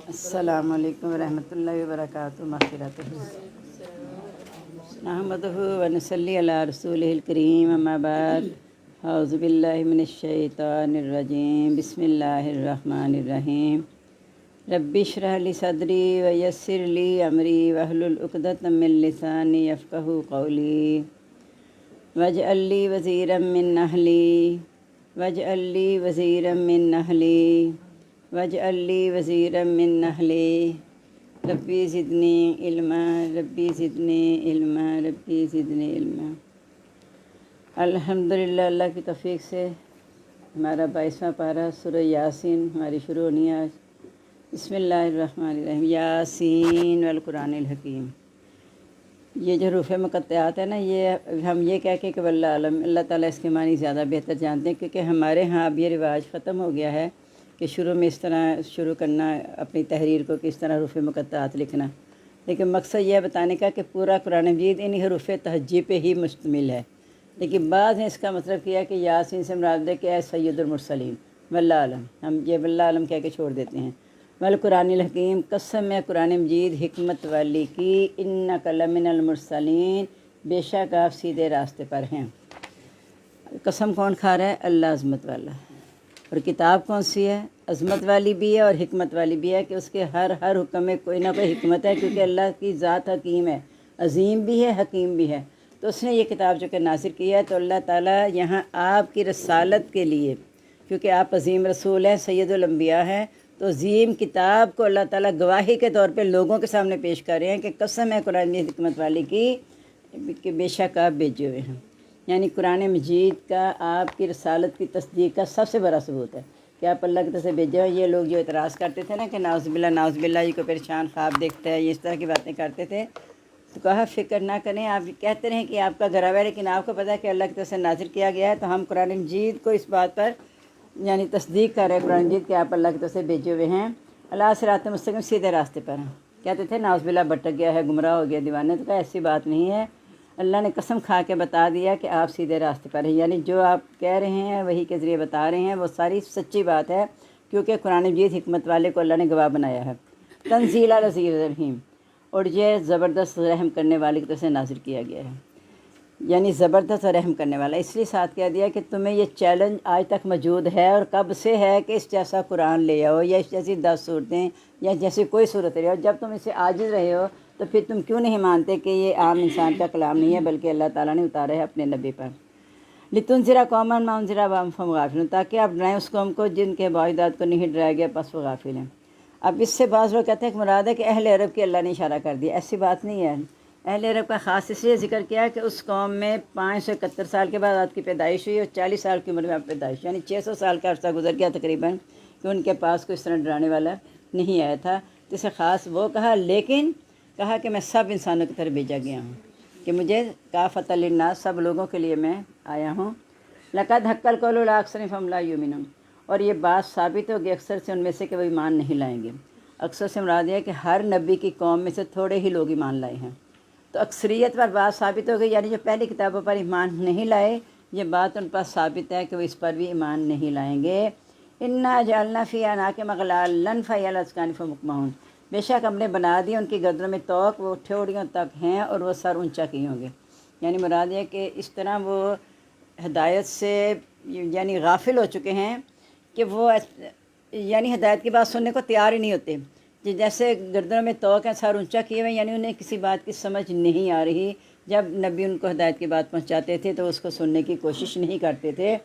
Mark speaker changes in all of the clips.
Speaker 1: السلام علیکم ورحمۃ اللہ وبرکاتہ مغفرۃ نحمدہ ونصلی علی رسولہ الکریم اما بعد اعوذ باللہ من الشیطان الرجیم بسم اللہ الرحمن الرحیم رب اشرح لی صدری ویسر لی امری واحلل عقدۃ من لسانی یفقہوا قولی واجعل لی وزیرا من اہلی واجعل لی وزیرا من اہلی واجعل لی وزیرا من اہلی ربی زدنی علما ربی زدنی علما ربی زدنی علما۔ الحمدللہ، اللہ کی توفیق سے ہمارا 22واں پارہ سورہ یاسین ہماری شروع ہونی ہے آج۔ بسم اللہ الرحمن الرحیم۔ یاسین والقرآن الحکیم۔ یہ جو حروف مقطعات ہیں نا، یہ ہم یہ کہہ کے کہ واللہ عالم، اللہ تعالیٰ اس کے معنی زیادہ بہتر جانتے ہیں، کیونکہ ہمارے ہاں اب یہ رواج ختم ہو گیا ہے کہ شروع میں اس طرح شروع کرنا اپنی تحریر کو کہ اس طرح حروف مقطعات لکھنا، لیکن مقصد یہ بتانے کا کہ پورا قرآن مجید ان حروف تہجی پہ ہی مشتمل ہے، لیکن بعض نے اس کا مطلب کیا کہ یاسین سے مراد ہے کہ اے سید المرسلین، واللہ عالم، ہم یہ واللہ عالم کہہ کے چھوڑ دیتے ہیں۔ والقرآن الحکیم، قسم ہے قرآن مجید حکمت والی کی، انک لمن المرسلین، بے شک آپ سیدھے راستے پر ہیں۔ قسم کون کھا رہا ہے؟ اللہ عظمت والا۔ اور کتاب کون سی ہے؟ عظمت والی بھی ہے اور حکمت والی بھی ہے، کہ اس کے ہر حکم میں کوئی نہ کوئی حکمت ہے، کیونکہ اللہ کی ذات حکیم ہے، عظیم بھی ہے، حکیم بھی ہے۔ تو اس نے یہ کتاب جو کہ نازل کی ہے، تو اللہ تعالیٰ یہاں آپ کی رسالت کے لیے، کیونکہ آپ عظیم رسول ہیں، سید الانبیاء ہیں، تو عظیم کتاب کو اللہ تعالیٰ گواہی کے طور پہ لوگوں کے سامنے پیش کر رہے ہیں کہ قسم ہے قرآن مجید حکمت والی کی کہ بے شک آپ بھیجے ہوئے ہیں۔ یعنی قرآن مجید کا آپ کی رسالت کی تصدیق کا سب سے بڑا ثبوت ہے کہ آپ اللہ کی طرف سے بھیجے ہوئے۔ یہ لوگ جو اعتراض کرتے تھے نا کہ نعوذ باللہ یہ کوئی پریشان خواب دیکھتا ہے، یہ اس طرح کی باتیں کرتے تھے، تو کہا فکر نہ کریں، آپ کہتے رہیں کہ آپ کا گھراوا ہے، لیکن آپ کو پتہ ہے کہ اللہ کی طرف سے نازل کیا گیا ہے۔ تو ہم قرآن مجید کو اس بات پر یعنی تصدیق کر رہے ہیں قرآن مجید کہ آپ اللہ کی طرف سے بھیجے ہوئے ہیں، اللہ صراط مستقیم، سیدھے راستے پر ہیں۔ کہتے تھے نعوذ باللہ بھٹک گیا ہے، گمراہ ہو گیا، دیوانے، تو کہا ایسی بات نہیں ہے، اللہ نے قسم کھا کے بتا دیا کہ آپ سیدھے راستے پر ہیں، یعنی جو آپ کہہ رہے ہیں وہی کے ذریعے بتا رہے ہیں وہ ساری سچی بات ہے، کیونکہ قرآن مجید حکمت والے کو اللہ نے گواہ بنایا ہے۔ تنزیل العزیز الرحیم، اور یہ زبردست رحم کرنے والے کی طرف سے نازل کیا گیا ہے، یعنی زبردست رحم کرنے والا۔ اس لیے ساتھ کہہ دیا کہ تمہیں یہ چیلنج آج تک موجود ہے اور کب سے ہے کہ اس جیسا قرآن لے آؤ، یا اس جیسی 10 صورتیں، یا جیسی کوئی صورت لے آؤ۔ جب تم اسے عاجز رہے ہو تو پھر تم کیوں نہیں مانتے کہ یہ عام انسان کا کلام نہیں ہے بلکہ اللہ تعالیٰ نے اتارا ہے اپنے نبی پر۔ لتنذر قوما ما انذر آباؤہم فہم غافلون، تاکہ آپ ڈرائیں اس قوم کو جن کے باعث کو نہیں ڈرایا گیا پس وہ غافل ہیں۔ اب اس سے بعض لوگ کہتے ہیں کہ مراد ہے کہ اہل عرب کی اللہ نے اشارہ کر دیا، ایسی بات نہیں ہے۔ اہل عرب کا خاص اس لیے ذکر کیا کہ اس قوم میں 571 سال کے بعد آپ کی پیدائش ہوئی اور 40 سال کی عمر میں آپ پیدائش، یعنی 600 سال کا عرصہ گزر گیا تقریباً، کہ ان کے پاس کوئی اس طرح ڈرانے والا نہیں آیا تھا۔ تو اسے خاص وہ کہا، لیکن کہا کہ میں سب انسانوں کی طرف بھیجا گیا ہوں، کہ مجھے کافۃ للناس، سب لوگوں کے لیے میں آیا ہوں۔ لقد حق القول علی اکثرہم فہم لا یؤمنون، اور یہ بات ثابت ہوگی اکثر سے ان میں سے کہ وہ ایمان نہیں لائیں گے۔ اکثر سے مراد ہے کہ ہر نبی کی قوم میں سے تھوڑے ہی لوگ ایمان لائے ہیں، تو اکثریت پر بات ثابت ہو گئی، یعنی جو پہلی کتابوں پر ایمان نہیں لائے، یہ بات ان پر ثابت ہے کہ وہ اس پر بھی ایمان نہیں لائیں گے۔ انا جعلنا فی اعناقہم اغلالا فہی الی الاذقان فہم مقمحون، بے شک ہم نے بنا دی ان کی گردنوں میں توق، وہ ٹھوڑیوں تک ہیں اور وہ سر اونچا کیے ہوں گے۔ یعنی مراد ہے کہ اس طرح وہ ہدایت سے یعنی غافل ہو چکے ہیں کہ وہ یعنی ہدایت کی بات سننے کو تیار ہی نہیں ہوتے، جیسے گردنوں میں توق ہیں، سر اونچا کیے ہوئے، یعنی انہیں کسی بات کی سمجھ نہیں آ رہی۔ جب نبی ان کو ہدایت کی بات پہنچاتے تھے تو اس کو سننے کی کوشش نہیں کرتے تھے۔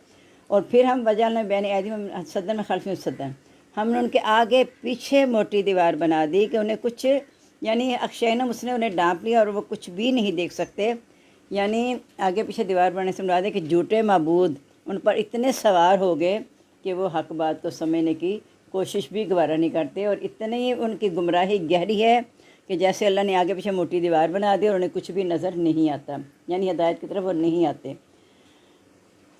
Speaker 1: اور پھر ہم وجعلنا بین ایدیہم سدا من خلفہم سدا، ہم نے ان کے آگے پیچھے موٹی دیوار بنا دی کہ انہیں کچھ یعنی اغشینہم، اس نے انہیں ڈانپ لیا اور وہ کچھ بھی نہیں دیکھ سکتے۔ یعنی آگے پیچھے دیوار بنانے سے مراد ہے کہ جھوٹے معبود ان پر اتنے سوار ہو گئے کہ وہ حق بات کو سمجھنے کی کوشش بھی گوارہ نہیں کرتے، اور اتنی ہی ان کی گمراہی گہری ہے کہ جیسے اللہ نے آگے پیچھے موٹی دیوار بنا دی اور انہیں کچھ بھی نظر نہیں آتا، یعنی ہدایت کی طرف وہ نہیں آتے۔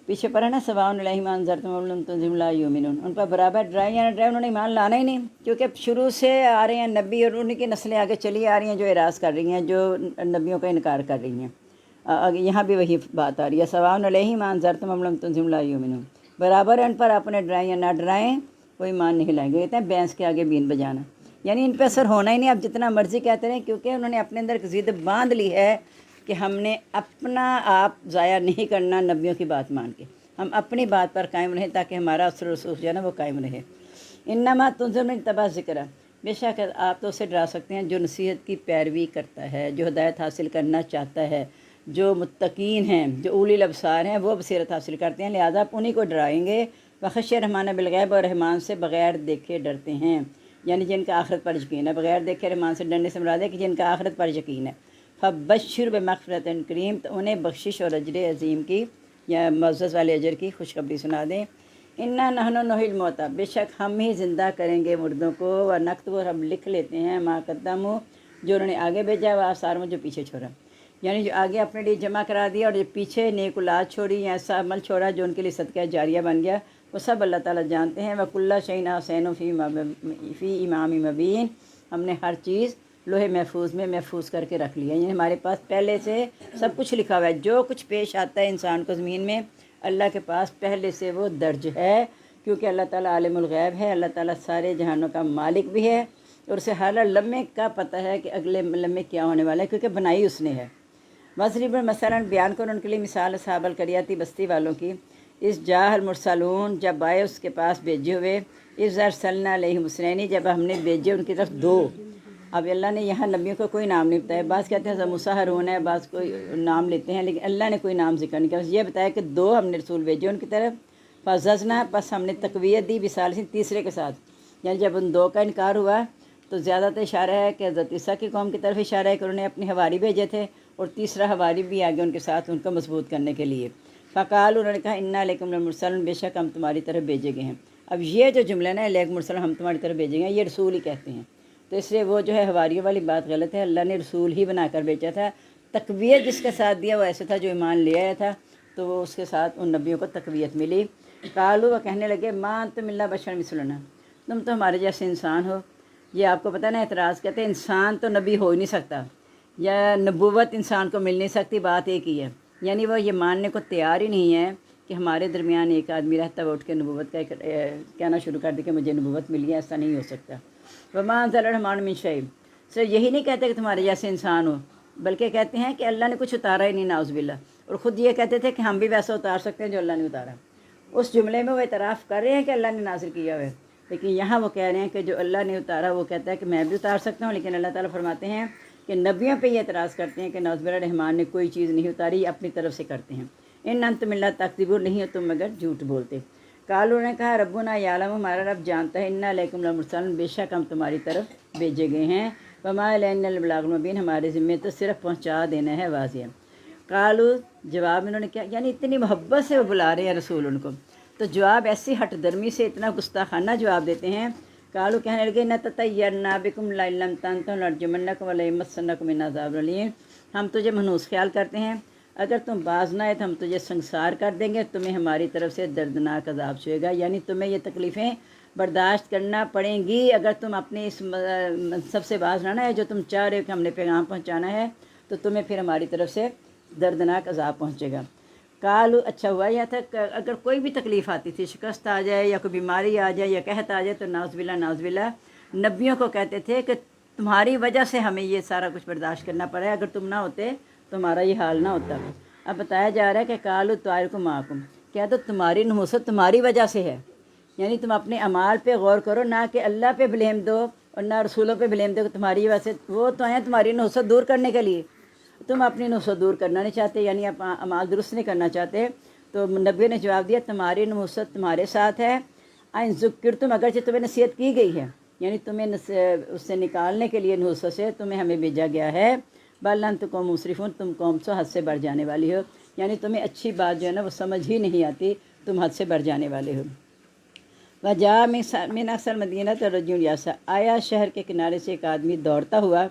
Speaker 1: پیچھے پڑھا نا سواء علیہم انذرتہم ام لم تنذرہم لا یؤمنون، ان پر برابر ڈرائیں یا نہ ڈرائیں انہوں نے ایمان لانا ہی نہیں، کیونکہ شروع سے آ رہے ہیں نبی اور انہیں کی نسلیں آگے چلی آ رہی ہیں جو اعراض کر رہی ہیں، جو نبیوں کا انکار کر رہی ہیں۔ یہاں بھی وہی بات آ رہی ہے، سواء علیہم انذرتہم ام لم تنذرہم لا یؤمنون، برابر ان پر اپنے ڈرائیں یا نہ ڈرائیں وہ ایمان نہیں لائیں گے۔ کہتے ہیں بینس کے آگے بین بجانا، یعنی ان پہ اثر ہونا ہی نہیں، آپ جتنا مرضی کہتے رہیں، کیونکہ انہوں نے اپنے اندر ایک ضد باندھ لی ہے کہ ہم نے اپنا آپ ضائع نہیں کرنا نبیوں کی بات مان کے، ہم اپنی بات پر قائم رہیں تاکہ ہمارا اثر و رسوخ جو ہے نا وہ قائم رہے۔ انما تنذر من اتبع ذکر، بے شک آپ تو اسے ڈرا سکتے ہیں جو نصیحت کی پیروی کرتا ہے، جو ہدایت حاصل کرنا چاہتا ہے، جو متقین ہیں، جو اولی الابصار ہیں، وہ بصیرت حاصل کرتے ہیں، لہذا آپ انہی کو ڈرائیں گے۔ وخشی رحمٰن بالغیب، اور رحمان سے بغیر دیکھے ڈرتے ہیں، یعنی جن کا آخرت پر یقین ہے۔ بغیر دیکھے رحمان سے ڈرنے سے مراد ہے کہ جن کا آخرت پر یقین ہے۔ فبشر بمغفرۃ کریم، تو انہیں بخشش اور اجر عظیم کی یا معزز والے اجر کی خوشخبری سنا دیں۔ انا نحن نحیی الموتیٰ، بے شک ہم ہی زندہ کریں گے مردوں کو، ونکتب، ہم لکھ لیتے ہیں ما قدموا، جو انہوں نے آگے بھیجا، و آثارہم، جو پیچھے چھوڑا، یعنی جو آگے اپنے لیے جمع کرا دیا اور جو پیچھے نیک اولاد چھوڑی یا ایسا عمل چھوڑا جو ان کے لیے صدقہ جاریہ بن گیا، وہ سب اللہ تعالیٰ جانتے ہیں۔ وَكُلَّ شَيْءٍ أَحْصَيْنَاهُ فِي إِمَامٍ مُبِينٍ، ہم نے ہر چیز لوح محفوظ میں محفوظ کر کے رکھ لیا، یعنی ہمارے پاس پہلے سے سب کچھ لکھا ہوا ہے، جو کچھ پیش آتا ہے انسان کو زمین میں، اللہ کے پاس پہلے سے وہ درج ہے، کیونکہ اللہ تعالیٰ عالم الغیب ہے، اللہ تعالیٰ سارے جہانوں کا مالک بھی ہے، اور اسے ہر لمحے کا پتہ ہے کہ اگلے لمحے کیا ہونے والا ہے، کیونکہ بنائی اس نے ہے۔ وَضْرِبْ مثلاً، بیان کرو ان کے لیے مثال اصحاب القریۃ، بستی والوں کی، اس جاء المرسلون، جب آئے اس کے پاس بھیجے ہوئے، اذ ارسلنا علیہم اثنین، جب ہم نے بھیجے ان کی طرف دو۔ اب اللہ نے یہاں نبیوں کو کوئی نام نہیں بتایا، بعض کہتے ہیں حضرت موسیٰ ہارون ہے، بعض کوئی نام لیتے ہیں، لیکن اللہ نے کوئی نام ذکر نہیں کیا، بس یہ بتایا کہ دو ہم نے رسول بھیجے ان کی طرف۔ فَعَزَّزْنَا، بس ہم نے تقویت دی، بثالث، تیسرے کے ساتھ، یعنی جب ان دو کا انکار ہوا تو زیادہ تر اشارہ ہے کہ حضرت عیسیٰ کی قوم کی طرف اشارہ ہے کہ انہوں نے اپنے حواری بھیجے تھے، اور تیسرا حواری بھی آگے ان کے ساتھ ان کو مضبوط کرنے کے لیے۔ فقال، انہوں نے کہا انا علیکم لمرسلون، بے شک ہم تمہاری طرف بھیجے گئے ہیں۔ اب یہ جو جملہ نا علیکم مرسلون، ہم تمہاری طرف بھیجے گئے ہیں، یہ رسول ہی کہتے ہیں، تو اس لیے وہ جو ہے حواریوں والی بات غلط ہے، اللہ نے رسول ہی بنا کر بھیجا تھا۔ تقویت جس کے ساتھ دیا وہ ایسے تھا جو ایمان لے آیا تھا، تو وہ اس کے ساتھ ان نبیوں کو تقویت ملی۔ قالوا، وہ کہنے لگے ما انتم الا بشر مثلنا، تم تو ہمارے جیسے انسان ہو۔ یہ آپ کو پتہ نا اعتراض کہتے ہیں انسان تو نبی ہو ہی نہیں سکتا، یا نبوت انسان کو مل نہیں سکتی، بات ایک ہی ہے، یعنی وہ یہ ماننے کو تیار ہی نہیں ہے کہ ہمارے درمیان ایک آدمی رہتا ہے وہ اٹھ کے نبوت کا کہنا شروع کر دے کہ مجھے نبوت ملی ہے، ایسا نہیں ہو سکتا۔ وما انزل الرحمن من شیء، صرف یہی نہیں کہتے کہ تمہارے جیسے انسان ہو، بلکہ کہتے ہیں کہ اللہ نے کچھ اتارا ہی نہیں، نعوذ باللہ، اور خود یہ کہتے تھے کہ ہم بھی ویسا اتار سکتے ہیں جو اللہ نے اتارا۔ اس جملے میں وہ اعتراف کر رہے ہیں کہ اللہ نے نازل کیا ہوا ہے، لیکن یہاں وہ کہہ رہے ہیں کہ جو اللہ نے اتارا وہ کہتا ہے کہ میں بھی اتار سکتا ہوں، لیکن اللہ تعالیٰ فرماتے ہیں کہ نبیوں پہ یہ اعتراض کرتے ہیں کہ نعوذ باللہ رحمان نے کوئی چیز نہیں اتاری، اپنی طرف سے کرتے ہیں۔ ان انتم الا تکذبون، نہیں ہو تم مگر جھوٹ بولتے۔ قالوا، نے کہا ربنا یعلم، ہمارا رب جانتا ہے، انا علیکم لمرسلون، بے شک ہم تمہاری طرف بھیجے گئے ہیں، وما علینا البلاغ المبین، ہمارے ذمے تو صرف پہنچا دینا ہے، واضح۔ قالوا، جواب انہوں نے کیا، یعنی اتنی محبت سے وہ بلا رہے ہیں رسول ان کو، تو جواب ایسی ہٹ درمی سے اتنا گستاخانہ جواب دیتے ہیں۔ قالوا، کہنے لگے نتطیرنا بکم لئن لم تنتہوا لنرجمنکم وليمسنکم منا عذاب الیم، ہم تجھے منحوس خیال کرتے ہیں، اگر تم باز نہ آئے تو ہم تجھے سنگسار کر دیں گے، تمہیں ہماری طرف سے دردناک عذاب چھوئے گا، یعنی تمہیں یہ تکلیفیں برداشت کرنا پڑیں گی اگر تم اپنے اس منصب سے باز نہ آئے جو تم چاہ رہے ہو کہ ہم نے پیغام پہنچانا ہے، تو تمہیں پھر ہماری طرف سے دردناک عذاب پہنچے گا۔ قالوا، اچھا ہوا یہ تھا کہ اگر کوئی بھی تکلیف آتی تھی، شکست آ جائے یا کوئی بیماری آ جائے یا قحط آ جائے، تو نعوذ باللہ نبیوں کو کہتے تھے کہ تمہاری وجہ سے ہمیں یہ سارا کچھ برداشت کرنا پڑا ہے، اگر تم نہ ہوتے تو ہمارا یہ حال نہ ہوتا۔ اب بتایا جا رہا ہے کہ قالوا طائرکم معکم، کیا تو تمہاری نحوست تمہاری وجہ سے ہے، یعنی تم اپنے اعمال پہ غور کرو، نہ کہ اللہ پہ بلیم دو اور نہ رسولوں پہ بلیم دو کہ تمہاری وجہ سے، وہ تو ہیں تمہاری نحوست دور کرنے کے لیے، تم اپنی نحوست دور کرنا نہیں چاہتے، یعنی آپ اعمال درست نہیں کرنا چاہتے۔ تو نبی نے جواب دیا تمہاری نحوست تمہارے ساتھ ہے، ان ذکرتم، اگرچہ تمہیں نصیحت کی گئی ہے، یعنی تمہیں اس سے نکالنے کے لیے نحوست سے تمہیں ہمیں بھیجا گیا ہے، بل انتم قوم مسرفون، تم قوم سے حد سے بڑھ جانے والی ہو، یعنی تمہیں اچھی بات جو ہے نا وہ سمجھ ہی نہیں آتی، تم حد سے بڑھ جانے والے ہو۔ وجاء من اقصی المدینہ رجل یسعی، آیا شہر کے کنارے سے ایک آدمی دوڑتا ہوا،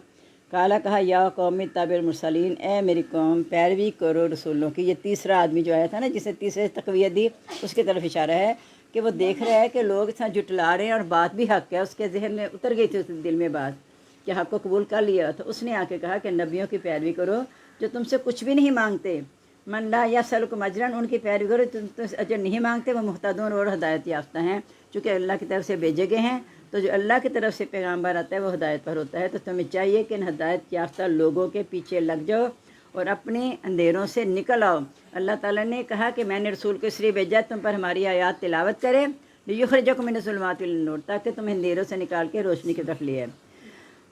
Speaker 1: کالا، کہا یا قوم اتبعوا المرسلین، اے میری قوم پیروی کرو رسولوں کی۔ یہ تیسرا آدمی جو آیا تھا نا جسے تیسرے تقویت دی، اس کی طرف اشارہ ہے کہ وہ دیکھ رہا ہے کہ لوگ اتنا جٹلا رہے ہیں اور بات بھی حق ہے، اس کے ذہن میں اتر گئی تھی، اس دل میں بات کہ حق کو قبول کر لیا، تو اس نے آ کے کہا کہ نبیوں کی پیروی کرو جو تم سے کچھ بھی نہیں مانگتے، من لا یسألکم اجرا، ان کی پیروی کرو تم سے اجر نہیں مانگتے، وہ مہتدون اور ہدایت یافتہ ہیں، چونکہ اللہ کی طرف سے بھیجے گئے ہیں تو جو اللہ کی طرف سے پیغامبر آتا ہے وہ ہدایت پر ہوتا ہے، تو تمہیں چاہیے کہ ان ہدایت یافتہ لوگوں کے پیچھے لگ جاؤ اور اپنے اندھیروں سے نکل آؤ۔ اللہ تعالیٰ نے کہا کہ میں نے رسول کو اس لیے بھیجا تم پر ہماری آیات تلاوت کرے، لیخرجکم من الظلمات الی النور، تاکہ تمہیں اندھیروں سے نکال کے روشنی کی طرف لے آئے۔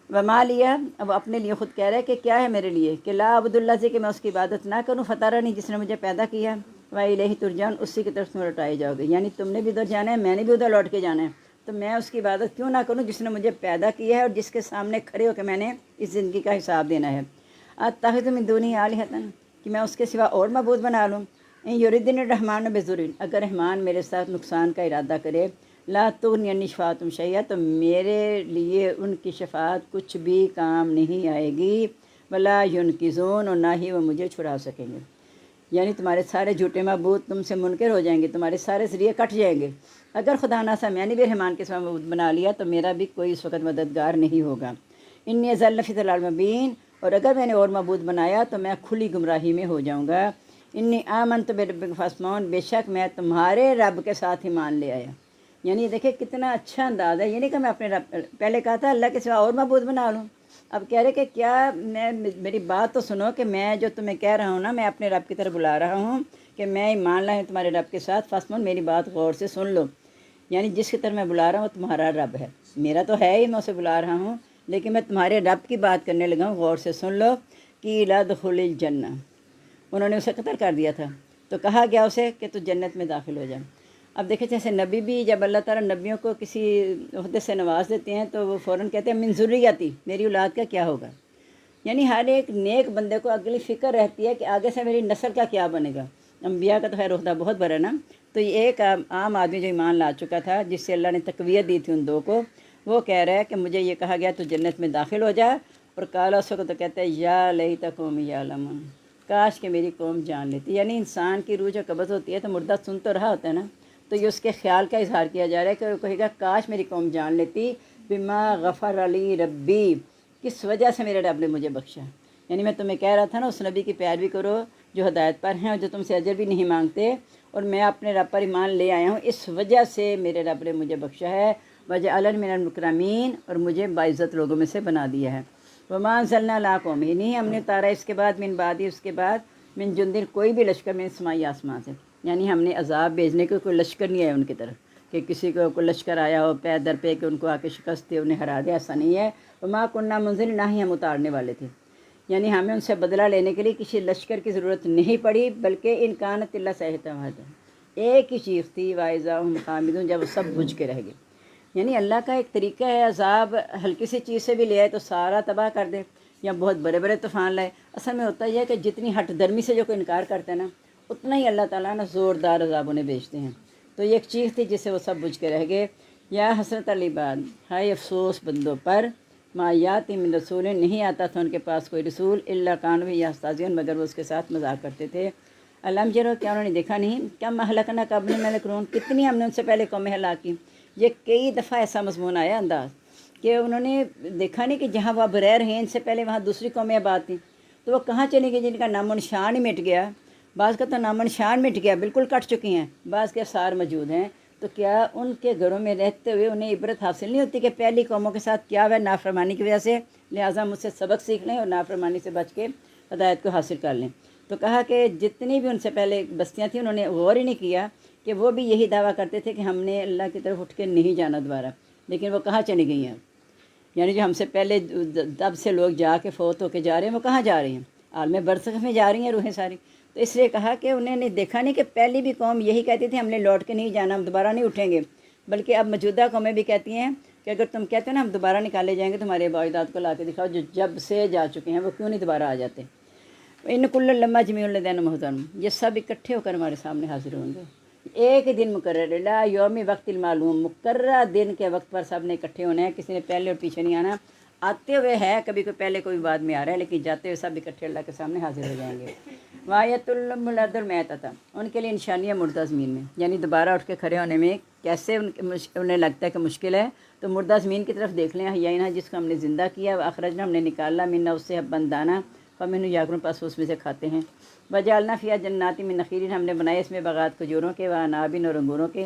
Speaker 1: وما لیا، اب اپنے لیے خود کہہ رہا ہے کہ کیا ہے میرے لیے کہ لا عبد اللہ سے، کہ میں اس کی عبادت نہ کروں، فطرنی، جس نے مجھے پیدا کیا، وإلیہ ترجعون، اسی کی طرف تم لوٹائے جاؤ گے، یعنی تم نے بھی ادھر جانا ہے، میں نے بھی ادھر لوٹ کے جانا ہے، تو میں اس کی عبادت کیوں نہ کروں جس نے مجھے پیدا کیا ہے اور جس کے سامنے کھڑے ہو کے میں نے اس زندگی کا حساب دینا ہے۔ اتخذ من دونہ آلہۃ، کہ میں اس کے سوا اور معبود بنا لوں۔ ان یردنی الرحمن بضر، اگر رحمان میرے ساتھ نقصان کا ارادہ کرے، لا تغنی عنی شفاعتہم شیئا، تو میرے لیے ان کی شفاعت کچھ بھی کام نہیں آئے گی، ولا ینقذون، اور نہ ہی وہ مجھے چھڑا سکیں گے۔ یعنی تمہارے سارے جھوٹے معبود تم سے منکر ہو جائیں گے، تمہارے سارے ذریعے کٹ جائیں گے۔ اگر خدا نہ سا میں نے بھی رحمان کے سوا معبود بنا لیا تو میرا بھی کوئی اس وقت مددگار نہیں ہوگا۔ انی اذل فی ضلال مبین، اور اگر میں نے اور معبود بنایا تو میں کھلی گمراہی میں ہو جاؤں گا۔ انی آمنت بربکم فاسمعون، بے شک میں تمہارے رب کے ساتھ ایمان لے آیا۔ یعنی دیکھیں کتنا اچھا انداز ہے، یہ نہیں کہ میں اپنے رب، پہلے کہا تھا اللہ کے سوا اور معبود بنا لوں، اب کہہ رہے کہ کیا میں، میری بات تو سنو کہ میں جو تمہیں کہہ رہا ہوں نا، میں اپنے رب کی طرف بلا رہا ہوں کہ میں ایمان لایا ہوں تمہارے رب کے ساتھ، فاسمعون، میری بات غور سے سن لو۔ یعنی جس کی طرف میں بلا رہا ہوں تمہارا رب ہے، میرا تو ہے ہی، میں اسے بلا رہا ہوں، لیکن میں تمہارے رب کی بات کرنے لگا ہوں، غور سے سن لو۔ کہ لا دخول الجنہ، انہوں نے اسے قتل کر دیا تھا، تو کہا گیا اسے کہ تو جنت میں داخل ہو جائے۔ اب دیکھیں جیسے نبی بھی جب اللہ تعالیٰ نبیوں کو کسی عہدے سے نواز دیتے ہیں تو وہ فوراً کہتے ہیں من ذریتی، میری اولاد کا کیا ہوگا۔ یعنی ہر ایک نیک بندے کو اگلی فکر رہتی ہے کہ آگے سے میری نسل کا کیا بنے گا۔ انبیاء کا تو خیر عہدہ بہت بڑا نا، تو یہ ایک عام آدمی جو ایمان لا چکا تھا، جس سے اللہ نے تقویت دی تھی ان دو کو، وہ کہہ رہا ہے کہ مجھے یہ کہا گیا تو جنت میں داخل ہو جا، اور کالا اس کو تو کہتا ہے یا لیت قومی یعلمون، کاش کہ میری قوم جان لیتی۔ یعنی انسان کی روح جو قبض ہوتی ہے تو مردہ سن تو رہا ہوتا ہے نا، تو یہ اس کے خیال کا اظہار کیا جا رہا ہے کہ وہ کہے گا کاش میری قوم جان لیتی، بما غفر علی ربی، کس وجہ سے میرے رب نے مجھے بخشا۔ یعنی میں تمہیں کہہ رہا تھا نا اس نبی کی پیروی کرو جو ہدایت پر ہیں اور جو تم سے اجر بھی نہیں مانگتے، اور میں اپنے رب پر ایمان لے آیا ہوں، اس وجہ سے میرے رب نے مجھے بخشا ہے، وجعلنی من المکرمین، اور مجھے باعزت لوگوں میں سے بنا دیا ہے۔ وما انزلنا علی قوم، نہیں ہم نے اتارا اس کے بعد من بعد، اس کے بعد من جندن، کوئی بھی لشکر میں سمائی آسمان سے، یعنی ہم نے عذاب بھیجنے کو کوئی لشکر نہیں آیا ان کی طرف کہ کسی کو کوئی لشکر آیا ہو پے در پہ کہ ان کو آ کے شکست دے انہیں ہرا دے، ایسا نہیں ہے۔ وما کننا منزل، نہ ہی ہم اتارنے والے تھے، یعنی ہمیں ان سے بدلہ لینے کے لیے کسی لشکر کی ضرورت نہیں پڑی، بلکہ ان کانت اللہ صاحب واحد، ایک ہی چیز تھی، واذا ہم خامدون، جب وہ سب بجھ کے رہ گئے۔ یعنی اللہ کا ایک طریقہ ہے، عذاب ہلکی سی چیز سے بھی لے آئے تو سارا تباہ کر دے، یا بہت بڑے بڑے طوفان لائے۔ اصل میں ہوتا یہ ہے کہ جتنی ہٹ درمی سے جو کوئی انکار کرتا ہے نا، اتنا ہی اللہ تعالیٰ نا زوردار عذاب انہیں بھیجتے ہیں۔ تو یہ ایک چیز تھی جس سے وہ سب بجھ کے رہ گئے۔ یا حسرت العباد، ہائے افسوس بندوں پر، ما یاتی من رسول، نہیں آتا تھا ان کے پاس کوئی رسول، الا کانوا یستہزئون، مگر وہ اس کے ساتھ مذاق کرتے تھے۔ الم یروا، کیا انہوں نے دیکھا نہیں، کم اہلکنا قبلہم من القرون، کتنی ہم نے ان سے پہلے قومیں ہلاک کی۔ یہ کئی دفعہ ایسا مضمون آیا انداز کہ انہوں نے دیکھا نہیں کہ جہاں وہ اب رہ رہے ہیں ان سے پہلے وہاں دوسری قومیں آباد تھیں، تو وہ کہاں چلی گئی جن کا نام و نشان ہی مٹ گیا۔ بعض کا تو نام و نشان مٹ گیا، بالکل کٹ چکی ہیں، بعض کے آثار موجود ہیں۔ تو کیا ان کے گھروں میں رہتے ہوئے انہیں عبرت حاصل نہیں ہوتی کہ پہلی قوموں کے ساتھ کیا ہوا نافرمانی کی وجہ سے، لہٰذا مجھ سے سبق سیکھ لیں اور نافرمانی سے بچ کے ہدایت کو حاصل کر لیں۔ تو کہا کہ جتنی بھی ان سے پہلے بستیاں تھیں انہوں نے غور ہی نہیں کیا کہ وہ بھی یہی دعویٰ کرتے تھے کہ ہم نے اللہ کی طرف اٹھ کے نہیں جانا دوبارہ، لیکن وہ کہاں چلی گئی ہیں؟ یعنی جو ہم سے پہلے دب سے لوگ جا کے فوت ہو کے جا رہے ہیں وہ کہاں جا رہی ہیں؟ عالم برزخ میں جا رہی ہیں روحیں ساری۔ تو اس لیے کہا کہ انہیں نے دیکھا نہیں کہ پہلی بھی قوم یہی کہتی تھی ہم نے لوٹ کے نہیں جانا، ہم دوبارہ نہیں اٹھیں گے، بلکہ اب موجودہ قومیں بھی کہتی ہیں کہ اگر تم کہتے ہو نا ہم دوبارہ نکالے جائیں گے، تمہارے آباء و اجداد کو لا کے دکھاؤ جو جب سے جا چکے ہیں، وہ کیوں نہیں دوبارہ آ جاتے۔ ان کل لما جمیع لدینا محضرون، یہ سب اکٹھے ہو کر ہمارے سامنے حاضر ہوں گے ایک ہی دن مقرر، لا یوم وقت المعلوم، مقررہ دن کے وقت پر سب نے اکٹھے ہونا ہے، کسی نے پہلے اور پیچھے نہیں آنا۔ آتے ہوئے ہے کبھی کوئی پہلے کوئی بعد میں آ رہا ہے، لیکن جاتے ہوئے سب اکٹھے اللہ کے سامنے حاضر ہو جائیں گے۔ وآیۃ لہم الارض المیتۃ، ان کے لیے نشانیاں مردہ زمین میں، یعنی دوبارہ اٹھ کے کھڑے ہونے میں کیسے انہیں لگتا ہے کہ مشکل ہے، تو مردہ زمین کی طرف دیکھ لیں، حیینہ جس کو ہم نے زندہ کیا، اخرجنا ہم نے نکالا، منہا اس سے حبا دانہ، فمنہ یاکلون پس اس میں سے کھاتے ہیں، وجعلنا فیہا جنات من نخیل، ہم نے بنائے اس میں باغات کھجوروں کے، وعناب اور انگوروں کے،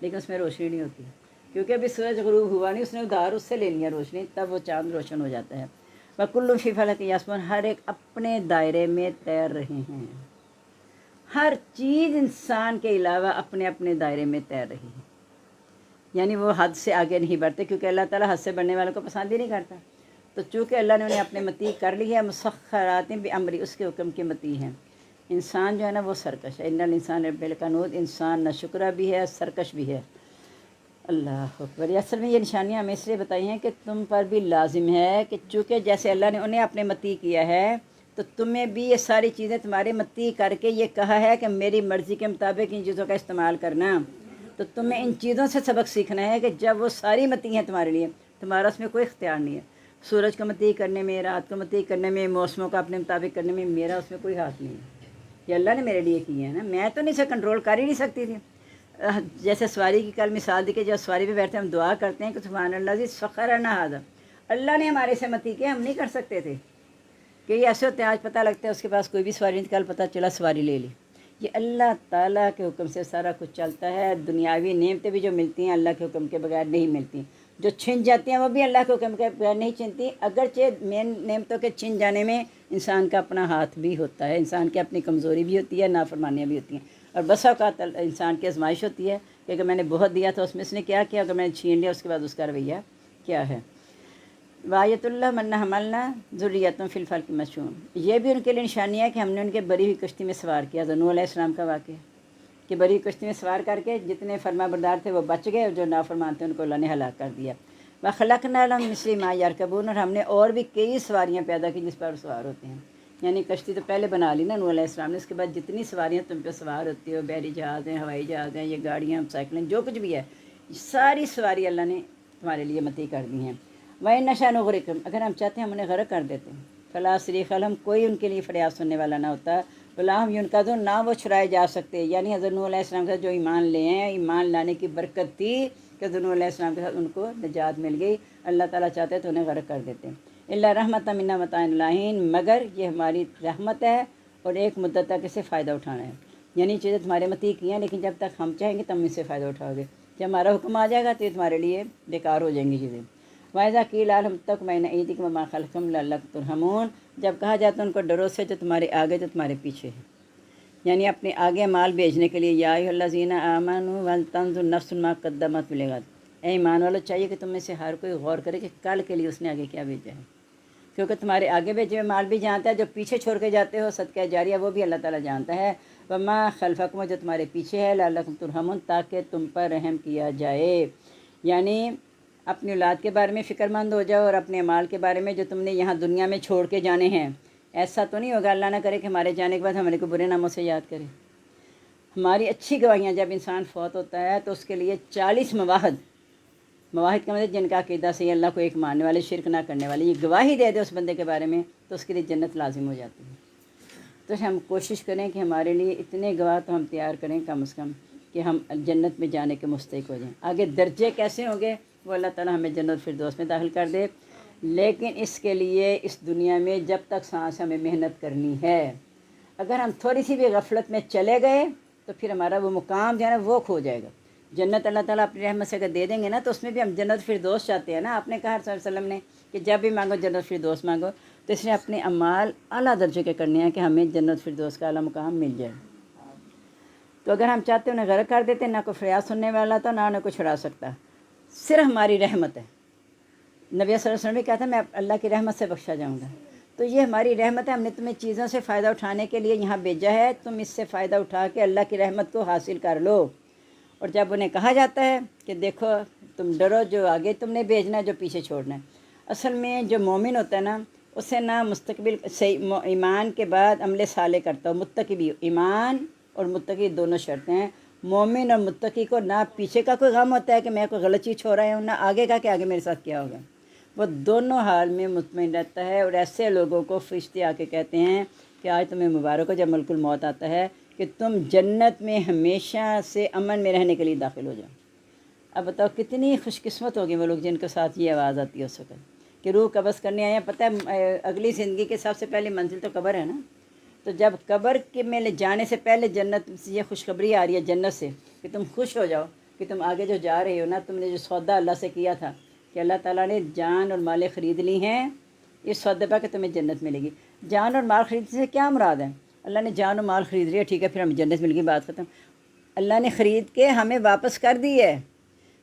Speaker 1: لیکن اس میں روشنی نہیں ہوتی، کیونکہ ابھی سورج غروب ہوا نہیں، اس نے ادھار اس سے لے لیا روشنی، تب وہ چاند روشن ہو جاتا ہے۔ وَكُلٌّ فِي فَلَكٍ يَسْبَحُونَ، ہر ایک اپنے دائرے میں تیر رہے ہیں، ہر چیز انسان کے علاوہ اپنے اپنے دائرے میں تیر رہی ہے، یعنی وہ حد سے آگے نہیں بڑھتے، کیونکہ اللہ تعالیٰ حد سے بڑھنے والوں کو پسند ہی نہیں کرتا۔ تو چونکہ اللہ نے انہیں اپنے مطیع کر لی ہے، مسخرات بامری، اس کے حکم کے مطیع ہیں۔ انسان جو ہے نا وہ سرکش ہے، ان الانسان لفی، انسان نہ شکرہ بھی ہے، سرکش بھی ہے۔ اللہ اکبر۔ اصل میں یہ نشانیاں ہمیں اس لیے بتائی ہیں کہ تم پر بھی لازم ہے کہ چونکہ جیسے اللہ نے انہیں اپنے مطیع کیا ہے، تو تمہیں بھی یہ ساری چیزیں تمہارے مطیع کر کے یہ کہا ہے کہ میری مرضی کے مطابق ان چیزوں کا استعمال کرنا، تو تمہیں ان چیزوں سے سبق سیکھنا ہے کہ جب وہ ساری مطیع ہیں تمہارے لیے، تمہارا اس میں کوئی اختیار نہیں ہے۔ سورج کو مطیع کرنے میں، رات کو مطیع کرنے میں، موسموں کا اپنے مطابق کرنے میں میرا اس میں کوئی ہاتھ نہیں ہے، یہ اللہ نے میرے لیے کی ہے نا، میں تو نہیں سے کنٹرول کر ہی نہیں سکتی تھی۔ جیسے سواری کی کل مثال دی کہ جب سواری پہ بیٹھتے ہیں ہم دعا کرتے ہیں کہ سبحان اللہ جی سخرنا ھذا، اللہ نے ہمارے سے مطیع کیا، ہم نہیں کر سکتے تھے۔ کہ یہ ایسے ہوتے ہیں، آج پتہ لگتا ہے اس کے پاس کوئی بھی سواری نہیں، کل پتہ چلا سواری لے لی۔ یہ اللہ تعالیٰ کے حکم سے سارا کچھ چلتا ہے۔ دنیاوی نعمتیں بھی جو ملتی ہیں اللہ کے حکم کے بغیر نہیں ملتی، جو چھن جاتی ہیں وہ بھی اللہ کے حکم کے بغیر نہیں چھنتی، اگرچہ مین نعمتوں کے چھن جانے میں انسان کا اپنا ہاتھ بھی ہوتا ہے، انسان کی اپنی کمزوری بھی ہوتی ہے، نافرمانیاں بھی ہوتی ہیں، اور بس اوقات انسان کی آزمائش ہوتی ہے کہ اگر میں نے بہت دیا تو اس میں اس نے کیا کیا، اگر میں نے چھین لیا اس کے بعد اس کا رویہ کیا ہے۔ وایت اللہ من حملنا ذریۃ فی الفلک المشحون، یہ بھی ان کے لیے نشانی ہے کہ ہم نے ان کے بری ہوئی کشتی میں سوار کیا، نوح علیہ السلام کا واقعہ کہ بری ہوئی کشتی میں سوار کر کے جتنے فرما بردار تھے وہ بچ گئے، اور جو نافرمان تھے ان کو اللہ نے ہلاک کر دیا۔ وخلقنا لهم مثل ما يركبون، اور ہم نے اور بھی کئی سواریاں پیدا کی جس پر سوار ہوتے ہیں، یعنی کشتی تو پہلے بنا لی نا نوح علیہ السلام نے، اس کے بعد جتنی سواریاں تم پہ سوار ہوتی ہو، بحری جہاز ہیں، ہوائی جہاز ہیں، یہ گاڑیاں، سائیکلیں، جو کچھ بھی ہے، ساری سواری اللہ نے تمہارے لیے مطیع کر دی ہیں۔ وَإِن نَشَأْ نُغْرِقْهُمْ، اگر ہم چاہتے ہیں ہم انہیں غرق کر دیتے ہیں، فَلَا صِرِيخَ لَهُمْ، کوئی ان کے لیے فریاد سننے والا نہ ہوتا، وَلَا هُمْ يُنْقَذُونَ، نہ وہ چھڑائے جا سکتے، یعنی حضرت نوح علیہ السلام کے ساتھ جو ایمان لے ہیں، ایمان لانے کی برکت تھی کہ حضرت نوح علیہ السلام کے ساتھ ان کو نجات مل گئی، اللہ تعالیٰ چاہتے تو انہیں غرق کر دیتے۔ اِلَّا رَحْمَةً مِنَّا مَتَاعً إِلَىٰ حِینٍ، مگر یہ ہماری رحمت ہے اور ایک مدت تک اسے فائدہ اٹھانا ہے، یعنی چیزیں تمہارے مطیع کی ہیں لیکن جب تک ہم چاہیں گے تم اس سے فائدہ اٹھاؤ گے، جب ہمارا حکم آ جائے گا تو یہ تمہارے لیے بیکار ہو جائیں گی چیزیں۔ وَإِذَا قِيلَ لَهُمُ اتَّقُوا مَا بَيْنَ أَيْدِيكُمْ وَمَا خَلْفَكُمْ لَعَلَّكُمْ تُرْحَمُونَ، جب کہا جاتا ہے ان کو ڈرو سے جو تمہارے آگے جو تمہارے پیچھے ہے، یعنی اپنے آگے مال بھیجنے کے لیے، یا ایھا الذین آمنوا وَلْتَنظُرْ نَفْسٌ مَا قَدَّمَتْ لِغَدٍ، اے ایمان والو چاہیے کہ تم میں سے ہر کوئی غور کرے کہ کل کے لیے اس نے آگے کیا بھیجا ہے، کیونکہ تمہارے آگے بھیجے ہوئے مال بھی جانتا ہے، جو پیچھے چھوڑ کے جاتے ہو صدقہ جاریہ وہ بھی اللہ تعالیٰ جانتا ہے۔ وَمَا خَلْفَكُمْ، جو تمہارے پیچھے ہے، لَعَلَّكُمْ تُرْحَمُونَ، تاکہ تم پر رحم کیا جائے، یعنی اپنی اولاد کے بارے میں فکر مند ہو جاؤ اور اپنے مال کے بارے میں جو تم نے یہاں دنیا میں چھوڑ کے جانے ہیں۔ ایسا تو نہیں ہوگا، اللہ نہ کرے کہ ہمارے جانے کے بعد ہمارے کو برے ناموں سے یاد کرے۔ ہماری اچھی گواہیاں، جب انسان فوت ہوتا ہے تو اس کے لیے 40 مواہد کا مطلب جن کا عقیدہ سے اللہ کو ایک ماننے والے، شرک نہ کرنے والے، یہ گواہی دے دے اس بندے کے بارے میں تو اس کے لیے جنت لازم ہو جاتی ہے۔ تو ہم کوشش کریں کہ ہمارے لیے اتنے گواہ تو ہم تیار کریں کم از کم کہ ہم جنت میں جانے کے مستحق ہو جائیں۔ آگے درجے کیسے ہوں گے وہ اللہ تعالیٰ ہمیں جنت فردوس میں داخل کر دے، لیکن اس کے لیے اس دنیا میں جب تک سانس ہمیں محنت کرنی ہے۔ اگر ہم تھوڑی سی بھی غفلت میں چلے گئے تو پھر ہمارا وہ مقام جو ہے نا وہ کھو جائے گا۔ جنت اللہ تعالیٰ اپنی رحمت سے اگر دے دیں گے نا تو اس میں بھی ہم جنت فردوس چاہتے ہیں نا، آپ نے کہا صلی اللہ علیہ وسلم نے کہ جب بھی مانگو جنت فردوس مانگو، تو اس نے اپنے اعمال اعلیٰ درجے کے کرنے ہیں کہ ہمیں جنت فردوس کا اعلیٰ مقام مل جائے۔ تو اگر ہم چاہتے انہیں غرق کر دیتے، نہ کوئی فریاد سننے والا تو نہ انہیں کوئی چھڑا سکتا، صرف ہماری رحمت ہے۔ نبی صلی اللہ علیہ وسلم نے کہا تھا میں اللہ کی رحمت سے بخشا جاؤں گا، تو یہ ہماری رحمت ہے، ہم نے تمہیں چیزوں سے فائدہ اٹھانے کے لیے یہاں بھیجا ہے، تم اس سے فائدہ اٹھا کے اللہ کی رحمت کو حاصل کر لو۔ اور جب انہیں کہا جاتا ہے کہ دیکھو تم ڈرو، جو آگے تم نے بھیجنا ہے، جو پیچھے چھوڑنا ہے، اصل میں جو مومن ہوتا ہے نا اسے نہ مستقبل صحیح ایمان کے بعد عمل صالح کرتا ہو، متقی بھی، ایمان اور متقی دونوں شرطیں ہیں۔ مومن اور متقی کو نہ پیچھے کا کوئی غم ہوتا ہے کہ میں کوئی غلط چیز چھوڑ رہا ہوں، نہ آگے کا کہ آگے میرے ساتھ کیا ہوگا، وہ دونوں حال میں مطمئن رہتا ہے۔ اور ایسے لوگوں کو فرشتے آ کے کہتے ہیں کہ آج تمہیں مبارک ہو جب ملک الموت آتا ہے کہ تم جنت میں ہمیشہ سے امن میں رہنے کے لیے داخل ہو جاؤ۔ اب بتاؤ کتنی خوش قسمت ہوگی وہ لوگ جن کے ساتھ یہ آواز آتی ہے اس وقت کہ روح قبض کرنے آئے ہیں۔ پتہ ہے اگلی زندگی کے سب سے پہلی منزل تو قبر ہے نا، تو جب قبر کے میں لے جانے سے پہلے جنت سے یہ خوشخبری آ رہی ہے جنت سے کہ تم خوش ہو جاؤ، کہ تم آگے جو جا رہے ہو نا، تم نے جو سودا اللہ سے کیا تھا کہ اللہ تعالیٰ نے جان اور مالیں خرید لی ہیں اس سودے پر کہ تمہیں جنت ملے گی۔ جان اور مال خریدنے سے کیا مراد ہے؟ اللہ نے جان و مال خرید لیا، ٹھیک ہے، پھر ہمیں جنت مل گئی، بات ختم۔ اللہ نے خرید کے ہمیں واپس کر دی ہے،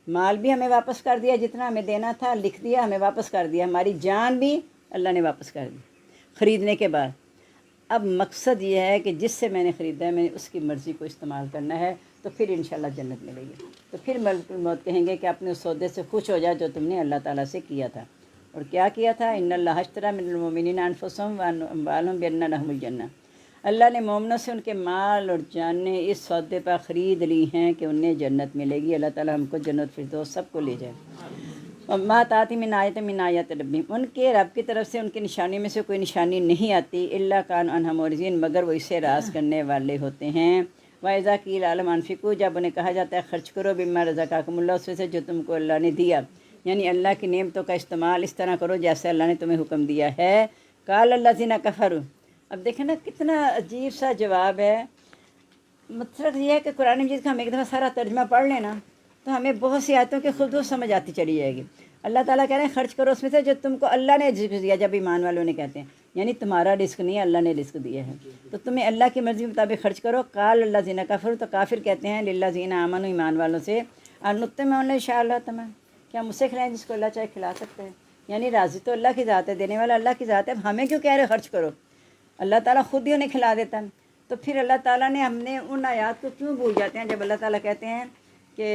Speaker 1: مال بھی ہمیں واپس کر دیا، جتنا ہمیں دینا تھا لکھ دیا، ہمیں واپس کر دیا، ہماری جان بھی اللہ نے واپس کر دی خریدنے کے بعد۔ اب مقصد یہ ہے کہ جس سے میں نے خریدا ہے میں نے اس کی مرضی کو استعمال کرنا ہے، تو پھر انشاءاللہ جنت ملے گی۔ تو پھر ملک الموت کہیں گے کہ اپنے اس سودے سے خوش ہو جا جو تم نے اللہ تعالیٰ سے کیا تھا۔ اور کیا کیا تھا؟ ان اللہ اشتری من المؤمنین انفسهم واموالهم بان لهم الجنہ، اللہ نے مومنوں سے ان کے مال اور جانیں اس سودے پر خرید لی ہیں کہ انہیں جنت ملے گی۔ اللہ تعالیٰ ہم کو جنت فردوس سب کو لے جائے۔ ما تاتی من آیت من آیات ربہم، ان کے رب کی طرف سے ان کی نشانی میں سے کوئی نشانی نہیں آتی، الا کان عنہا معرضین، مگر وہ اسے راز کرنے والے ہوتے ہیں۔ وَإِذَا قِيلَ لَهُمْ أَنفِقُوا، جب انہیں کہا جاتا ہے خرچ کرو، مما رزقکم اللہ، اس میں سے جو تم کو اللہ نے دیا، یعنی اللہ کی نعمتوں کا استعمال اس طرح کرو جیسے اللہ نے تمہیں حکم دیا ہے۔ قال الذین کفروا، اب دیکھیں نا کتنا عجیب سا جواب ہے۔ مطلب یہ ہے کہ قرآن مجید کا ہم ایک دفعہ سارا ترجمہ پڑھ لیں نا تو ہمیں بہت سی آیتوں کی خود سمجھ آتی چلی جائے گی۔ اللہ تعالیٰ کہہ رہے ہیں خرچ کرو اس میں سے جو تم کو اللہ نے رزق دیا، جب ایمان والوں نے کہتے ہیں یعنی تمہارا رزق نہیں ہے، اللہ نے رزق دیا ہے، تو تمہیں اللہ کی مرضی کے مطابق خرچ کرو۔ قال الذین کفروا، تو کافر کہتے ہیں للذین آمنوا، ایمان والوں سے، ان نطعم ان شاء اللہ تمام، کیا ہم اسے کھلائیں جس کو اللہ چاہے کھلا سکتے ہیں؟ یعنی راضی تو اللہ کی ذات ہے، دینے والا اللہ کی ذات ہے، اب ہمیں کیوں کہہ رہے خرچ کرو؟ اللہ تعالیٰ خود ہی انہیں کھلا دیتا ہے۔ تو پھر اللہ تعالیٰ نے ہم نے ان آیات کو کیوں بھول جاتے ہیں جب اللہ تعالیٰ کہتے ہیں کہ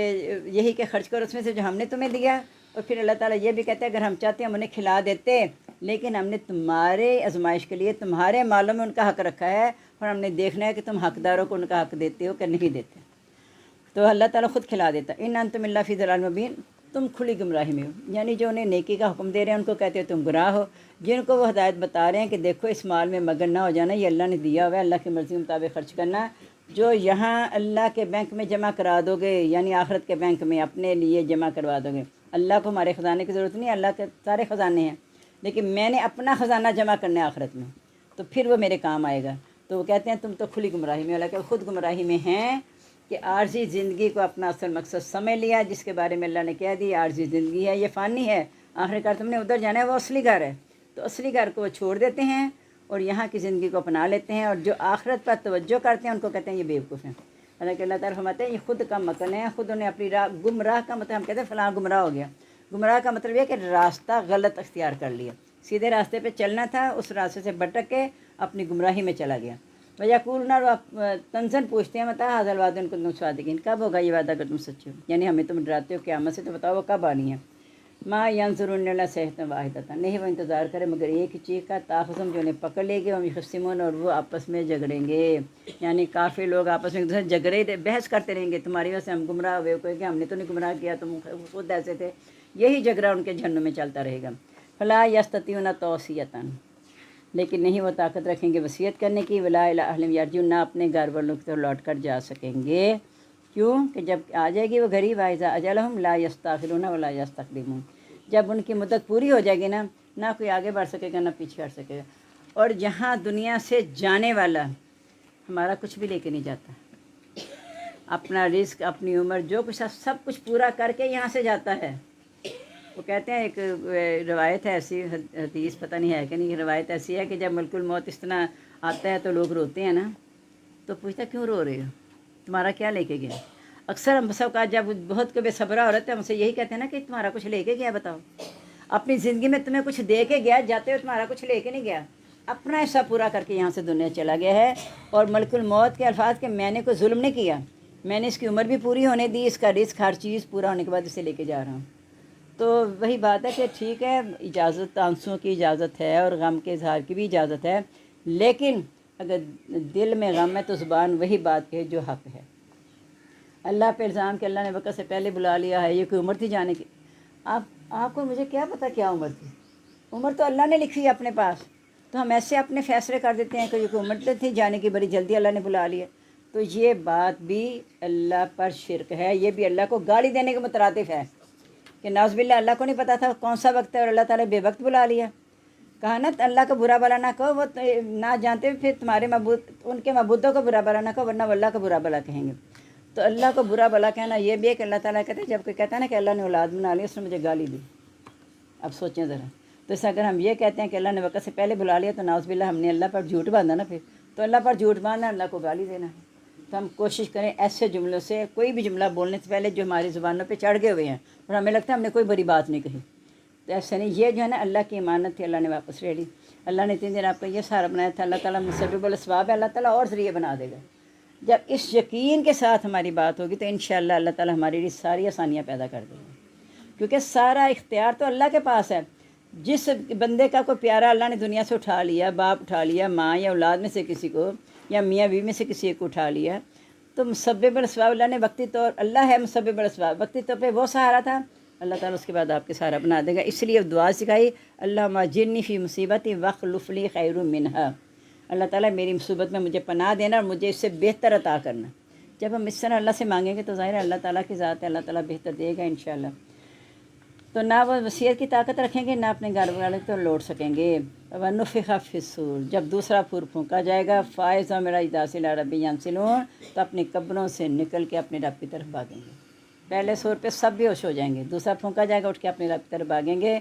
Speaker 1: یہی کہ خرچ کرو اس میں سے جو ہم نے تمہیں دیا، اور پھر اللہ تعالیٰ یہ بھی کہتے ہیں اگر ہم چاہتے ہیں ہم انہیں کھلا دیتے، لیکن ہم نے تمہارے آزمائش کے لیے تمہارے مالوں میں ان کا حق رکھا ہے، اور ہم نے دیکھنا ہے کہ تم حقداروں کو ان کا حق دیتے ہو کہ نہیں دیتے، تو اللہ تعالیٰ خود کھلا دیتا۔ ان انتم الا فی ضلال مبین، تم کھلی گمراہی میں ہو، یعنی جو انہیں نیکی کا حکم دے رہے ہیں ان کو کہتے ہیں تم گمراہ ہو، جن کو وہ ہدایت بتا رہے ہیں کہ دیکھو اس مال میں مگن نہ ہو جانا، یہ اللہ نے دیا ہوا ہے، اللہ کی مرضی کے مطابق خرچ کرنا، جو یہاں اللہ کے بینک میں جمع کرا دو گے، یعنی آخرت کے بینک میں اپنے لیے جمع کروا دو گے۔ اللہ کو ہمارے خزانے کی ضرورت نہیں ہے، اللہ کے سارے خزانے ہیں، لیکن میں نے اپنا خزانہ جمع کرنا ہے آخرت میں، تو پھر وہ میرے کام آئے گا۔ تو وہ کہتے ہیں تم تو کھلی گمراہی میں، اللہ کہ خود گمراہی میں ہیں کہ عارضی زندگی کو اپنا اصل مقصد سمجھ لیا، جس کے بارے میں اللہ نے کہہ دی عارضی زندگی ہے، یہ فانی ہے، آخرکار تم نے ادھر جانا ہے، وہ اصلی گھر ہے، تو اصلی گھر کو وہ چھوڑ دیتے ہیں اور یہاں کی زندگی کو اپنا لیتے ہیں، اور جو آخرت پر توجہ کرتے ہیں ان کو کہتے ہیں یہ بیوقوف ہیں۔ اللہ تعالیٰ فرماتے ہیں یہ خود کا مکن ہے، خود انہیں اپنی راہ، گمراہ کا مطلب ہم کہتے ہیں فلاں گمراہ ہو گیا، گمراہ کا مطلب یہ کہ راستہ غلط اختیار کر لیا، سیدھے راستے پہ چلنا تھا، اس راستے سے بھٹک کے اپنی گمراہی میں چلا گیا۔ وَيَقُولُونَ، تنزن پوچھتے ہیں متى هذا الوعد إن كنتم صادقين، کب ہوگا یہ وعدہ اگر تم سچے ہو، یعنی ہمیں تم ڈراتے ہو قیامت سے، تو بتاؤ وہ کب آنی ہے۔ ما ينظرون إلا صيحة واحدة، نہیں وہ انتظار کرے مگر ایک چیز کا، تاخذهم جو انہیں پکڑ لے گی، وهم يختصمون، اور وہ آپس میں جھگڑیں گے، یعنی کافی لوگ آپس میں ایک دوسرے سے جھگڑے بحث کرتے رہیں گے، تمہاری وجہ سے ہم گمراہ ہوئے، کوئی کہ ہم نے تو نہیں گمراہ کیا، تم خود ایسے تھے، یہی جھگڑا ان کے جہنم میں چلتا رہے گا۔ فلا يستطيعون توصية، لیکن نہیں وہ طاقت رکھیں گے وصیت کرنے کی، ولا الی اہلہم یرجعون، نہ اپنے گھر والوں کی طرف لوٹ کر جا سکیں گے، کیوں کہ جب آ جائے گی وہ گھڑی، واذا اجلہم لا یستاخرون ولا یستقدمون، جب ان کی مدت پوری ہو جائے گی نا، نہ کوئی آگے بڑھ سکے گا نہ پیچھے ہٹ سکے گا۔ اور جہاں دنیا سے جانے والا ہمارا کچھ بھی لے کے نہیں جاتا، اپنا رزق، اپنی عمر، جو کچھ سب کچھ پورا کر کے یہاں سے جاتا ہے۔ وہ کہتے ہیں ایک روایت ہے ایسی، حدیث پتہ نہیں ہے کہ نہیں، روایت ایسی ہے کہ جب ملک الموت اس طرح آتا ہے تو لوگ روتے ہیں نا، تو پوچھتا کیوں رو رہے ہو، تمہارا کیا لے کے گیا؟ اکثر ہم سب کا جب بہت کو بے صبرا ہو رہتا ہے ہم سے یہی کہتے ہیں نا کہ تمہارا کچھ لے کے گیا، بتاؤ اپنی زندگی میں تمہیں کچھ دے کے گیا، جاتے ہو تمہارا کچھ لے کے نہیں گیا، اپنا حصہ پورا کر کے یہاں سے دنیا چلا گیا ہے۔ اور ملک الموت کے الفاظ کہ میں نے کوئی ظلم نہیں کیا، میں نے اس کی عمر بھی پوری ہونے دی، اس کا رزق ہر چیز پورا ہونے کے بعد اسے لے کے جا رہا ہوں۔ تو وہی بات ہے کہ ٹھیک ہے اجازت، آنسوں کی اجازت ہے اور غم کے اظہار کی بھی اجازت ہے، لیکن اگر دل میں غم ہے تو زبان وہی بات کہے جو حق ہے۔ اللہ پہ الزام کہ اللہ نے وقت سے پہلے بلا لیا ہے، یہ کوئی عمر تھی جانے کی؟ آپ کو مجھے کیا پتہ کیا عمر تھی؟ عمر تو اللہ نے لکھی ہے اپنے پاس، تو ہم ایسے اپنے فیصلے کر دیتے ہیں کہ یہ کوئی عمر تھی جانے کی، بڑی جلدی اللہ نے بلا لیا، تو یہ بات بھی اللہ پر شرک ہے، یہ بھی اللہ کو گالی دینے کے مترادف ہے کہ نعوذ باللہ اللہ کو نہیں پتہ تھا کون سا وقت ہے اور اللہ تعالیٰ بے وقت بلا لیا۔ کہا نا اللہ کا برا بلا نہ کہو، وہ نہ جانتے پھر تمہارے معبود، ان کے معبودوں کو برا بلا نہ کہو ورنہ وہ اللہ کا برا بلا کہیں گے۔ تو اللہ کو برا بلا کہنا یہ بھی ہے کہ اللہ تعالیٰ کہتے ہیں جب کوئی کہتا ہے نا کہ اللہ نے اولاد بنا لی اس نے مجھے گالی دی، اب سوچیں ذرا، تو اس اگر ہم یہ کہتے ہیں کہ اللہ نے وقت سے پہلے بلا لیا تو ناؤز باللہ ہم نے اللہ پر جھوٹ باندھا نا، پھر تو اللہ پر جھوٹ باندھنا اللہ کو گالی دینا ہے۔ تو ہم کوشش کریں ایسے جملوں سے، کوئی بھی جملہ بولنے سے پہلے جو ہماری زبانوں پہ چڑھ گئے ہوئے ہیں اور ہمیں لگتا ہے ہم نے کوئی بری بات نہیں کہی، تو ایسا نہیں، یہ جو ہے نا اللہ کی امانت تھی، اللہ نے واپس لے لی۔ اللہ نے 3 دن آپ کو یہ سہارا بنایا تھا، اللہ تعالیٰ مسبب الاسباب ہے، اللہ تعالیٰ اور ذریعے بنا دے گا۔ جب اس یقین کے ساتھ ہماری بات ہوگی تو انشاءاللہ اللہ تعالیٰ ہمارے لیے ساری آسانیاں پیدا کر دے گا، کیونکہ سارا اختیار تو اللہ کے پاس ہے۔ جس بندے کا کوئی پیارا اللہ نے دنیا سے اٹھا لیا، باپ اٹھا لیا، ماں یا اولاد میں سے کسی کو، یا میاں بیوی میں سے کسی ایک کو اٹھا لیا، تو مسبب الاسباب اللہ نے وقتی طور، اللہ ہے مسبب الاسباب، وقتی طور پہ وہ سہارا تھا، اللہ تعالیٰ اس کے بعد آپ کے سہارا بنا دے گا۔ اس لیے دعا سکھائی، اللہم اجرنی فی مصیبتی واخلف لی خیر منہا، اللہ تعالیٰ میری مصیبت میں مجھے پناہ دینا اور مجھے اس سے بہتر عطا کرنا۔ جب ہم اس طرح اللہ سے مانگیں گے تو ظاہر ہے اللہ تعالیٰ کی ذات ہے، اللہ تعالیٰ بہتر دے گا انشاءاللہ۔ تو نہ وہ وصیت کی طاقت رکھیں گے، نہ اپنے گھر والے کو لوٹ سکیں گے۔ وَنُفِخَ فِي الصُّورِ، جب دوسرا پھور پھونکا جائے گا، فَإِذَا هُمْ إِلَىٰ رَبِّهِمْ يَنسِلُونَ، تو اپنی قبروں سے نکل کے اپنے رب کی طرف بھاگیں گے۔ پہلے سور پہ سب بے ہوش ہو جائیں گے، دوسرا پھونکا جائے گا، اٹھ کے اپنے رب کی طرف بھاگیں گے۔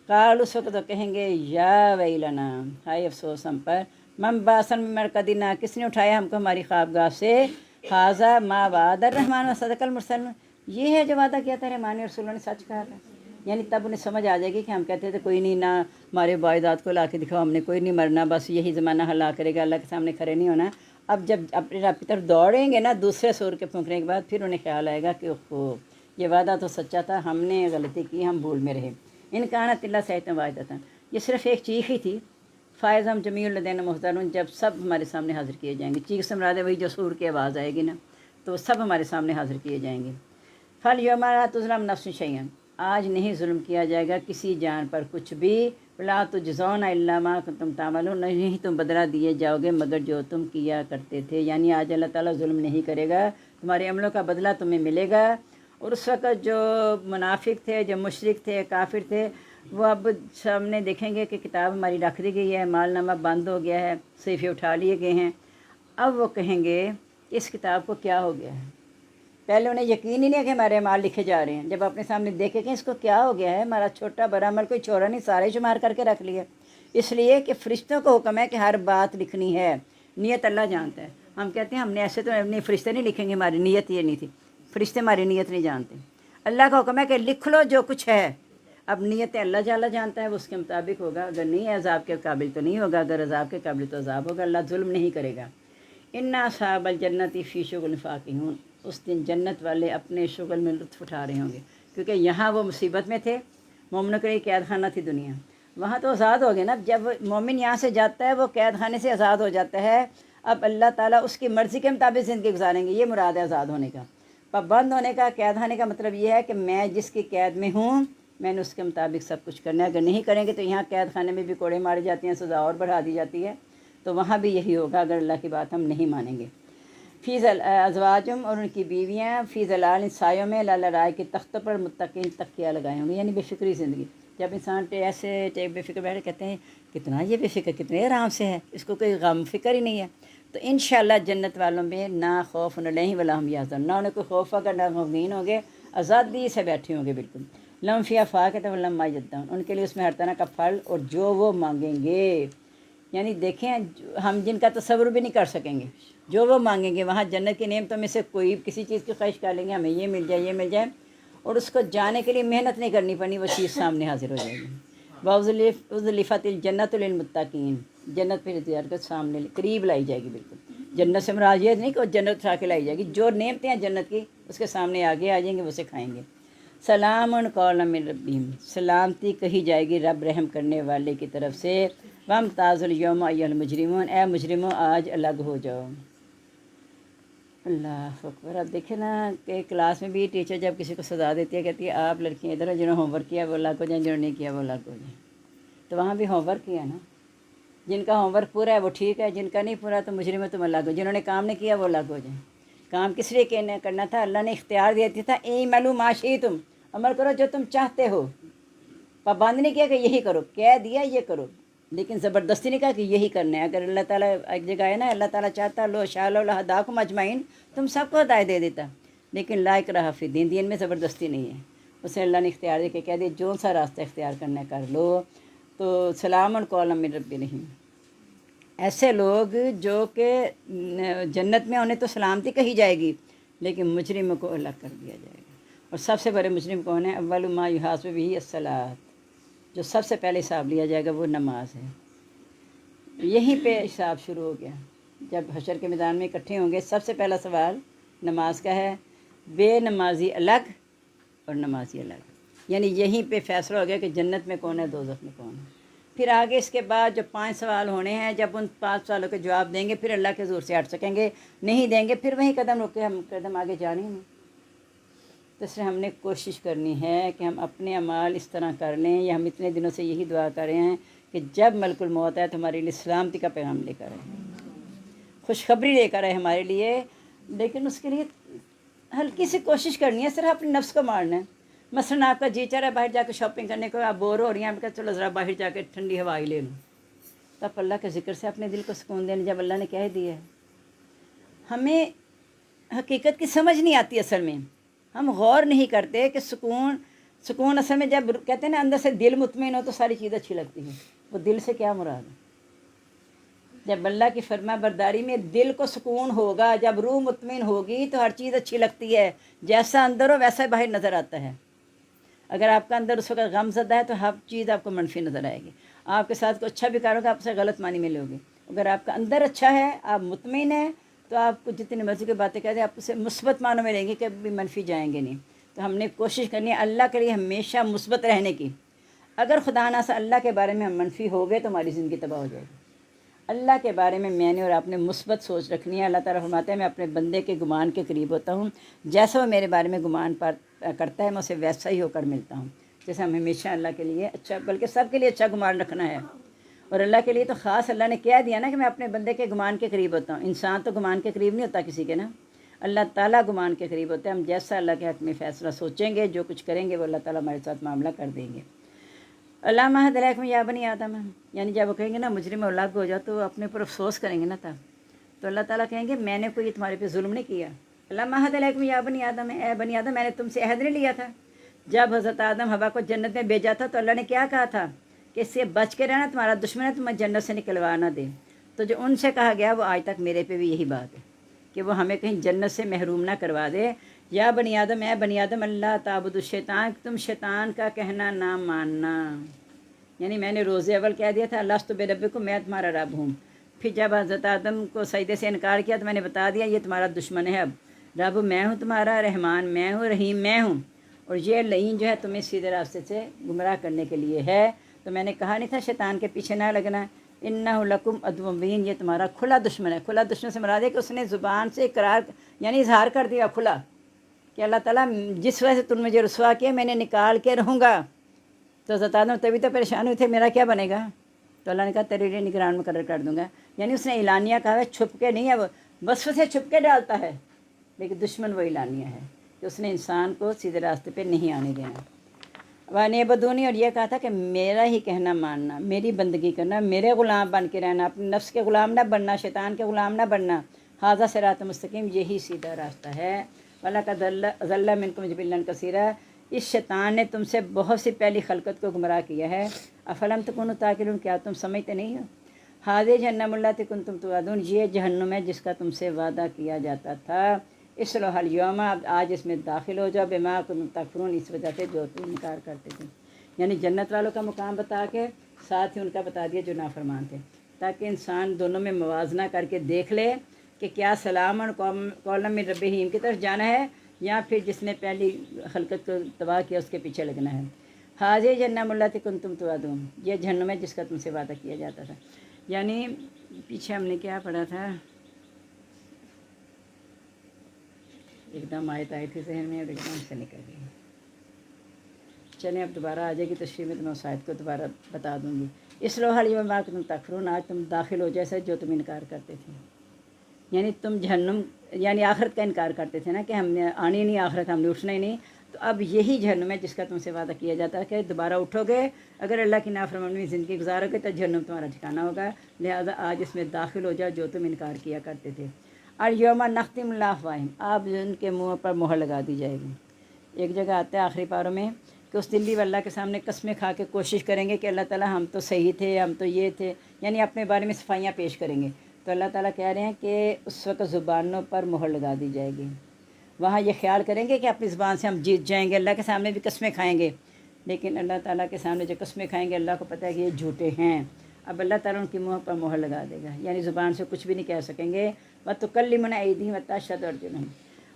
Speaker 1: قال، اس وقت تو کہیں گے یا ویلنا، ہائے افسوس ہم پر، من باسن من مرقدنا، کس نے اٹھایا ہم کو ہماری خوابگاہ سے، ھذا ما وعد الرحمن وصدق المرسلون، یہ ہے جو وعدہ کیا تھا رحمان اور رسولوں نے سچ کہا تھا۔ یعنی تب انہیں سمجھ آ جائے گی کہ ہم کہتے تھے کوئی نہیں، نہ ہمارے باعداد کو لا کے دکھاؤ، ہم نے کوئی نہیں مرنا، بس یہی زمانہ ہلا کرے گا، اللہ کے سامنے کھڑے نہیں ہونا۔ اب جب اپنے رب کی طرف دوڑیں گے نا دوسرے سور کے پھونکنے کے بعد، پھر انہیں خیال آئے گا کہ اوہ یہ وعدہ تو سچا تھا، ہم نے غلطی کی، ہم بھول میں رہے۔ ان کانت اللہ سیئۃ واحدۃ، یہ صرف ایک چیخ ہی تھی، فائز ہم جمیع الذین محضرون، جب سب ہمارے سامنے حاضر کیے جائیں گے، چیخ سے مراد ہے وہی جو سور کی آواز آئے گی نا، تو سب ہمارے سامنے حاضر کیے جائیں گے۔ فَالْيَوْمَ لَا تُظْلَمُ نَفْسٌ شَيْئًا، آج نہیں ظلم کیا جائے گا کسی جان پر کچھ بھی، وَلَا تُجْزَوْنَ إِلَّا مَا كُنتُمْ تَعْمَلُونَ، نہیں تم بدلہ دیے جاؤ گے مگر جو تم کیا کرتے تھے، یعنی آج اللہ تعالیٰ ظلم نہیں کرے گا، تمہارے عملوں کا بدلہ تمہیں ملے گا۔ اور اس وقت جو منافق تھے، جو مشرک تھے، کافر تھے، وہ اب سامنے دیکھیں گے کہ کتاب ہماری رکھ دی گئی ہے، مال نامہ بند ہو گیا ہے، صحیفے اٹھا لیے گئے ہیں، اب وہ کہیں گے اس کتاب کو کیا ہو گیا ہے۔ پہلے انہیں یقین ہی نہیں ہے کہ ہمارے اعمال لکھے جا رہے ہیں، جب اپنے سامنے دیکھیں کہ اس کو کیا ہو گیا ہے، ہمارا چھوٹا بڑا عمل کوئی چھوڑا نہیں، سارے شمار کر کے رکھ لیا۔ اس لیے کہ فرشتوں کو حکم ہے کہ ہر بات لکھنی ہے، نیت اللہ جانتا ہے۔ ہم کہتے ہیں ہم نے ایسے تو اپنے فرشتے نہیں لکھیں گے، ہماری نیت یہ نہیں تھی، فرشتے ہماری نیت نہیں جانتے۔ اللہ کا حکم ہے کہ لکھ لو جو کچھ ہے، اب نیت اللہ جالا جانتا ہے، وہ اس کے مطابق ہوگا، اگر نہیں ہے عذاب کے قابل تو نہیں ہوگا، اگر عذاب کے قابل تو عذاب ہوگا، اللہ ظلم نہیں کرے گا۔ اِنَّ أَصْحَابَ الْجَنَّةِ فِي شُغُلٍ فَاكِهُونَ، اس دن جنت والے اپنے شغل میں لطف اٹھا رہے ہوں گے، کیونکہ یہاں وہ مصیبت میں تھے، مومنوں کے لیے قید خانہ تھی دنیا، وہاں تو آزاد ہو گئے نا، جب مومن یہاں سے جاتا ہے وہ قید خانے سے آزاد ہو جاتا ہے، اب اللہ تعالیٰ اس کی مرضی کے مطابق زندگی گزاریں گے، یہ مراد ہے آزاد ہونے کا۔ پابند ہونے کا، قید خانے کا مطلب یہ ہے کہ میں جس کی قید میں ہوں میں نے اس کے مطابق سب کچھ کرنا ہے، اگر نہیں کریں گے تو یہاں قید خانے میں بھی کوڑے مارے جاتے ہیں، سزا اور بڑھا دی جاتی ہے، تو وہاں بھی یہی ہوگا اگر اللہ کی بات ہم نہیں مانیں گے۔ فی ازواجم، اور ان کی بیویاں، فی ظلال، سایوں میں، لا لرائے کے تختوں پر متقین تکیہ لگائے ہوں گے، یعنی بے فکری زندگی۔ جب انسان ایسے بے فکر بیٹھے کہتے ہیں کتنا یہ بے فکر، کتنے آرام سے ہے، اس کو کوئی غم فکر ہی نہیں ہے، تو انشاءاللہ جنت والوں میں نہ خوف علیہم ولا ہم یحزنون، نہ انہیں کوئی خوف ہوگا نہ غمگین ہوں گے، آزادی سے بیٹھے ہوں گے بالکل۔ لہم فیہا فاکہۃ ولہم ما یدعون، ان کے لیے اس میں ہر طرح کا پھل اور جو وہ مانگیں گے، یعنی دیکھیں ہم جن کا تصور بھی نہیں کر سکیں گے، جو وہ مانگیں گے، وہاں جنت کی نعمتوں میں سے کوئی کسی چیز کی خواہش کر لیں گے، ہمیں یہ مل جائے یہ مل جائے، اور اس کو جانے کے لیے محنت نہیں کرنی پڑنی، وہ چیز سامنے حاضر ہو جائے گی۔ وَأُزْلِفَتِ الْجَنَّةُ لِلْمُتَّقِينَ، جنت پھر اختیار کر سامنے قریب لائی جائے گی بالکل۔ جنت سے مراد یہ نہیں کہ وہ جنت اٹھا کے لائی جائے گی، جو نعمتیں ہیں جنت کی اس کے سامنے آگے آ جائیں گے، وہ اسے کھائیں گے۔ سلام قولا من ربہم، سلامتی کہی جائے گی رب رحم کرنے والے کی طرف سے۔ وامتازوا الیوم ایھا المجرمون، اے مجرموں آج الگ ہو جاؤ۔ اللہ اکبر۔ اب دیکھیں نا کہ کلاس میں بھی ٹیچر جب کسی کو سزا دیتی ہے کہتی ہے آپ لڑکیاں ادھر جنہوں نے ہوم ورک کیا وہ الگ ہو جائیں، جنہوں نے نہیں کیا وہ الگ ہو جائیں، تو وہاں بھی ہوم ورک کیا نا، جن کا ہوم ورک پورا ہے وہ ٹھیک ہے، جن کا نہیں پورا تو مجرم تم الگ ہو، جنہوں نے کام نہیں کیا وہ الگ ہو جائیں۔ کام کس لیے کرنا تھا؟ اللہ نے اختیار دیا تھا، اعملوا ما شئتم، عمل کرو جو تم چاہتے ہو، پابند نہیں کیا کہ یہی کرو، کہہ دیا یہ کرو، لیکن زبردستی نہیں کہا کہ یہی کرنا ہے۔ اگر اللہ تعالیٰ ایک جگہ ہے نا، اللہ تعالیٰ چاہتا لو شاء اللہ لہداکم اجمعین، تم سب کو ہدایت دے دیتا، لیکن لا اکراہ فی الدین، دین میں زبردستی نہیں ہے۔ اسے اللہ نے اختیار دے کے کہہ دیا جو سا راستہ اختیار کرنا ہے کر لو۔ تو سلام قولا من رب رحیم، ایسے لوگ جو کہ جنت میں انہیں تو سلامتی کہی جائے گی، لیکن مجرموں کو الگ کر دیا جائے گا۔ اور سب سے بڑے مجرم کون ہیں؟ اول ما یحاسب بہ الصلاۃ، جو سب سے پہلے حساب لیا جائے گا وہ نماز ہے۔ یہیں پہ حساب شروع ہو گیا۔ جب حشر کے میدان میں اکٹھے ہوں گے، سب سے پہلا سوال نماز کا ہے، بے نمازی الگ اور نمازی الگ، یعنی یہیں پہ فیصلہ ہو گیا کہ جنت میں کون ہے، دوزخ میں کون ہے۔ پھر آگے اس کے بعد جو 5 سوال ہونے ہیں، جب ان 5 سوالوں کے جواب دیں گے پھر اللہ کے حضور سے ہٹ سکیں گے، نہیں دیں گے پھر وہیں قدم رکے، ہم قدم آگے جانے نہیں۔ تو اس لیے ہم نے کوشش کرنی ہے کہ ہم اپنے اعمال اس طرح کر لیں، یا ہم اتنے دنوں سے یہی دعا کر رہے ہیں کہ جب ملک الموت ہے تو ہمارے لیے سلامتی کا پیغام لے کر آئے، خوشخبری لے کر آئے ہمارے لیے۔ لیکن اس کے لیے ہلکی سی کوشش کرنی ہے، صرف اپنے نفس کو مارنا ہے۔ مثلاً آپ کا جی چاہ رہا ہے باہر جا کے شاپنگ کرنے کو، آپ بور ہو رہی ہیں، آپ کہا چلو ذرا باہر جا کے ٹھنڈی ہوا ہی لے لوں، تو آپ اللہ کے ذکر سے اپنے دل کو سکون دیں، جب اللہ نے کہہ دیا ہے۔ ہمیں حقیقت کی سمجھ نہیں آتی، اصل میں ہم غور نہیں کرتے کہ سکون اصل میں جب کہتے ہیں نا اندر سے دل مطمئن ہو تو ساری چیز اچھی لگتی ہے، وہ دل سے کیا مراد ہے؟ جب اللہ کی فرما برداری میں دل کو سکون ہوگا، جب روح مطمئن ہوگی تو ہر چیز اچھی لگتی ہے، جیسا اندر ہو ویسا باہر نظر آتا ہے۔ اگر آپ کا اندر اس وقت غم زدہ ہے تو ہر چیز آپ کو منفی نظر آئے گی، آپ کے ساتھ کوئی اچھا بھی کرو گے آپ سے غلط معنی میں لوگے۔ اگر آپ کا اندر اچھا ہے، آپ مطمئن ہیں، تو آپ کو جتنی مرضی کی باتیں کہتے ہیں آپ اسے مثبت معنوں میں لیں گے، کبھی منفی جائیں گے نہیں۔ تو ہم نے کوشش کرنی ہے اللہ کے لیے ہمیشہ مثبت رہنے کی۔ اگر خدا نہ سے اللہ کے بارے میں ہم منفی ہو گئے تو ہماری زندگی تباہ ہو جائے گی۔ اللہ کے بارے میں نے اور آپ نے مثبت سوچ رکھنی ہے۔ اللہ تعالیٰ فرماتے ہیں میں اپنے بندے کے گمان کے قریب ہوتا ہوں، جیسا وہ میرے بارے میں گمان کرتا ہے میں اسے ویسا ہی ہو کر ملتا ہوں۔ جیسے ہم ہمیشہ اللہ کے لیے اچھا، بلکہ سب کے لیے اچھا گمان رکھنا ہے، اور اللہ کے لیے تو خاص اللہ نے کہہ دیا نا کہ میں اپنے بندے کے گمان کے قریب ہوتا ہوں۔ انسان تو گمان کے قریب نہیں ہوتا کسی کے نا، اللہ تعالیٰ گمان کے قریب ہوتے ہیں۔ ہم جیسا اللہ کے حق میں فیصلہ سوچیں گے، جو کچھ کریں گے وہ اللہ تعالیٰ ہمارے ساتھ معاملہ کر دیں گے۔ علامہ علیکم یا بنی آدم، یعنی جب وہ کہیں گے نا مجرم الگ ہو جاؤ تو اپنے اوپر افسوس کریں گے نا، تب تو اللہ تعالیٰ کہیں گے میں نے کوئی تمہارے پہ ظلم نہیں کیا۔ علامہ علیکم یا بنی آدم، اے بنی آدم میں نے تم سے عہد نہیں لیا تھا؟ جب حضرت آدم حوا کو جنت میں بھیجا تھا تو اللہ نے کیا کہا تھا کہ اس سے بچ کے رہنا، تمہارا دشمن ہے، تمہیں جنت سے نکلوا نہ دے۔ تو جو ان سے کہا گیا وہ آج تک میرے پہ بھی یہی بات ہے کہ وہ ہمیں کہیں جنت سے محروم نہ کروا دے۔ یا بنی آدم، اے بنی آدم اللہ تعبد الشیطان، تم شیطان کا کہنا نہ ماننا۔ یعنی میں نے روز اول کہہ دیا تھا لست بربکم، میں تمہارا رب ہوں۔ پھر جب حضرت آدم کو سجدے سے انکار کیا تو میں نے بتا دیا یہ تمہارا دشمن ہے، اب رب میں ہوں تمہارا، رحمان میں ہوں، رحیم میں ہوں، اور یہ لعین جو ہے تمہیں سیدھے راستے سے گمراہ کرنے کے لیے ہے۔ تو میں نے کہا نہیں تھا شیطان کے پیچھے نہ لگنا، انہ لکم عدو مبین، یہ تمہارا کھلا دشمن ہے۔ کھلا دشمن سے مراد ہے کہ اس نے زبان سے اقرار یعنی اظہار کر دیا کھلا کہ اللہ تعالیٰ جس وجہ سے تم مجھے رسوا کیا میں نے نکال کے رہوں گا۔ تو حضرت آدم تبھی تو پریشان ہوئے تھے میرا کیا بنے گا؟ تو اللہ نے کہا تیرے لیے نگران مقرر کر دوں گا۔ یعنی اس نے اعلانیہ کہا ہے، چھپ کے نہیں ہے، وہ وصف سے چھپ کے ڈالتا ہے، لیکن دشمن وہ اعلانیہ ہے کہ اس نے انسان کو سیدھے راستے پہ نہیں آنے دینا۔ وَأَنِ اعْبُدُونِی، اور یہ کہا تھا کہ میرا ہی کہنا ماننا، میری بندگی کرنا، میرے غلام بن کے رہنا، اپنے نفس کے غلام نہ بننا، شیطان کے غلام نہ بننا۔ ھذا صراط مستقیم، یہی سیدھا راستہ ہے۔ وَلَقَدْ ضَلَّ مِنکُم جِبِلًّا کَثِیرًا، اس شیطان نے تم سے بہت سی پہلی خلقت کو گمراہ کیا ہے۔ افلم تکونوا تعقلون، کیا تم سمجھتے نہیں ہو؟ ھذہ جہنم اللاتی کنتم توعدون، یہ جہنم ہے جس کا تم سے وعدہ کیا جاتا تھا۔ اصلوھا الیوم، آج اس میں داخل ہو جاؤ، بما کنتم تکفرون، اس وجہ سے جو تم انکار کرتے تھے۔ یعنی جنت والوں کا مقام بتا کے ساتھ ہی ان کا بتا دیا جو نافرمان تھے، تاکہ انسان دونوں میں موازنہ کر کے دیکھ لے کہ کیا سلام قولا من ربہ کی طرف جانا ہے یا پھر جس نے پہلی خلقت کو تباہ کیا اس کے پیچھے لگنا ہے۔ ھذہ جہنم اللاتی کنتم توعدون، یہ جہنم ہے جس کا تم سے وعدہ کیا جاتا تھا۔ یعنی پیچھے ہم نے کیا پڑھا تھا، ایک دم آیت آئی تھی ذہن میں اور ایک دم سے نکل گئی۔ چلیں اب دوبارہ آ جائے گی تشریح میں، تو میں اس آیت کو دوبارہ بتا دوں گی۔ اصلوھا الیوم بما کنتم تکفرون، آج تم داخل ہو جیسے جو تم انکار کرتے تھے۔ یعنی تم جہنم یعنی آخرت کا انکار کرتے تھے نا کہ ہم نے آنی نہیں آخرت، ہم نے اٹھنا ہی نہیں، تو اب یہی جہنم ہے جس کا تم سے وعدہ کیا جاتا ہے کہ دوبارہ اٹھو گے، اگر اللہ کی نافرمانی میں زندگی گزارو گے تو جہنم تمہارا ٹھکانہ ہوگا، لہذا آج اس میں داخل ہو جاؤ جو تم انکار کیا کرتے تھے۔ اور یوم نختم علی افواہہم، آپ ان کے منہ پر مہر لگا دی جائے گی۔ ایک جگہ آتا ہے آخری پاروں میں کہ اس دن بھی وہ اللہ کے سامنے قسمیں کھا کے کوشش کریں گے کہ اللہ تعالیٰ ہم تو صحیح تھے، ہم تو یہ تھے، یعنی اپنے بارے میں صفائیاں پیش کریں گے۔ تو اللہ تعالیٰ کہہ رہے ہیں کہ اس وقت زبانوں پر مہر لگا دی جائے گی۔ وہاں یہ خیال کریں گے کہ اپنی زبان سے ہم جیت جائیں گے، اللہ کے سامنے بھی قسمیں کھائیں گے، لیکن اللہ تعالیٰ کے سامنے جو قسمیں کھائیں گے اللہ کو پتہ ہے کہ یہ جھوٹے ہیں۔ اب اللہ تعالیٰ ان کی منہ پر مہر لگا دے گا، یعنی زبان سے کچھ بھی نہیں کہہ سکیں گے۔ وَتُكَلِّمُنَا أَيْدِيهِمْ وَتَشْهَدُ أَرْجُلُهُم،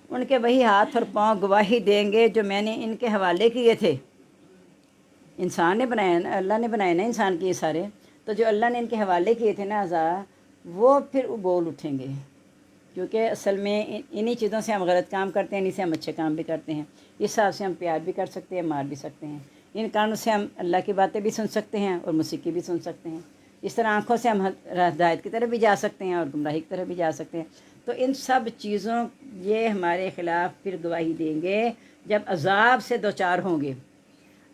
Speaker 1: ان کے وہی ہاتھ اور پاؤں گواہی دیں گے جو میں نے ان کے حوالے کیے تھے۔ انسان نے بنایا نا، اللہ نے بنایا نا انسان کے یہ سارے، تو جو اللہ نے ان کے حوالے کیے تھے نا اعضاء، وہ پھر بول اٹھیں گے، کیونکہ اصل میں انہی چیزوں سے ہم غلط کام کرتے ہیں، انہی سے ہم اچھے کام بھی کرتے ہیں۔ اس حساب سے ہم پیار بھی کر سکتے ہیں، مار بھی سکتے ہیں۔ ان کانوں سے ہم اللہ کی باتیں بھی سن سکتے ہیں اور موسیقی بھی سن سکتے ہیں۔ اس طرح آنکھوں سے ہم ہدایت کی طرف بھی جا سکتے ہیں اور گمراہی کی طرف بھی جا سکتے ہیں۔ تو ان سب چیزوں یہ ہمارے خلاف پھر گواہی دیں گے جب عذاب سے دوچار ہوں گے۔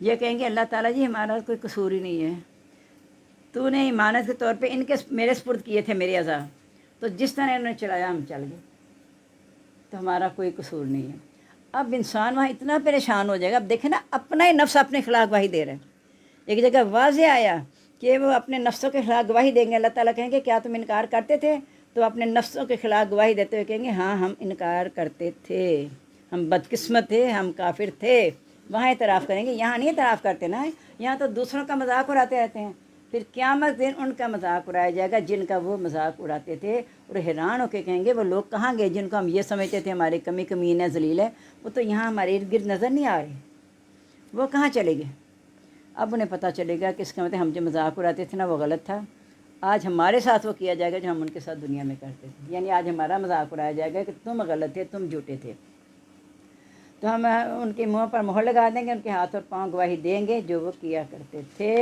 Speaker 1: یہ کہیں گے اللہ تعالیٰ جی ہمارا کوئی قصور ہی نہیں ہے، تو نے امانت کے طور پہ ان کے میرے سپرد کیے تھے میرے عذاب، تو جس طرح انہوں نے چلایا ہم چل گئے، تو ہمارا کوئی قصور نہیں ہے۔ اب انسان وہاں اتنا پریشان ہو جائے گا۔ اب دیکھیں نا، اپنا ہی نفس اپنے خلاف گواہی دے رہا ہے۔ ایک جگہ واضح آیا کہ وہ اپنے نفسوں کے خلاف گواہی دیں گے۔ اللہ تعالیٰ کہیں گے کیا تم انکار کرتے تھے؟ تو اپنے نفسوں کے خلاف گواہی دیتے ہوئے کہیں گے ہاں ہم انکار کرتے تھے، ہم بدقسمت تھے، ہم کافر تھے۔ وہاں اعتراف کریں گے، یہاں نہیں اعتراف کرتے نا، یہاں تو دوسروں کا مذاق اڑاتے رہتے ہیں۔ پھر قیامت دن ان کا مذاق اڑایا جائے گا جن کا وہ مذاق اڑاتے تھے، اور حیران ہو کے کہیں گے وہ لوگ کہاں گئے جن کو ہم یہ سمجھتے تھے ہمارے کمی کمین ہے، ذلیل ہے، وہ تو یہاں ہمارے ارد گرد نظر نہیں آ رہے، وہ کہاں چلے گئے؟ اب انہیں پتہ چلے گا کہ اس کا مطلب ہم جو مذاق اڑاتے تھے نا وہ غلط تھا۔ آج ہمارے ساتھ وہ کیا جائے گا جو ہم ان کے ساتھ دنیا میں کرتے تھے، یعنی آج ہمارا مذاق اڑایا جائے گا کہ تم غلط تھے، تم جھوٹے تھے۔ تو ہم ان کے منہ پر مہر لگا دیں گے، ان کے ہاتھ اور پاؤں گواہی دیں گے جو وہ کیا کرتے تھے۔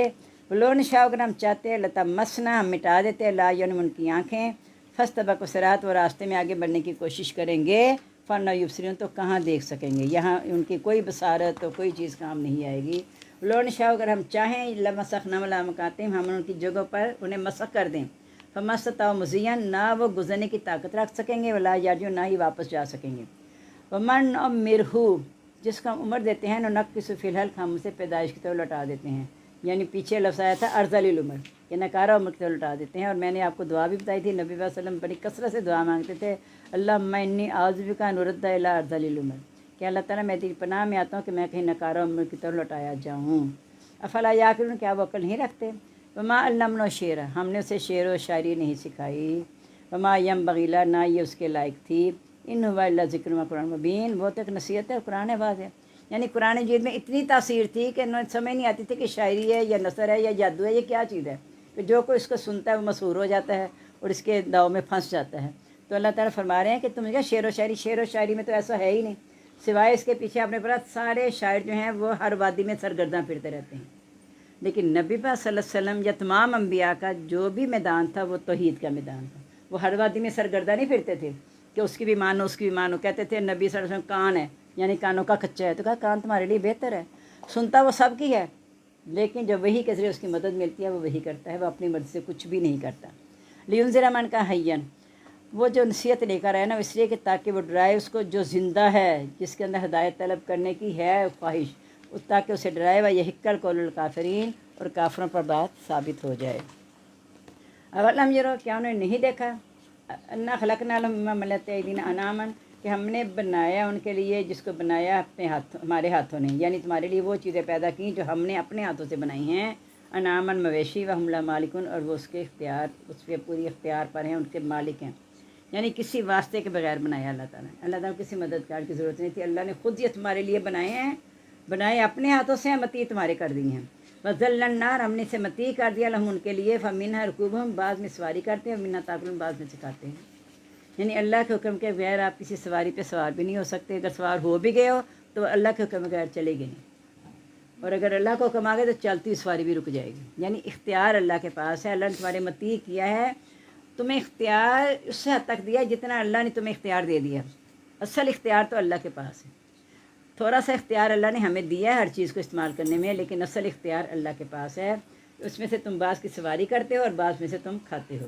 Speaker 1: لو نشاء، اگر ہم چاہتے لتمسنا، ہم مٹا دیتے لا یعنی ان کی آنکھیں، فاستبقوا الصراط، وہ راستے میں آگے بڑھنے کی کوشش کریں گے، فلا یبصرون، تو کہاں دیکھ سکیں گے، یہاں ان کی کوئی بصارت تو کوئی چیز کام نہیں آئے گی۔ لو نشاء، اگر ہم چاہیں لمسخنا علی مکاتم، ہم ان کی جگہوں پر انہیں مسخ کر دیں، فما استطاعوا مضیاً، نہ وہ گزرنے کی طاقت رکھ سکیں گے، ولا یرجعون، نہ ہی واپس جا سکیں گے۔ ومن امرہ، جس کا عمر دیتے ہیں، نقص فی الحلق، ہم اسے پیدائش کی طرف لوٹا دیتے ہیں، یعنی پیچھے لفظ آیا تھا ارذل العمر، کہ نکارہ عمر کی طرف لوٹا دیتے ہیں۔ اور میں نے آپ کو دعا بھی بتائی تھی، نبی صلی اللہ علیہ وسلم بڑی کثرت سے دعا مانگتے تھے، اللہم انی اعوذ بک ان ارد الی ارذل العمر، کہ اللہ تعالیٰ میں تیری پناہ میں آتا ہوں کہ میں کہیں نکارہ عمر کی طرف لوٹایا جاؤں۔ افلا یعقلون، کیا وہ عقل نہیں رکھتے؟ وما علمنا الشعر، ہم نے اسے شعر و شاعری نہیں سکھائی، وما ینبغی لہ، نہ یہ اس کے لائق تھی، ان ہوا الا ذکر و قرآن مبین، وہ تو ایک نصیحت ہے، قرآن واضح، یعنی قرآن مجید میں اتنی تاثیر تھی کہ انہیں سمجھ نہیں آتی تھی کہ شاعری ہے یا نثر ہے یا جادو ہے، یہ کیا چیز ہے، کہ جو کوئی اس کو سنتا ہے وہ مسحور ہو جاتا ہے اور اس کے داؤ میں پھنس جاتا ہے۔ تو اللہ تعالیٰ فرما رہے ہیں کہ تم کیا شعر و شاعری میں تو ایسا ہے ہی نہیں، سوائے اس کے پیچھے آپ نے پڑھا سارے شاعر جو ہیں وہ ہر وادی میں سرگرداں پھرتے رہتے ہیں، لیکن نبی پاک صلی اللہ علیہ وسلم یا تمام انبیاء کا جو بھی میدان تھا وہ توحید کا میدان تھا، وہ ہر وادی میں سرگرداں نہیں پھرتے تھے کہ اس کی بھی مانو اس کی بھی مانو۔ کہتے تھے نبی صلی اللہ علیہ وسلم کان ہے، یعنی کانوں کا کچا ہے، تو کہا کان تمہارے لیے بہتر ہے، سنتا وہ سب کی ہے، لیکن جب وحی کے ذریعے اس کی مدد ملتی ہے وہ وہی کرتا ہے، وہ اپنی مرضی سے کچھ بھی نہیں کرتا۔ لینذر من کان حیا، وہ جو نصیحت لے کر آیا نا اس لیے کہ تاکہ وہ ڈرائے اس کو جو زندہ ہے، جس کے اندر ہدایت طلب کرنے کی ہے خواہش، تاکہ اسے ڈرائے، وہ یحق القول الکافرین، اور کافروں پر بات ثابت ہو جائے۔ اولم یرو، کیا انہوں نے نہیں دیکھا، انا خلقنا لهم مما عملت ایدینا انعاما، کہ ہم نے بنایا ان کے لیے جس کو بنایا اپنے ہاتھ، ہمارے ہاتھوں نے، یعنی تمہارے لیے وہ چیزیں پیدا کی جو ہم نے اپنے ہاتھوں سے بنائی ہیں، انعاما مویشی، وہم لها مالکون، اور وہ اس کے اختیار، اس پہ پوری اختیار پر ہیں، ان کے مالک ہیں، یعنی کسی واسطے کے بغیر بنایا اللہ تعالیٰ نے۔ اللہ تعالیٰ کو کسی مددگار کی ضرورت نہیں تھی، اللہ نے خود یہ تمہارے لیے بنائے ہیں، بنائے اپنے ہاتھوں سے ہیں، متی تمہارے کر دی ہیں۔ وَذَلَّلْنَا النَّارَ، ہم نے اسے متی کر دیا، لہم ان کے لیے، فَمِنْهَا رُكُوبُهُمْ، بعض میں سواری کرتے ہیں، وَمِنْهَا تَأْكُلُونَ، بعض میں سکھاتے ہیں، یعنی اللہ کے حکم کے بغیر آپ کسی سواری پہ سوار بھی نہیں ہو سکتے، اگر سوار ہو بھی گئے ہو تو اللہ کے حکم کے بغیر چلے گے نہیں، اور اگر اللہ کو حکم آ گئے تو چلتی سواری بھی رک جائے گی، یعنی اختیار اللہ کے پاس ہے۔ اللہ نے تمہارے متی کیا ہے، تمہیں اختیار اس حد تک دیا جتنا اللہ نے تمہیں اختیار دے دیا، اصل اختیار تو اللہ کے پاس ہے، تھوڑا سا اختیار اللہ نے ہمیں دیا ہے ہر چیز کو استعمال کرنے میں، لیکن اصل اختیار اللہ کے پاس ہے، اس میں سے تم بعض کی سواری کرتے ہو اور بعض میں سے تم کھاتے ہو۔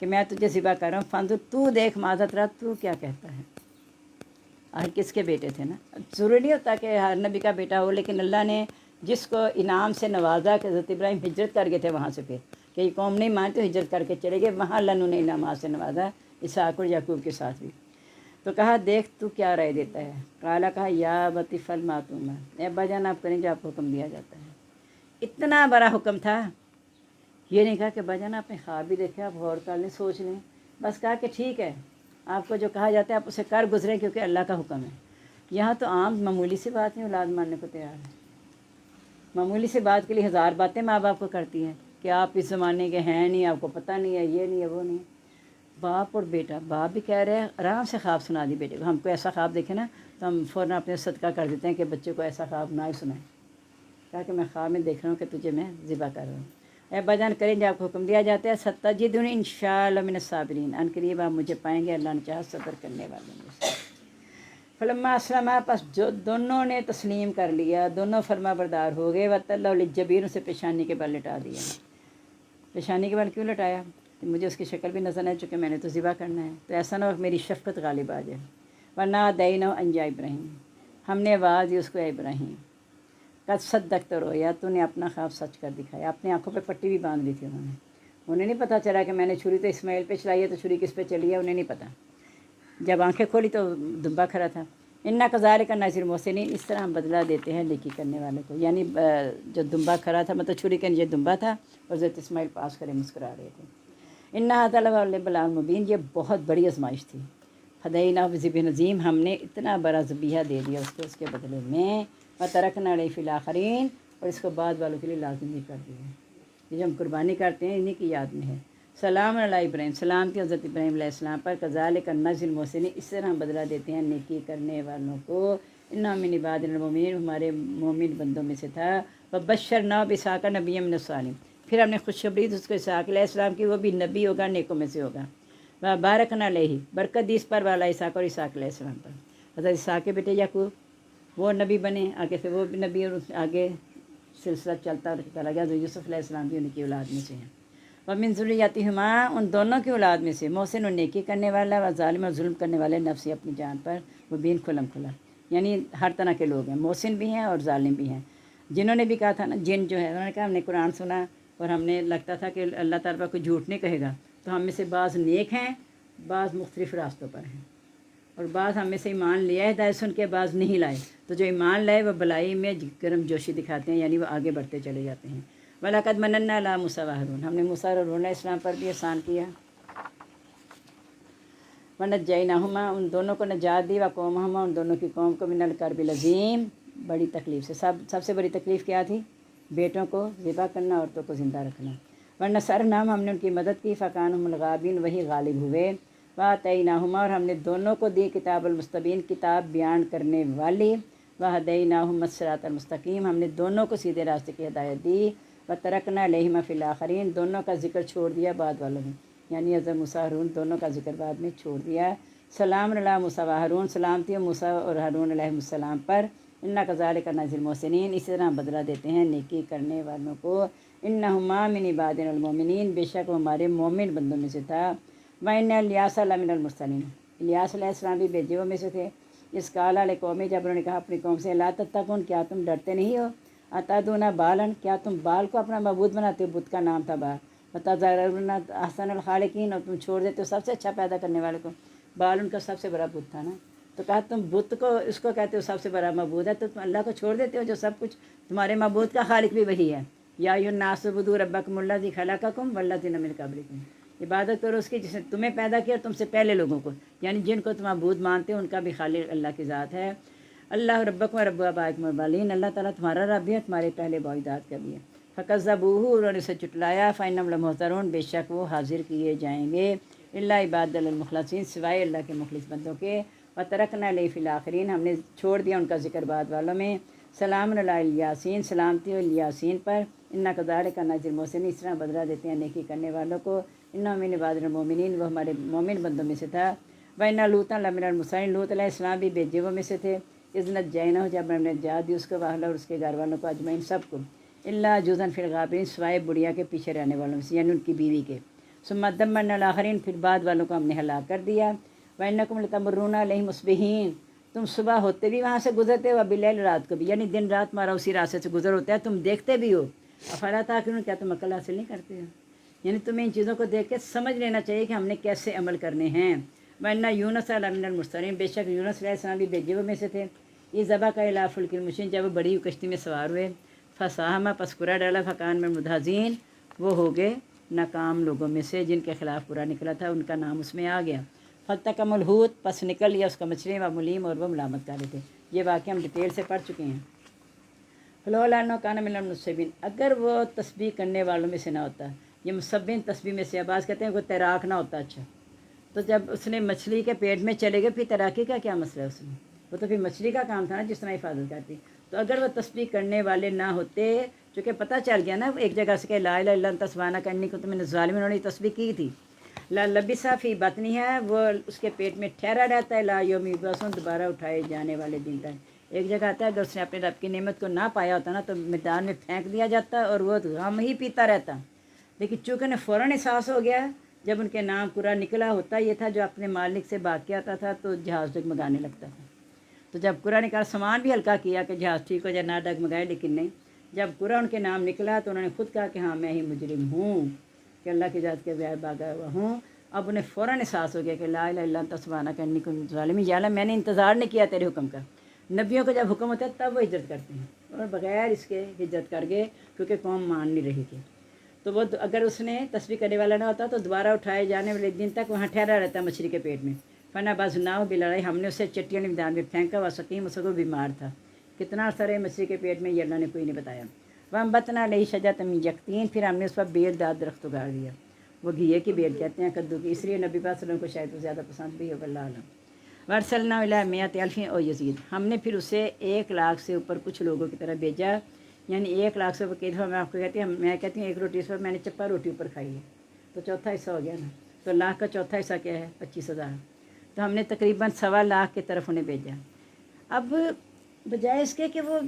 Speaker 1: کہ میں تجھے ذبح کر رہا ہوں، فانظر تو دیکھ ماذا ترا، تو کیا کہتا ہے۔ آخر کس کے بیٹے تھے نا، ضروری نہیں ہوتا کہ ہر نبی کا بیٹا ہو، لیکن اللہ نے جس کو انعام سے نوازا کہ حضرت ابراہیم ہجرت کر گئے تھے وہاں سے، پھر کہ یہ قوم نہیں مانتے تو ہجرت کر کے چلے گئے، وہاں اللہ نے انعامات سے نوازا اسحاق اور یعقوب کے ساتھ بھی۔ تو کہا دیکھ تو کیا رائے دیتا ہے، قالا کہا یا ابت افعل ما تؤمر، اے ابا جان آپ کریں جو آپ کو حکم دیا جاتا ہے۔ اتنا بڑا حکم تھا، یہ نہیں کہا کہ ابا جان آپ نے خواب بھی دیکھا، آپ غور کر لیں، سوچ لیں، بس کہا کہ ٹھیک ہے آپ کو جو کہا جاتا ہے آپ اسے کر گزریں کیونکہ اللہ کا حکم ہے۔ یہاں تو عام معمولی سی بات نہیں اولاد ماننے کو تیار ہے، معمولی سی بات کے لیے ہزار باتیں ماں باپ کو کرتی ہیں کہ آپ اس زمانے کے ہیں نہیں، آپ کو پتہ نہیں ہے، یہ نہیں ہے، وہ نہیں ہے۔ باپ اور بیٹا، باپ بھی کہہ رہے ہیں آرام سے خواب سنا دی بیٹے کو، ہم کو ایسا خواب دیکھے نا تو ہم فوراً اپنے صدقہ کر دیتے ہیں کہ بچے کو ایسا خواب نہ ہی سنائیں۔ کہا کہ میں خواب میں دیکھ رہا ہوں کہ تجھے میں ذبح کر رہا ہوں۔ اے بجان کریں جب آپ کو حکم دیا جاتا ہے ستجدنی انشاءاللہ من الصابرین، ان قریب آپ مجھے پائیں گے اللہ نے چاہا صبر کرنے والوں میں سے۔ فلما اسلما، پس جو دونوں نے تسلیم کر لیا، دونوں فرما بردار ہو گئے، وَتَلَّوْا لِلْجَبِينِ، اسے پیشانی کے بل لٹا دیا۔ پیشانی کے بل کیوں لٹایا؟ کہ مجھے اس کی شکل بھی نظر نہیں، چونکہ میں نے تو ذبح کرنا ہے، تو ایسا نہ ہو کہ میری شفقت غالب آ جائے۔ وَنَادَيْنَاهُ أَن يَا ابراہیم، ہم نے آواز دی اس کو، اے ابراہیم قد صدقت رؤیا، تو نے اپنا خواب سچ کر دکھایا۔ اپنی آنکھوں پہ پٹی بھی باندھ لی تھی انہیں نہیں پتہ چلا کہ میں نے چھری تو اسماعیل پہ چلائی ہے تو چھری کس پہ چلی ہے، انہیں نہیں پتہ۔ جب آنکھیں کھولی تو دمبا کھڑا تھا۔ اِنَّا كَذَلِكَ نَجْزِي الْمُحْسِنِينَ، اس طرح ہم بدلہ دیتے ہیں نیکی کرنے والوں کو۔ یعنی جو دمبا کھڑا تھا مطلب چھری کے نیچے دمبا تھا اور حضرت اسماعیل پاس کرے مسکرا رہے تھے۔ اِنَّ هَٰذَا لَهُوَ الْبَلَاءُ الْمُبِينُ، یہ بہت بڑی آزمائش تھی۔ فَدَيْنَاهُ بِذِبْحٍ عَظِيمٍ، ہم نے اتنا بڑا ذبیحہ دے دیا اس کو اس کے بدلے میں۔ وَتَرَكْنَا عَلَيْهِ فِي الْآخِرِينَ، اور اس کو بعد والوں کے لیے لازم بھی کر دیا۔ یہ جو ہم قربانی کرتے ہیں انہی کی یاد میں ہے۔ سلام علی ابراہیم، سلام کی حضرت ابراہیم علیہ السلام پر، کذالک نجزی المحسنین، اس طرح ہم بدلہ دیتے ہیں نیکی کرنے والوں کو۔ انہ من عبادنا المؤمنین، ہمارے مومن بندوں میں سے تھا۔ وبشرناہ باسحاق نبیا من الصالحین، پھر ہم نے خوشخبری دی اس کو اسحاق علیہ السلام کی، وہ بھی نبی ہوگا، نیکوں میں سے ہوگا۔ وبارکنا علیہ، برکت دی اس پر، والا اسحاق، اور اسحاق علیہ السلام پر۔ حضرت اسحاق کے بیٹے یعقوب وہ نبی بنے، آگے سے وہ بھی نبی، اور آگے سلسلہ چلتا چلا گیا۔ یوسف علیہ السلام بھی ان کی اولاد میں سے ہیں۔ ومن ذریتہما، ان دونوں کی اولاد میں سے، محسن اور نیکی کرنے والا، و ظالم اور ظلم کرنے والے، نفسی اپنی جان پر، وہ بین کھلم کھلا، یعنی ہر طرح کے لوگ ہیں، محسن بھی ہیں اور ظالم بھی ہیں۔ جنہوں نے بھی کہا تھا نا، جن جو ہے انہوں نے کہا ہم نے قرآن سنا اور ہم نے لگتا تھا کہ اللہ تعالیٰ کوئی جھوٹ نہیں کہے گا، تو ہم میں سے بعض نیک ہیں، بعض مختلف راستوں پر ہیں، اور بعض ہم میں سے ایمان لیا ہے ہدایت سن کے، بعض نہیں لائے، تو جو ایمان لائے وہ بلائی میں گرم جوشی دکھاتے ہیں، یعنی وہ آگے بڑھتے چلے جاتے ہیں۔ وَلَقَدْ مَنَنَّا عَلَىٰ مُوسَىٰ وَهَارُونَ، ہم نے موسیٰ اور ہارون علیہ السلام پر بھی احسان کیا۔ وَنَجَّيْنَاهُمَا، ان دونوں کو نجات دی، وَقَوْمَهُمَا، ان دونوں کی قوم کو، مِنَ الْكَرْبِ الْعَظِيمِ، بڑی تکلیف سے۔ سب سے بڑی تکلیف کیا تھی؟ بیٹوں کو ذبح کرنا، عورتوں کو زندہ رکھنا۔ وَنَصَرْنَاهُمْ، ہم نے ان کی مدد کی، فَكَانُوا الْغَالِبِينَ، وہی غالب ہوئے۔ وَآتَيْنَاهُمَا، اور ہم نے دونوں کو دی، کتاب المستبین، کتاب بیان کرنے والی۔ وَهَدَيْنَاهُمَا الصِّرَاطَ الْمُسْتَقِيمَ، ہم نے دونوں کو سیدھے راستے کی ہدایت دی۔ وَتَرَكْنَا عَلَيْهِمَا فِي الْآخِرِينَ، دونوں کا ذکر چھوڑ دیا بعد والوں میں، یعنی حضرت موسیٰ ہارون دونوں کا ذکر بعد میں چھوڑ دیا۔ سلام علی موسیٰ و ہارون، سلامتی موسیٰ اور ہارون علیہ السلام پر۔ انا کذالک نجزی المحسنین، اسی طرح بدلہ دیتے ہیں نیکی کرنے والوں کو۔ انہما من عبادنا المؤمنین، بے شک وہ ہمارے مومن بندوں میں سے تھا۔ وَإِنَّ الیاس لمن المرسلین، الیاس علیہ السلام بھی بھیجے ہوئے میں سے تھے۔ اس قال لقومی، جب انہوں نے کہا اپنی قوم سے، لا تتقون، کیا تم ڈرتے نہیں ہو؟ اتعدون بالن، کیا تم بال کو اپنا معبود بناتے ہو؟ بت کا نام تھا بال۔ وتذرون احسن الخالقین، اور تم چھوڑ دیتے ہو سب سے اچھا پیدا کرنے والے کو۔ بال ان کا سب سے بڑا بت تھا نا، تو کہا تم بت کو اس کو کہتے ہو سب سے بڑا معبود ہے، تو تم اللہ کو چھوڑ دیتے ہو جو سب کچھ، تمہارے معبود کا خالق بھی وہی ہے۔ یا ایھا الناس اعبدوا ربکم الذی خلقکم والذین من قبلکم، عبادت کرو اس کی جس نے تمہیں پیدا کیا اور تم سے پہلے لوگوں کو، یعنی جن کو تم معبود مانتے ہو ان کا بھی خالق اللہ کی ذات ہے۔ اللہ ربکم و رب آبائکم الاولین، اللہ تعالیٰ تمہارا رب بھی ہے، تمہارے پہلے باجداد کا بھی ہے۔ فکذبوہ، انہوں نے اسے جھٹلایا، فانہم لمحضرون، بے شک وہ حاضر کیے جائیں گے، الا عباد المخلصین، سوائے اللہ کے مخلص بندوں کے۔ وترکنا علیہ فی الآخرین، ہم نے چھوڑ دیا ان کا ذکر بعد والوں میں۔ سلام علی الیاسین، سلامتی الیاسین پر۔ انا کذالک نجزی المحسنین، اس طرح بدلہ دیتے ہیں نیکی کرنے والوں کو۔ انہ من عبادنا المؤمنین، وہ ہمارے مومن بندوں میں سے تھا۔ وَإِنَّ لُوطًا لَمِنَ الْمُرْسَلِينَ، لوط علیہ السلام بھی بھیجے ہوئے میں سے تھے۔ اذ نجیناہ، جب ہم نے نجات دی اس کو، واہلہ، اور اس کے گھر والوں کو، اجمعین سب کو، الا عجوزا فی الغابرین، سوائے بڑھیا کے پیچھے رہنے والوں سے، یعنی ان کی بیوی کے۔ ثم دمرنا الاخرین، پھر بعد والوں کو ہم نے ہلاک کر دیا۔ وَإِنَّكُمْ لَتَمُرُّونَ عَلَيْهِمْ مُصْبِحِينَ، تم صبح ہوتے بھی وہاں سے گزرتے ہو، باللیل رات کو بھی، یعنی دن رات ہمارا اسی راستے سے گزر ہوتا ہے، تم دیکھتے بھی ہو۔ افلا تعقلون، کیا تم عقل حاصل نہیں کرتے ہو؟ یعنی تمہیں ان چیزوں کو دیکھ کے سمجھ لینا چاہیے کہ ہم نے کیسے عمل کرنے ہیں۔ وَإِنَّ يُونُسَ لَمِنَ الْمُرْسَلِينَ، بے شک یونس علیہ السلام بھی بھیجے ہوئے میں سے تھے۔ یہ ذبح کا اِلیٰ فُلْکِ الْمَشْحُونِ، جب وہ بڑی کشتی میں سوار ہوئے، فَسَاہَمَ، پس قرعہ ڈالا، فَکَانَ مِنَ الْمُدْحَضِينَ، وہ ہو گئے ناکام لوگوں میں سے جن کے خلاف قرعہ نکلا تھا، ان کا نام اس میں آ گیا۔ فَالْتَقَمَ الْحُوتُ، پس نکل لیا اس کا مچھلی، وَمُلِيمٌ، اور وہ ملامت کر رہے تھے۔ یہ واقعہ ہم ڈیٹیل سے پڑھ چکے ہیں۔ فلولا انه كان من المسبحين، اگر وہ تسبیح کرنے والوں میں سے نہ ہوتا، یہ مسبحین تسبیح میں سے، عباس کہتے ہیں وہ تیراک نہ ہوتا۔ اچھا، تو جب اس نے مچھلی کے پیٹ میں چلے گئے، پھر تیراکی کا کیا مسئلہ ہے اس میں؟ وہ تو پھر مچھلی کا کام تھا نا، جس طرح حفاظت کرتی۔ تو اگر وہ تسبیح کرنے والے نہ ہوتے، چونکہ پتہ چل گیا نا ایک جگہ سے کہ لا الہ الا انت سبحانک انی کنت من الظالمین، انہوں نے تسبیح کی تھی۔ لا لبث فی بطنہ ہے، وہ اس کے پیٹ میں ٹھہرا رہتا ہے، لا یوم یبعثون، دوبارہ اٹھائے جانے والے دن تک۔ ایک جگہ آتا ہے اگر اس نے اپنے رب کی نعمت کو نہ پایا ہوتا نا تو میدان میں پھینک دیا جاتا اور وہ غم ہی پیتا رہتا، لیکن چونکہ انہیں فوراً احساس ہو گیا جب ان کے نام قرعہ نکلا، ہوتا یہ تھا جو اپنے مالک سے باقی آتا تھا تو جہاز ڈگمگانے لگتا تھا۔ تو جب قرعہ نکلا، سامان بھی ہلکا کیا کہ جہاز ٹھیک ہو جائے، نہ ڈگمگائے، لیکن نہیں، جب قرعہ ان کے نام نکلا تو انہوں نے خود کہا کہ ہاں میں ہی مجرم ہوں، کہ اللہ کی ذات کے بغیر بھاگا ہوا ہوں۔ اب انہیں فوراً احساس ہو گیا کہ لا الہ الا انت سبحانک انی کنت من الظالمین، یا اللہ میں نے انتظار نہیں کیا تیرے حکم کا۔ نبیوں کو جب حکم ہوتا ہے تب وہ ہجرت کرتے ہیں، اور بغیر اس کے ہجرت کر گئے کیونکہ قوم مان نہیں رہی تھی۔ تو وہ اگر اس نے تسبیح کرنے والا نہ ہوتا تو دوبارہ اٹھائے جانے والے دن تک وہاں ٹھہرا رہتا مچھلی کے پیٹ میں۔ فنا بازناہ بلڑائی، ہم نے اسے چٹیاں میدان میں پھینکا، وہ سقیم، اس کو بیمار تھا۔ کتنا اثر ہے مچھلی کے پیٹ میں یہ اللہ نے کوئی نہیں بتایا۔ وانبتنا علیہ شجرۃ من یقطین، پھر ہم نے اس پر بیل دار درخت اگاڑ دیا، وہ گھیے کی بیل کہتے ہیں، کدو کی، اس لیے نبی پاک صلی اللہ علیہ وسلم کو شاید وہ زیادہ پسند بھی ہوگا، اللہ عالم۔ وارسلنا الی مئۃ الف او یزید، ہم نے پھر اسے 1,00,000 سے اوپر کچھ لوگوں کی طرح بھیجا، یعنی 1,00,000 سے اوپر کئی دفعہ میں آپ کو کہتی ہوں، میں کہتی ہوں ایک روٹی پر میں نے چپا روٹی اوپر کھائی ہے تو چوتھا حصہ ہو گیا نا، تو لاکھ کا چوتھا حصہ کیا ہے؟ 25,000۔ تو ہم نے تقریباً 1,25,000 کی طرف انہیں بھیجا۔ اب بجائے اس کے کہ وہ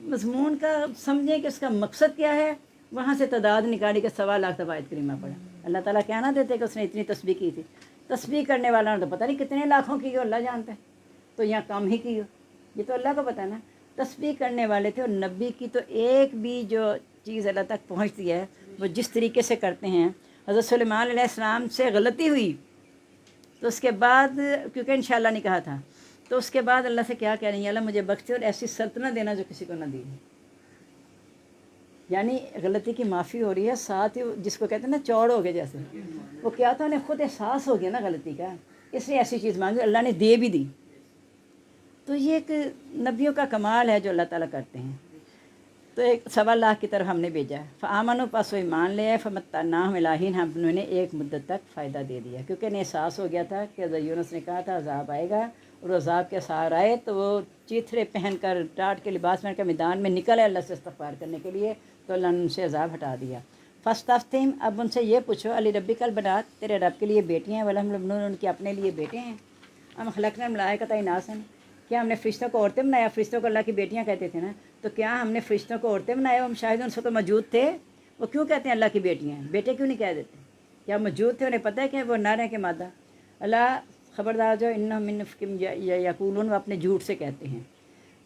Speaker 1: مضمون کا سمجھیں کہ اس کا مقصد کیا ہے، وہاں سے تعداد نکالی کہ 1,25,000 تک آیت کریمہ پڑھا۔ اللہ تعالیٰ کیا نہ دیتے کہ اس نے اتنی تسبیح کی تھی، تسبیح کرنے والا نے تو پتہ نہیں کتنے لاکھوں کی ہو، اللہ جانتا ہے، تو یہاں کم ہی کی ہو، یہ تو اللہ کو پتہ نا۔ تسبیح کرنے والے تھے، اور نبی کی تو ایک بھی جو چیز اللہ تک پہنچتی ہے وہ جس طریقے سے کرتے ہیں۔ حضرت سلیمان علیہ السلام سے غلطی ہوئی تو اس کے بعد، کیونکہ انشاءاللہ نہیں کہا تھا، تو اس کے بعد اللہ سے کیا کہہ رہی ہیں، اللہ مجھے بخش دے اور ایسی سلطنت دینا جو کسی کو نہ دی۔ یعنی غلطی کی معافی ہو رہی ہے، ساتھ ہی جس کو کہتے ہیں نا چوڑ ہو گئے، جیسے وہ کیا تھا، انہیں خود احساس ہو گیا نا غلطی کا، اس لیے ایسی چیز مانگی، اللہ نے دے بھی دی۔ تو یہ ایک نبیوں کا کمال ہے جو اللہ تعالیٰ کرتے ہیں۔ تو 1,25,000 کی طرف ہم نے بھیجا، فآمنوا، پس وہ ایمان لے آئے، فمتعناہم الہین، ہم انہوں نے ایک مدت تک فائدہ دے دیا، کیونکہ انہیں احساس ہو گیا تھا کہ حضرت یونس نے کہا تھا عذاب آئے گا، اور عذاب کے سار آئے تو وہ چیتھرے پہن کر، ٹاٹ کے لباس پہن کر میدان میں نکل آئے اللہ سے استغفار کرنے کے لیے، تو اللہ نے ان سے عذاب ہٹا دیا۔ فاستفتہم، اب ان سے یہ پوچھو، علی ربک البنات، تیرے رب کے لیے بیٹیاں ہیں، ولہم البنون، ان کے اپنے لیے بیٹے ہیں۔ ام خلقنا الملائکۃ اناثا، کیا ہم نے فرشتوں کو عورتیں بنایا؟ فرشتوں کو اللہ کی بیٹیاں کہتے تھے نا، تو کیا ہم نے فرشتوں کو عورتیں بنایا؟ ہم شاہد ان سے تو موجود تھے، وہ کیوں کہتے ہیں اللہ کی بیٹیاں ہیں؟ بیٹے کیوں نہیں کہہ دیتے؟ کیا موجود تھے؟ انہیں پتہ ہے کہ وہ نر ہیں کہ مادہ؟ اللہ خبردار جو انہم من افکہم یقولون، وہ اپنے جھوٹ سے کہتے ہیں،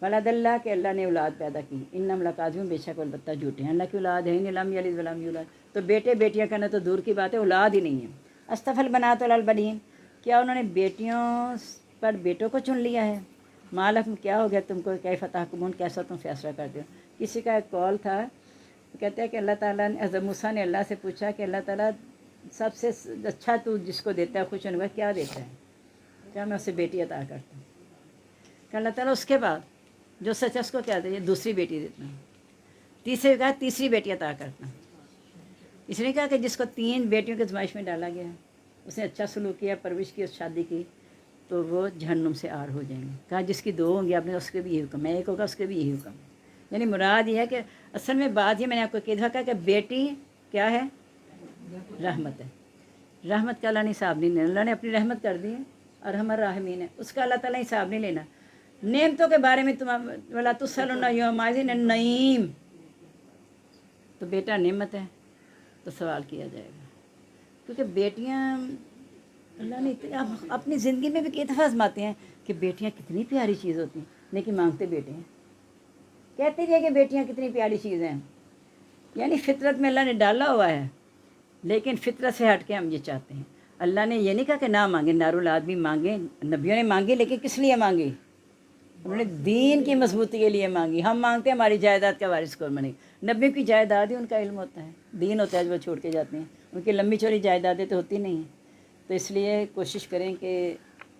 Speaker 1: ولد اللہ، کہ اللہ نے اولاد پیدا کی، انہم لکاذبون، بے شک البتہ جھوٹے ہیں، اللہ کی اولاد ہے نہیں، لم یلد ولم یولد، تو بیٹے بیٹیاں کہنا تو دور کی بات ہے، اولاد ہی نہیں ہے۔ اصطفی البنات علی البنین، کیا انہوں نے بیٹیوں پر بیٹوں کو چن لیا ہے؟ مالکم، کیا ہو گیا تم کو، کیف تحکمون، کیسا تم فیصلہ کرتے ہو؟ کسی کا ایک قول تھا، کہتے ہیں کہ اللہ تعالیٰ نے، حضرت موسیٰ نے اللہ سے پوچھا کہ اللہ تعالیٰ سب سے اچھا تو جس کو دیتا ہے، خوش ہونے کا کیا دیتا ہے؟ کیا میں اسے بیٹی عطا کرتا ہوں؟ کہ اللہ تعالیٰ اس کے بعد جو سچ ہے اس کو کیا دے، دوسری بیٹی دیتا ہوں۔ تیسرے کہا تیسری بیٹی عطا کرتا ہوں، اس نے کہا کہ جس کو 3 بیٹیوں کے آزمائش میں ڈالا گیا، اس نے اچھا سلوک کیا، پرورش کی، شادی کی، تو وہ جہنم سے آر ہو جائیں گے۔ کہا جس کی 2 ہوں گی، آپ نے اس کے بھی یہی حکم ہے، ایک ہوگا اس کے بھی یہی حکم ہے۔ یعنی مراد یہ ہے کہ اصل میں بات یہ میں نے آپ کو کہا کہ بیٹی کیا ہے؟ رحمت ہے۔ رحمت کا اللہ نے حساب نہیں لینا، اللہ نے اپنی رحمت کر دی ہے، ارحم الراحمین ہے، اس کا اللہ تعالیٰ حساب نہیں لینا۔ نعمتوں کے بارے میں تم ولا تسألون یومئذ عن النعیم، تو بیٹا نعمت ہے تو سوال کیا جائے گا۔ کیونکہ بیٹیاں اللہ نے اپنی زندگی میں بھی کئی دفعہ آزماتے ہیں کہ بیٹیاں کتنی پیاری چیز ہوتی ہیں، لیکن مانگتے بیٹے ہیں، کہتے ہیں کہ بیٹیاں کتنی پیاری چیز ہیں، یعنی فطرت میں اللہ نے ڈالا ہوا ہے، لیکن فطرت سے ہٹ کے ہم یہ چاہتے ہیں۔ اللہ نے یہ نہیں کہا کہ نہ مانگے، نارالعاد بھی مانگے، نبیوں نے مانگی، لیکن کس لیے مانگی؟ انہوں نے دین کی مضبوطی کے لیے مانگی۔ ہم مانگتے ہیں ہماری جائیداد کا وارث کون بنے۔ نبیوں کی جائیداد ہی ان کا علم ہوتا ہے، دین ہوتا ہے جو وہ چھوڑ کے جاتے ہیں، ان کی لمبی چوڑی جائیدادیں تو ہوتی نہیں ہیں۔ تو اس لیے کوشش کریں کہ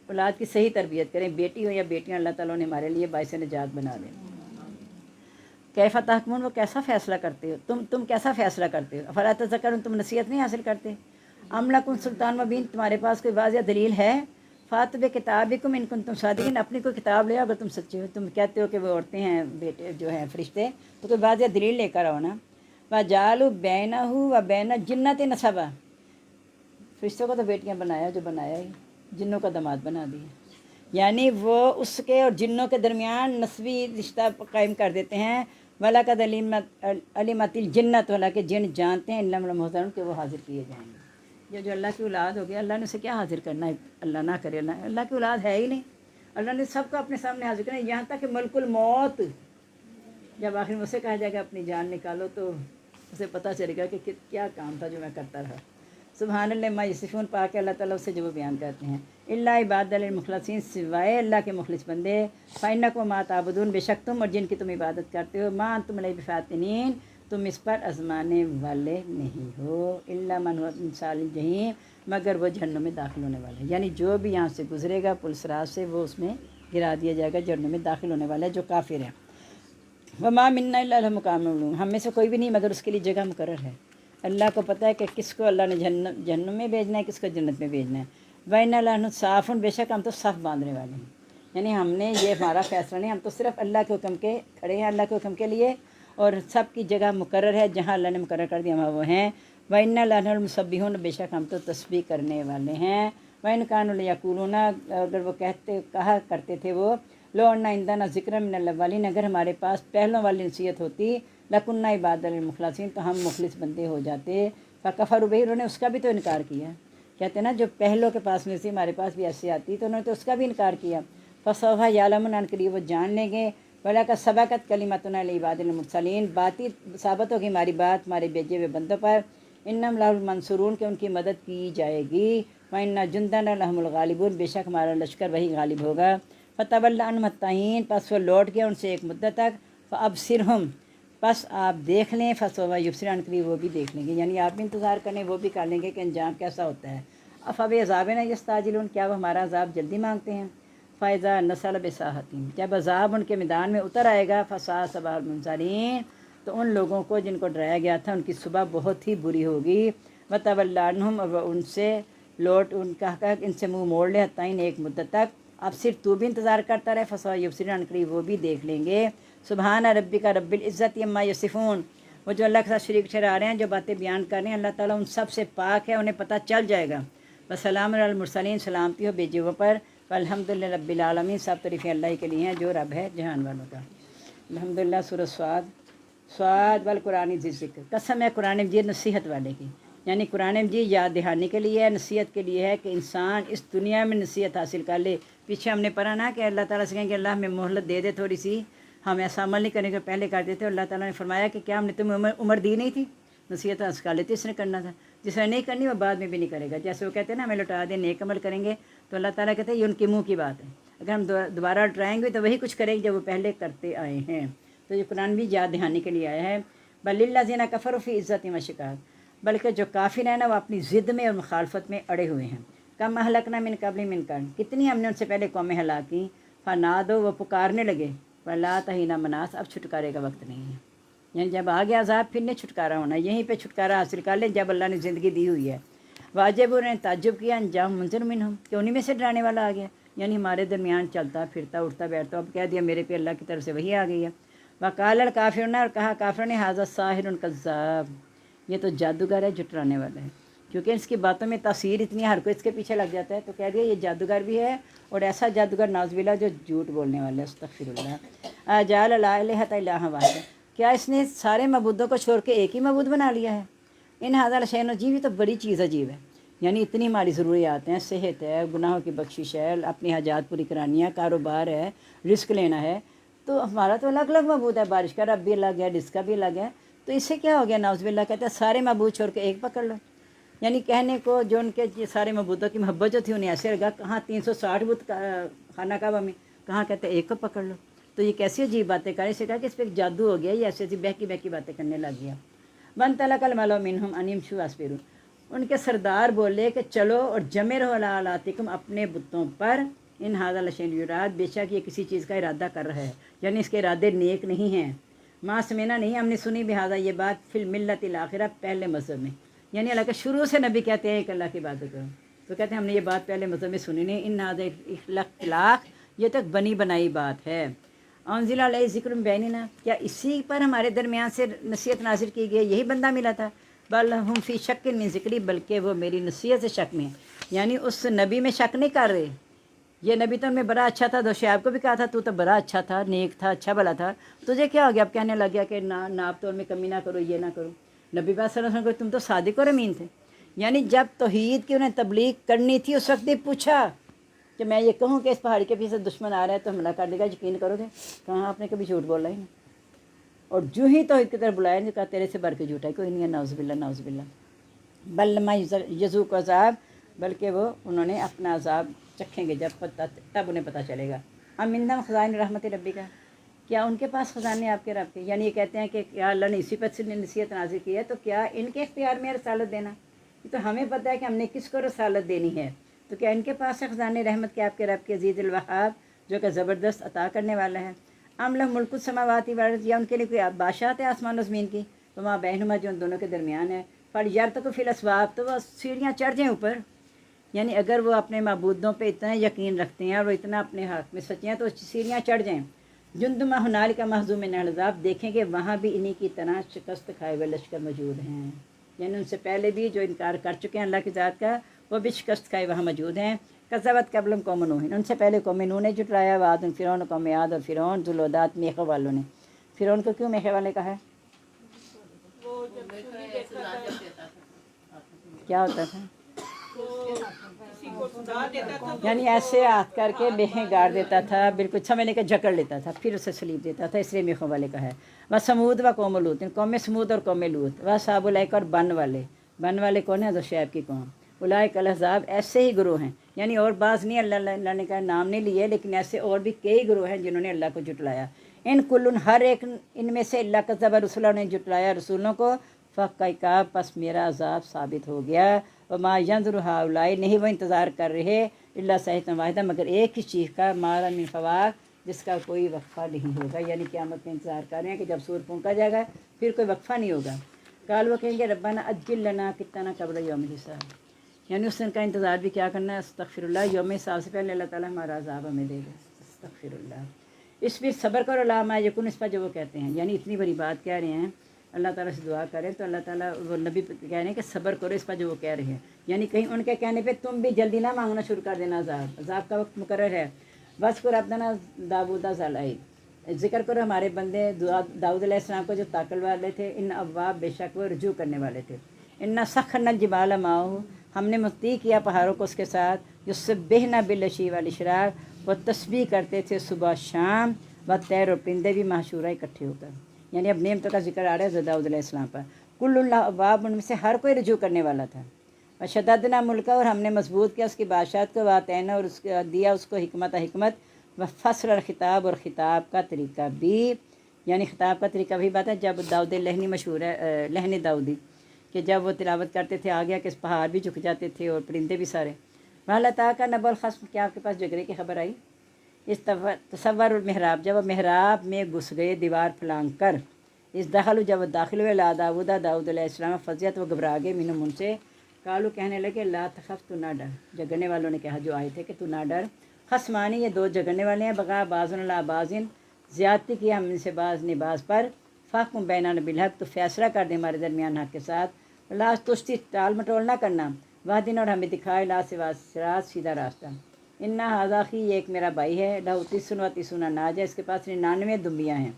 Speaker 1: اولاد کی صحیح تربیت کریں، بیٹی ہو یا بیٹیاں، اللہ تعالیٰ نے ہمارے لیے باعث نجات بنا دیں۔ کیف تحکمون، وہ کیسا فیصلہ کرتے ہو تم کیسا فیصلہ کرتے ہو؟ فلا تذکرون، تم نصیحت نہیں حاصل کرتے؟ ام لکم سلطان مبین، تمہارے پاس کوئی واضح دلیل ہے؟ فاتوا بکتابکم ان کنتم صادقین، اپنی کوئی کتاب لے اگر تم سچے ہو، تم کہتے ہو کہ وہ عورتیں ہیں بیٹے جو ہیں فرشتے، تو کوئی واضح دلیل لے کر آؤ نا۔ وجعلوا بینہ وبین الجنۃ نسبا، فرشتوں کو تو بیٹیاں بنایا جو بنایا ہی، جنوں کا داماد بنا دیا، یعنی وہ اس کے اور جنوں کے درمیان نسبی رشتہ قائم کر دیتے ہیں۔ وَلَقَدْ عَلِمَتِ الْجِنَّةُ، حالانکہ جن جانتے ہیں اِنَّهُمْ لَمُحْضَرُونَ کہ وہ حاضر کیے جائیں گے۔ جو اللہ کی اولاد ہو گیا، اللہ نے اسے کیا حاضر کرنا ہے؟ اللہ نہ کرے، اللہ کی اولاد ہے ہی نہیں، اللہ نے سب کو اپنے سامنے حاضر کرنا ہے، یہاں تک کہ ملک الموت جب آخر میں اسے کہا جائے گا اپنی جان نکالو، تو اسے پتہ چلے گا کہ کیا کام تھا جو میں کرتا رہا۔ سبحان اللہ ما یصفون، پاک ہے اللہ تعالیٰ اسے جو وہ بیان کرتے ہیں۔ الا عباد المخلصین، سوائے اللہ کے مخلص بندے۔ فإنکم ما تعبدون، بے شک تم اور جن کی تم عبادت کرتے ہو، ما انتم علیہ بفاتنین، تم اس پر آزمانے والے نہیں ہو۔ الا من هو من صال الجحیم، مگر وہ جہنم میں داخل ہونے والے ہیں، یعنی جو بھی یہاں سے گزرے گا پل صراط سے، وہ اس میں گرا دیا جائے گا، جہنم میں داخل ہونے والا ہے جو کافر ہے۔ وما منا الا له مقام معلوم، ہم میں سے کوئی بھی نہیں مگر اس کے لیے جگہ مقرر ہے۔ اللہ کو پتہ ہے کہ کس کو اللہ نے جہنم میں بھیجنا ہے، کس کو جنت میں بھیجنا ہے۔ وَإِنَّا لَنَحْنُ الصَّافُونَ، بے شک ہم تو صف باندھنے والے ہیں، یعنی ہم نے یہ ہمارا فیصلہ نہیں، ہم تو صرف اللہ کے حکم کے کھڑے ہیں، اللہ کے حکم کے لیے، اور سب کی جگہ مقرر ہے، جہاں اللہ نے مقرر کر دیا ہم وہ ہیں۔ وَإِنَّا لَنَحْنُ الْمُسَبِّحُونَ، بے شک ہم تو تسبیح کرنے والے ہیں۔ وَإِن كَانُوا لَيَقُولُونَ، اگر وہ کہا کرتے تھے وہ، لو ان عندنا ذکر من الاولین، اگر ہمارے پاس پہلوں والی نصیحت ہوتی، لکنہ عباد المخلصین، تو ہم مخلص بندے ہو جاتے۔ فکفروا بہ، انہوں نے اس کا بھی تو انکار کیا، کہتے ہیں نا جو پہلوں کے پاس میں سے ہمارے پاس بھی ایسے آتی، تو انہوں نے تو اس کا بھی انکار کیا۔ فسوف یعلمون، ان کے لیے وہ جان لیں گے۔ وَلَقَدْ سَبَقَتْ کَلِمَتُنَا لِعِبَادِنَا الْمُرْسَلِينَ، باتی ثابت ہوگی ہماری بات ہمارے بھیجے ہوئے بندوں پر، اِنَّهُمْ لَهُمُ الْمَنْصُورُونَ، کہ ان کی مدد کی جائے گی۔ وَإِنَّ جُنْدَنَا لَهُمُ الْغَالِبُونَ، بے شک ہمارا لشکر وہی غالب ہوگا۔ فَتَوَلَّ عَنْهُمْ حَتَّىٰ حِینٍ، پس وہ لوٹ گیا ان سے ایک مدت تک۔ فَأَبْصِرْهُمْ، پس آپ دیکھ لیں، فسوف یبصرون، قریب وہ بھی دیکھ لیں گے، یعنی آپ بھی انتظار کریں، وہ بھی کر لیں گے کہ انجام کیسا ہوتا ہے۔ افبعذابنا یستعجلون، کیا وہ ہمارا عذاب جلدی مانگتے ہیں؟ فاذا نزل بساحتہم، جب عذاب ان کے میدان میں اتر آئے گا، فساء صباح المنذرین، تو ان لوگوں کو جن کو ڈرایا گیا تھا ان کی صبح بہت ہی بری ہوگی۔ وتولی عنہم، اور ان سے لوٹ ان کا ان سے منہ موڑ لے، حتیٰ ایک مدت تک۔ اب صرف تو بھی انتظار کرتا رہے، فسوف یبصرون، قریب وہ بھی دیکھ لیں گے۔ سبحان ربک رب العزت عما یصفون، وہ جو اللہ کے ساتھ شریک ٹھہرا رہے ہیں، جو باتیں بیان کر رہے ہیں، اللہ تعالیٰ ان سب سے پاک ہے، انہیں پتہ چل جائے گا۔ وسلام علی المرسلین، سلامتی ہو بھیجے ہوئے پر۔ الحمدللہ رب العالمین، سب تعریفیں اللہ ہی کے لیے ہیں جو رب ہے جہان والوں کا۔ الحمدللہ۔ سورۃ صاد والقرآن ذی الذکر، قسم ہے قرآن مجید نصیحت والے کی، یعنی قرآن مجید یاد دہانی کے لیے ہے، نصیحت کے لیے ہے کہ انسان اس دنیا میں نصیحت حاصل کر لے۔ پیچھے ہم نے پڑھا نا کہ اللہ تعالیٰ سے کہیں کہ اللہ ہمیں مہلت دے دے تھوڑی سی، ہم ایسا عمل نہیں کرنے کے پہلے کرتے تھے۔ اللہ تعالیٰ نے فرمایا کہ کیا ہم نے تمہیں عمر دی نہیں تھی؟ نصیحت حاصل کر لیتی، اس نے کرنا تھا، جس نے نہیں کرنی وہ بعد میں بھی نہیں کرے گا۔ جیسے وہ کہتے ہیں نا ہمیں لوٹا دیں، نیک عمل کریں گے، تو اللہ تعالیٰ کہتے ہیں یہ ان کے منہ کی بات ہے، اگر ہم دوبارہ لٹائیں گے تو وہی کچھ کریں گے جو وہ پہلے کرتے آئے ہیں۔ تو یہ قرآن بھی یاد دہانی کے لیے آیا ہے۔ بل الذین کفروا فی عزۃ و شقاق، بلکہ جو کافر ہیں نا وہ اپنی ضد میں اور مخالفت میں اڑے ہوئے ہیں۔ کم اہلکنا من قبل من قرن، کتنی ہم نے ان سے پہلے قومیں ہلاک کی۔ فنادوا، وہ پکارنے لگے، ولا تحین مناص، اب چھٹکارے کا وقت نہیں ہے، یعنی جب آ گیا عذاب پھر نہیں چھٹکارا ہونا، یہیں پہ چھٹکارا حاصل کر لیں جب اللہ نے زندگی دی ہوئی ہے۔ واجب، انہوں نے تعجب کیا، انجام منذر منہم، کہ انہیں میں سے ڈرانے والا آ گیا، یعنی ہمارے درمیان چلتا پھرتا اٹھتا بیٹھتا، اب کہہ دیا میرے پہ اللہ کی طرف سے وہی آ گئی ہے۔ وقال الکافرون، اور کہا کافروں نے، ھذا ساحر کذاب، یہ تو جادوگر ہے جھٹلانے والا ہے، کیونکہ اس کی باتوں میں تاثیر اتنی ہے، ہر کوئی اس کے پیچھے لگ جاتا ہے، تو کہہ دیا یہ جادوگر بھی ہے، اور ایسا جادوگر نعوذ باللہ جو جھوٹ بولنے والا ہے، استغفر اللہ۔ اجعل الآلہۃ الہا واحدا، کیا اس نے سارے معبودوں کو چھوڑ کے ایک ہی معبود بنا لیا ہے؟ ان ھذا لشیء عجیب، یہ تو بڑی چیز عجیب ہے۔ یعنی اتنی ہماری ضروریات ہیں، صحت ہے، گناہوں کی بخشش ہے، اپنی حاجات پوری کرانی ہے، کاروبار ہے، رزق لینا ہے، تو ہمارا تو الگ الگ معبود ہے، بارش کا رب بھی الگ ہے، رزق کا بھی الگ ہے، تو اس سے کیا ہو گیا؟ نعوذ باللہ کہتے ہیں سارے معبود چھوڑ کے ایک پکڑ لو۔ یعنی کہنے کو جو ان کے یہ سارے معبودوں کی محبت جو تھی انہیں ایسے لگا، کہاں 360 بت خانہ کعبہ میں، کہاں کہتے ہیں ایک کو پکڑ لو۔ تو یہ کیسی عجیب باتیں کریں، اسے کہا کہ اس پہ ایک جادو ہو گیا، یہ ایسی ایسی بہکی بہکی باتیں کرنے لگ گیا۔ ون تلک الملو منہم ان یمشوا اسبروا، ان کے سردار بولے کہ چلو اور جمے رہو علی آلاتکم، اپنے بتوں پر، ان ھذا لشیء یراد، بے شک یہ کسی چیز کا ارادہ کر رہا ہے، یعنی اس کے ارادے نیک نہیں ہیں۔ ما سمعنا، نہیں ہم نے سنی بہذا یہ بات، فی الملت الاخرہ، پہلے مذہب میں، یعنی اللہ کے شروع سے نبی کہتے ہیں کہ اللہ کی عبادت کرو، تو کہتے ہیں ہم نے یہ بات پہلے مذہب میں سنی نہیں، ان ھذا اختلاق، یہ تک بنی بنائی بات ہے۔ انزل علیہ ذکر بیننا، کیا اسی پر ہمارے درمیان سے نصیحت نازل کی گئی، یہی بندہ ملا تھا؟ بل ہم فی شک من ذکری، بلکہ وہ میری نصیحت سے شک میں، یعنی اس نبی میں شک نہیں کر رہے۔ یہ نبی تو ان میں بڑا اچھا تھا، شعیب کو بھی کہا تھا تو بڑا اچھا تھا، نیک تھا، اچھا بھلا تھا، تجھے کیا ہو گیا؟ اب کہنے لگ گیا کہ ناپ توڑ میں کمی نہ کرو، یہ نہ کرو۔ نبی پاک صلی اللہ علیہ وسلم کو تم تو صادق اور امین تھے، یعنی جب توحید کی انہیں تبلیغ کرنی تھی اس وقت بھی پوچھا کہ میں یہ کہوں کہ اس پہاڑی کے پیچھے دشمن آ رہا ہے تو حملہ کر دے گا، یقین کرو گے؟ کہاں آپ نے کبھی جھوٹ بولا ہی نہیں، اور جو ہی توحید کی طرف بلایا نہیں، کہا تیرے سے بڑھ کے جھوٹا ہے کوئی نہیں ہے، نعوذ باللہ نعوذ باللہ۔ بل لما یذوق عذاب، بلکہ وہ انہوں نے اپنا عذاب چکھیں گے جب تب انہیں پتہ چلے گا۔ ام عندہم خزائن رحمت ربی کا، کیا ان کے پاس خزانے آپ کے رب کے؟ یعنی یہ کہتے ہیں کہ کیا اللہ نے اسی پر سے نصیحت نازل کی ہے، تو کیا ان کے اختیار میں رسالت دینا؟ تو ہمیں پتہ ہے کہ ہم نے کس کو رسالت دینی ہے، تو کیا ان کے پاس ہے خزانے رحمت کے آپ کے رب کے، عزیز الوہاب، جو کہ زبردست عطا کرنے والا ہے۔ ام لہم ملک السماوات والارض، یا ان کے لیے کوئی بادشاہت ہے آسمان و زمین کی، وما بینہما، جو ان دونوں کے درمیان ہے، فلیرتقوا فی الاسباب، تو وہ سیڑھیاں چڑھ جائیں اوپر، یعنی اگر وہ اپنے معبودوں پہ اتنا یقین رکھتے ہیں اور وہ اتنا اپنے حق میں سچے ہیں تو سیڑھیاں چڑھ جائیں۔ جندم ہنالک مہزوم من العذاب، دیکھیں کہ وہاں بھی انہی کی طرح شکست کھائے ہوئے لشکر موجود ہیں، یعنی ان سے پہلے بھی جو انکار کر چکے ہیں اللہ کی ذات کا، وہ بھی شکست کھائے وہاں موجود ہیں۔ کذبت قبلہم قوم نوح، ان سے پہلے قوم نوح نے جھٹلایا، وعاد فرعون، قوم عاد اور فرعون، ذو الاوتاد، میخوں والوں نے۔ فرعون کو کیوں میخے والے کہا ہے؟ کیا ہوتا تھا؟ یعنی ایسے ہاتھ کر کے میخیں گاڑ دیتا تھا، بالکل سمجھنے کے جکڑ لیتا تھا، پھر اسے سلیب دیتا تھا، اس لیے میخوں والے کا ہے۔ وہ سمود و قوم لوط، قوم سمود اور قوم لوط، وہ اصحاب الایکہ، اور بن والے، بن والے کون ہیں؟ حضرت شعیب کی قوم۔ اولئک الاحزاب، ایسے ہی گروہ ہیں، یعنی اور بعض نہیں، اللہ نے کہا نام نہیں لیے، لیکن ایسے اور بھی کئی گروہ ہیں جنہوں نے اللہ کو جھٹلایا۔ ان کلن، ہر ایک ان میں سے، اللہ کذب رسولہ نے جھٹلایا رسولوں کو، فَقَیْقَا، پس میرا عذاب ثابت ہو گیا۔ وما ینظر ہؤلاء، نہیں وہ انتظار کر رہے، الا صیحۃ واحدہ، مگر ایک ہی چیخ کا، ما لہم من فواق، جس کا کوئی وقفہ نہیں ہوگا، یعنی قیامت میں انتظار کر رہے ہیں کہ جب سور پھونکا جائے گا پھر کوئی وقفہ نہیں ہوگا۔ قال، وہ کہیں گے ربنا عجل لنا قطنا قبل یوم الحساب، یعنی اس دن کا انتظار بھی کیا کرنا ہے، استغفر اللہ، یوم حساب سے پہلے اللہ تعالیٰ ہمارا عذاب ہمیں دے گا، استغفر اللہ۔ اس پھر صبر کرو لا ما یکون، اس پر جو وہ کہتے ہیں، یعنی اتنی بڑی بات کہہ رہے ہیں، اللہ تعالیٰ سے دعا کریں تو اللہ تعالیٰ وہ نبی کہہ رہے ہیں کہ صبر کرو اس پر جو وہ کہہ رہے ہیں، یعنی کہیں ان کے کہنے پہ تم بھی جلدی نہ مانگنا شروع کر دینا، عذاب کا وقت مقرر ہے۔ وذکر عبدنا داؤد ذا الایب، ذکر کرو ہمارے بندے داؤد علیہ السلام کو جو طاقت والے تھے، ان اواب، بے شک وہ رجوع کرنے والے تھے۔ ان سخرنا الجبال معہ، ہم نے مستی کیا پہاڑوں کو اس کے ساتھ، یسبحن بالعشی والاشراق، وہ تسبیح کرتے تھے صبح شام، والطیر، اور پرندے بھی محشورہ اکٹھے ہو کر، یعنی اب نعمتوں کا ذکر آ رہا ہے داؤد علیہ السلام پر۔ کل اللہ اواب، ان میں سے ہر کوئی رجوع کرنے والا تھا۔ وشددنا ملکہ، اور ہم نے مضبوط کیا اس کی بادشاہت کو، واتینا، اور اس کا دیا اس کو حکمت، وفصل الخطاب، اور خطاب کا طریقہ بھی، یعنی خطاب کا طریقہ بھی بات ہے جب داؤد لہنی مشہور ہے، لہن داؤدی، کہ جب وہ تلاوت کرتے تھے آگیا کہ پہاڑ بھی جھک جاتے تھے اور پرندے بھی سارے۔ وَهَلْ أَتَاكَ نَبَأُ الْخَصْمِ، کیا آپ کے پاس جھگڑے کی خبر آئی؟ اس تصور المحراب، جب وہ محراب میں گھس گئے دیوار پھلانگ کر، اس دخل، جب وہ داخل ہوئے، لا داؤد، داؤد علیہ السلام، فزیت، وہ گھبرا گئے، منہم، ان سے، قالو، کہنے لگے، لا تخف، تو نہ ڈر، جھگڑنے والوں نے کہا جو آئے تھے کہ تو نہ ڈر، خصمانی، یہ دو جھگڑنے والے ہیں، بغا بعضنا علی بعض، زیادتی کی ہم ان سے بعض نے بعض پر، فاحکم بیننا بالحق، تو فیصلہ کر دے ہمارے درمیان حق کے ساتھ، لا تشطط، ٹال مٹول نہ کرنا، واہدنا، اور ہمیں دکھائے، لا سوا صراط، سیدھا راستہ، انا ھذا اخی، یہ ایک میرا بھائی ہے، لہ تسع و تسعون ناجہ، اس کے پاس 99 دمبیاں ہیں،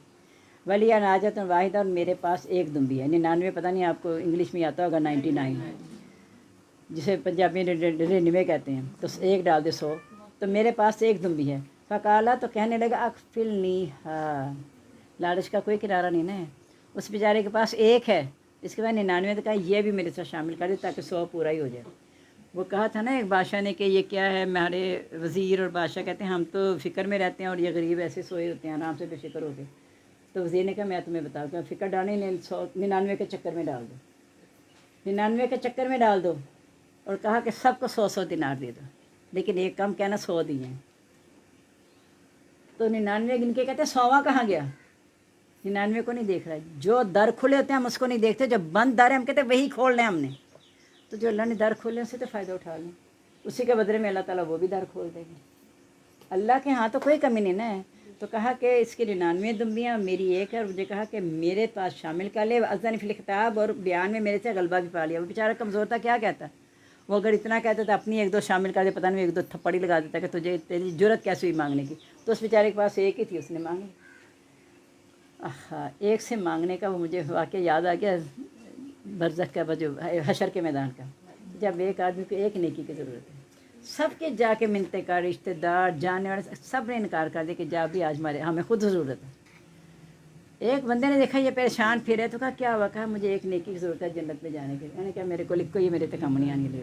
Speaker 1: ولی ناجۃ واحدہ، اور میرے پاس ایک دمبی ہے، 99 پتہ نہیں آپ کو انگلش میں آتا ہوگا 99۔ جسے پنجابی میں 99 کہتے ہیں، تو ایک ڈال دے 100، تو میرے پاس ایک دمبی ہے۔ فقالا، تو کہنے لگا اکفلنی ہا، لالچ کا کوئی کنارہ نہیں نا ہے، اس بیچارے کے پاس ایک ہے، اس کے بعد 99 تو کہا یہ بھی میرے ساتھ شامل کر دے تاکہ 100 پورا ہی ہو جائے۔ وہ کہا تھا نا ایک بادشاہ نے کہ یہ کیا ہے، ہمارے وزیر اور بادشاہ کہتے ہیں ہم تو فکر میں رہتے ہیں اور یہ غریب ایسے سوئے ہوتے ہیں آرام سے بے فکر ہو کے۔ تو وزیر نے کہا میں تمہیں بتاؤں کہ فکر ڈالنے 99 کے چکر میں ڈال دو، 99 کے چکر میں ڈال دو، اور کہا کہ سب کو 100 دینار دے دو، لیکن ایک کم کہنا 100 دیے ہیں۔ تو 99 گن کے کہتے ہیں 100واں کہاں گیا، 99 کو نہیں دیکھ رہا ہے۔ جو در کھلے ہوتے ہیں ہم اس کو نہیں دیکھتے، جب بند در ہے ہم کہتے ہیں وہی کھول لیں ہم نے، تو جو اللہ نے در کھولے اسے تو فائدہ اٹھا لیں، اسی کے بدلے میں اللہ تعالیٰ وہ بھی در کھول دے گا۔ اللہ کے ہاں تو کوئی کمی نہیں نا ہے۔ تو کہا کہ اس کی 99 دمبیاں میری ایک ہے، اور مجھے کہا کہ میرے پاس شامل کر لے، اذن فی الخطاب، اور بیان میں میرے سے غلبہ بھی پا لیا۔ وہ بیچارہ کمزور تھا، کیا کہتا، وہ اگر اتنا کہتا تو اپنی ایک دو شامل کر دے، پتہ نہیں ایک دو تھپڑی لگا دیتا کہ تجھے تیری جرت کیسے ہوئی مانگنے کی۔ تو اس بیچارے کے پاس ایک ہی تھی، اس نے مانگی۔ ایک سے مانگنے کا وہ مجھے واقعہ یاد آ گیا برزخ کا، جو حشر کے میدان کا، جب ایک آدمی کو ایک نیکی کی ضرورت ہے، سب کے جا کے منتیں کا، رشتہ دار جانے والے سب نے انکار کر دیا کہ جا بھی آج ہمیں خود ضرورت ہے۔ ایک بندے نے دیکھا یہ پریشان پھر ہے، تو کہا کیا ہوا، کہا مجھے ایک نیکی کی ضرورت ہے جنت میں جانے کے لیے۔ میں نے کہا میرے کو لکھو، یہ میرے تک کم نہیں آنے لے۔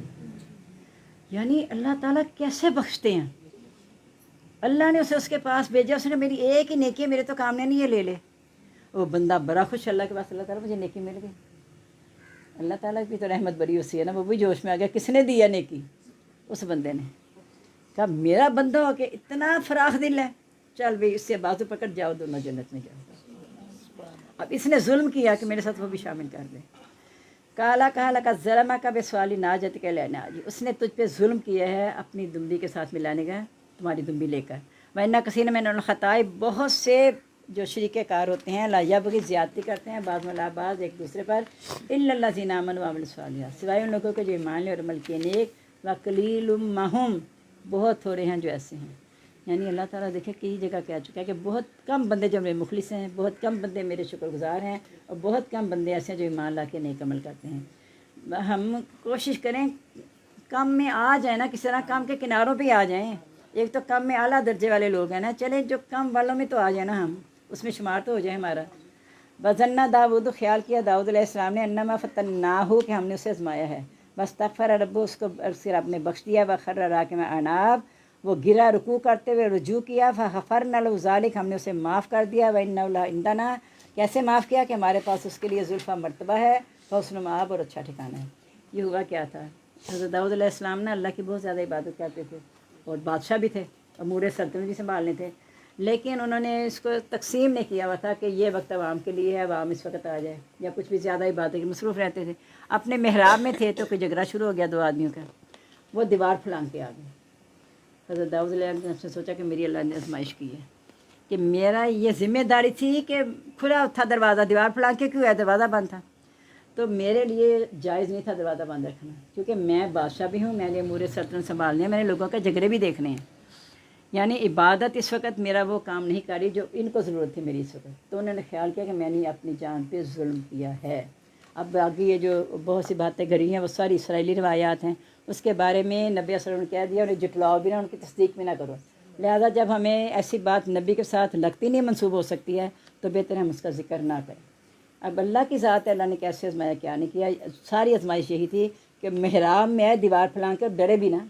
Speaker 1: یعنی اللہ تعالیٰ کیسے بخشتے ہیں، اللہ نے اسے اس کے پاس بھیجا، اس نے میری ایک ہی نیکی ہے میرے تو کام نہیں، یہ لے لے۔ وہ بندہ بڑا خوش، اللہ کے پاس، اللہ تعالیٰ مجھے نیکی مل گئی۔ اللہ تعالیٰ کی تو رحمت بڑی وسیع ہے نا، وہ بھی جوش میں آ گیا، کس نے دیا نیکی، اس بندے نے کہا میرا بندہ ہو کہ اتنا فراخ دل ہے، چل بھائی اس سے بازو پکڑ جاؤ، دونوں جنت میں جاؤ۔ اب اس نے ظلم کیا کہ میرے ساتھ وہ بھی شامل کر دے۔ کالا کہا لکا ظلما کا بے سوالی ناجت کے لینا جی، اس نے تجھ پہ ظلم کیا ہے اپنی دمبی کے ساتھ ملانے کا، تمہاری دمبی لے کر۔ وَإِنَّ كَثِيرًا مِنَ الْخَطَاءِ، بہت سے جو شریک کار ہوتے ہیں، لا یبغی، زیادتی کرتے ہیں، بعض ملا بعض ایک دوسرے پر، الا الذین آمنوا وعملوا الصالحات، سوائے ان لوگوں کے جو ایمان لے اور عمل کیے نیک، وقلیل ما ہم، بہت تھوڑے ہیں جو ایسے ہیں۔ یعنی اللہ تعالیٰ دیکھے کئی جگہ کہہ چکا ہے کہ بہت کم بندے جو میرے مخلص ہیں، بہت کم بندے میرے شکر گزار ہیں، اور بہت کم بندے ایسے ہیں جو ایمان لا کے نیک عمل کرتے ہیں۔ ہم کوشش کریں کم میں آ جائیں نا، کسی طرح کم کے کناروں پہ آ جائیں۔ ایک تو کم میں اعلیٰ درجے والے لوگ ہیں نا، چلیں جو کم والوں میں تو آ جائیں نا، ہم اس میں شمار تو ہو جائے ہمارا۔ وَظَنَّ داؤد، خیال کیا داؤد علیہ السلام نے، انما فتناہ، کہ ہم نے اسے آزمایا ہے، واستغفر ربہ، اس کو رب نے بخش دیا، وخر راکعا اناب، وہ گرا رکوع کرتے ہوئے رجوع کیا، فغفرنا له ذلک، ہم نے اسے معاف کر دیا، وَإِنَّهُ لَعِندَنَا، کیسے معاف کیا کہ ہمارے پاس اس کے لیے زلفیٰ مرتبہ ہے، حسن مآب، اور اچھا ٹھکانہ ہے۔ یہ ہوا کیا تھا، حضرت داؤد علیہ السلام نے اللہ کی بہت زیادہ عبادت کرتے تھے، اور بادشاہ بھی تھے، امور سلطنت بھی سنبھالنے تھے، لیکن انہوں نے اس کو تقسیم نہیں کیا ہوا تھا کہ یہ وقت عوام کے لیے ہے، عوام اس وقت آ جائے، یا کچھ بھی زیادہ عبادت کے مصروف رہتے تھے۔ اپنے محراب میں تھے تو کوئی جھگڑا شروع ہو گیا دو آدمیوں کا، وہ دیوار پھلانگ کے آ گئے۔ حضرت داؤد علیہ السلام نے سوچا کہ میری اللہ نے آزمائش کی ہے، کہ میرا یہ ذمہ داری تھی کہ کھلا تھا دروازہ، دیوار پھلانگ کے کیوں ہے، دروازہ بند تھا، تو میرے لیے جائز نہیں تھا دروازہ بند رکھنا، کیونکہ میں بادشاہ بھی ہوں، میں نے امور سلطنت سنبھالنے ہیں، میں نے لوگوں کے جھگڑے بھی دیکھنے ہیں۔ یعنی عبادت اس وقت میرا وہ کام نہیں کر رہی جو ان کو ضرورت تھی میری اس وقت، تو انہوں نے خیال کیا کہ میں نے اپنی جان پہ ظلم کیا ہے۔ اب آگے یہ جو بہت سی باتیں گھڑی ہیں وہ ساری اسرائیلی روایات ہیں، اس کے بارے میں نبی صلی اللہ علیہ وسلم نے کہہ دیا، انہیں جٹلاؤ بھی نہ، ان کی تصدیق بھی نہ کرو، لہذا جب ہمیں ایسی بات نبی کے ساتھ لگتی نہیں منسوب ہو سکتی ہے تو بہتر ہے ہم اس کا ذکر نہ کریں۔ اب اللہ کی ذات ہے، اللہ نے کیسے آزمایا کیا نہیں کیا، ساری آزمائش یہی تھی کہ محراب میں آئے دیوار پھلانگ کے، ڈرے بھی نہ،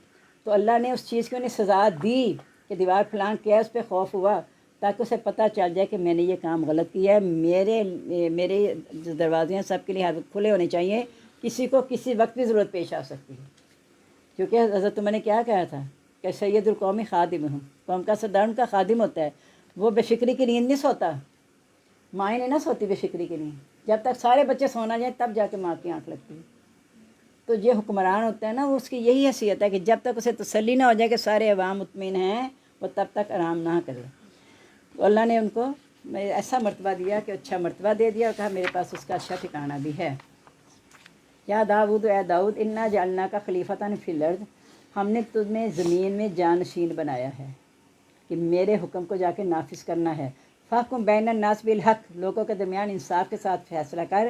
Speaker 1: تو اللہ نے اس چیز کی انہیں سزا دی کہ دیوار پھلانگ کیا، اس پہ خوف ہوا تاکہ اسے پتہ چل جائے کہ میں نے یہ کام غلط کیا ہے، میرے جو دروازے ہیں سب کے لیے ہر وقت کھلے ہونے چاہیے، کسی کو کسی وقت بھی ضرورت پیش آ سکتی ہے، کیونکہ حضرت عمر نے کیا کہا تھا کہ سید القومی خادم ہوں، قوم کا سردار ان کا خادم ہوتا ہے، وہ بے فکری کی نیند نہیں سوتا، مائیں نہیں نہ سوتی بے فکری کی نیند، جب تک سارے بچے سونا جائیں تب جا کے ماں کی آنکھ لگتی ہے۔ تو یہ حکمران ہوتا ہے نا، وہ اس کی یہی حیثیت ہے کہ جب تک اسے تسلی نہ ہو جائے کہ سارے عوام مطمئن ہیں، وہ تب تک آرام نہ کرے۔ تو اللہ نے ان کو ایسا مرتبہ دیا کہ اچھا مرتبہ دے دیا، اور کہا میرے پاس اس کا اچھا ٹھکانہ بھی ہے۔ یا داؤد، اے داؤد، انا جعلنا کا خلیفۃ فی الارض، ہم نے تمہیں زمین میں جانشین بنایا ہے کہ میرے حکم کو جا کے نافذ کرنا ہے۔ فاحکم بین الناس بالحق، لوگوں کے درمیان انصاف کے ساتھ فیصلہ کر،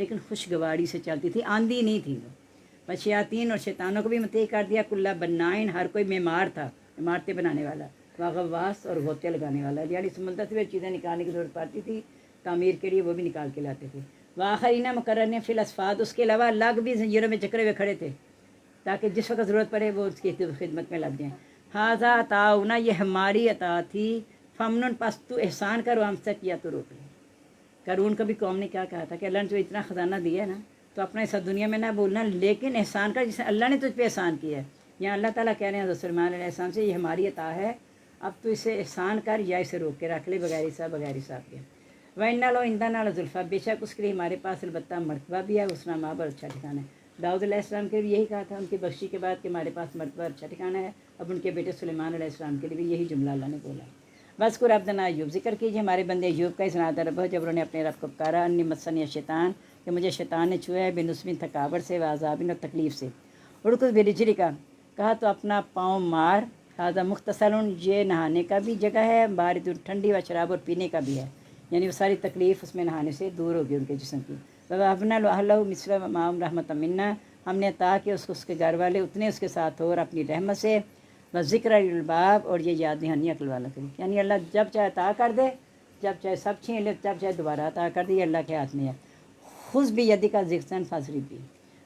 Speaker 1: لیکن خوشگواری سے چلتی تھی، آندھی نہیں تھی وہ. بس شیاطین اور شیطانوں کو بھی مطیع کر دیا. کلّا بنائن، ہر کوئی معمار تھا، عمارتیں بنانے والا، غواص اور غوطے لگانے والا، یعنی سمندر سے بھی چیزیں نکالنے کی ضرورت پڑتی تھی تعمیر کے لیے، وہ بھی نکال کے لاتے تھے. وآخرین مقررین فی الاسفاد، اس کے علاوہ الگ بھی زنجیروں میں جکڑے ہوئے کھڑے تھے تاکہ جس وقت ضرورت پڑے وہ اس کی خدمت میں لگ جائیں. ھذا عطاؤنا، یہ ہماری عطا تھی. فمنن، پس تو احسان کرو ہم سے کیا تو روک لے. قارون کا بھی قوم نے کیا کہا تھا کہ اللہ نے جو اتنا خزانہ دیا ہے نا تو اپنا ایسا دنیا میں نہ بولنا، لیکن احسان کر جسے اللہ نے تجھ پہ احسان کیا ہے. یہاں اللہ تعالیٰ کہہ رہے ہیں حضرت سلیمان علیہ السلام سے، یہ ہماری عطا ہے، اب تو اسے احسان کر یا اسے روک کے رکھ لے بغیر حساب کے. وَإِنَّ لَهُ عِندَنَا لَزُلْفَىٰ، بے شک اس کے لیے ہمارے پاس البتہ مرتبہ بھی ہے، حسنیٰ مآب، اور اچھا ٹھکانہ ہے. داؤد علیہ السلام کے بھی یہی کہا تھا ان کی بخشی کے بعد کہ ہمارے پاس مرتبہ اچھا ٹھکانہ ہے. اب ان کے بیٹے سلیمان علیہ السلام کے لیے بھی یہی جملہ اللہ نے بولا. وَاذْكُرْ عَبْدَنَا ایوب، ذکر کیجیے ہمارے بندے ایوب کا. اذ نادیٰ ربہ، جب انہوں نے اپنے رب کو پکارا. انی مسنی الشیطان، کہ مجھے شیطان نے چھویا ہے، بنصب، تھکاوٹ سے، وعذاب، اور تکلیف سے. ارکض برجلک، کہا تو اپنا پاؤں مار. ھذا مغتسل، یہ نہانے کا بھی جگہ ہے، بارد، ٹھنڈی، و شراب، اور پینے کا بھی ہے. یعنی وہ ساری تکلیف اس میں نہانے سے دور ہوگی ان کے جسم کی. وَوَهَبْنَا لَهُ مِثْلَ مَعَهُمْ رَحْمَةً مِنَّا، ہم نے عطا کہ اس کے گھر والے اتنے اس کے ساتھ ہو اور اپنی رحمت سے. وذکر للباب، اور یہ یاد دہانی عقل والا کے لیے. یعنی اللہ جب چاہے عطا کر دے، جب چاہے سب چھین لے، جب چاہے دوبارہ عطا کر دے، یہ اللہ کے ہاتھ میں ہے. خذ بیدک ضغثا فاضرب بھی،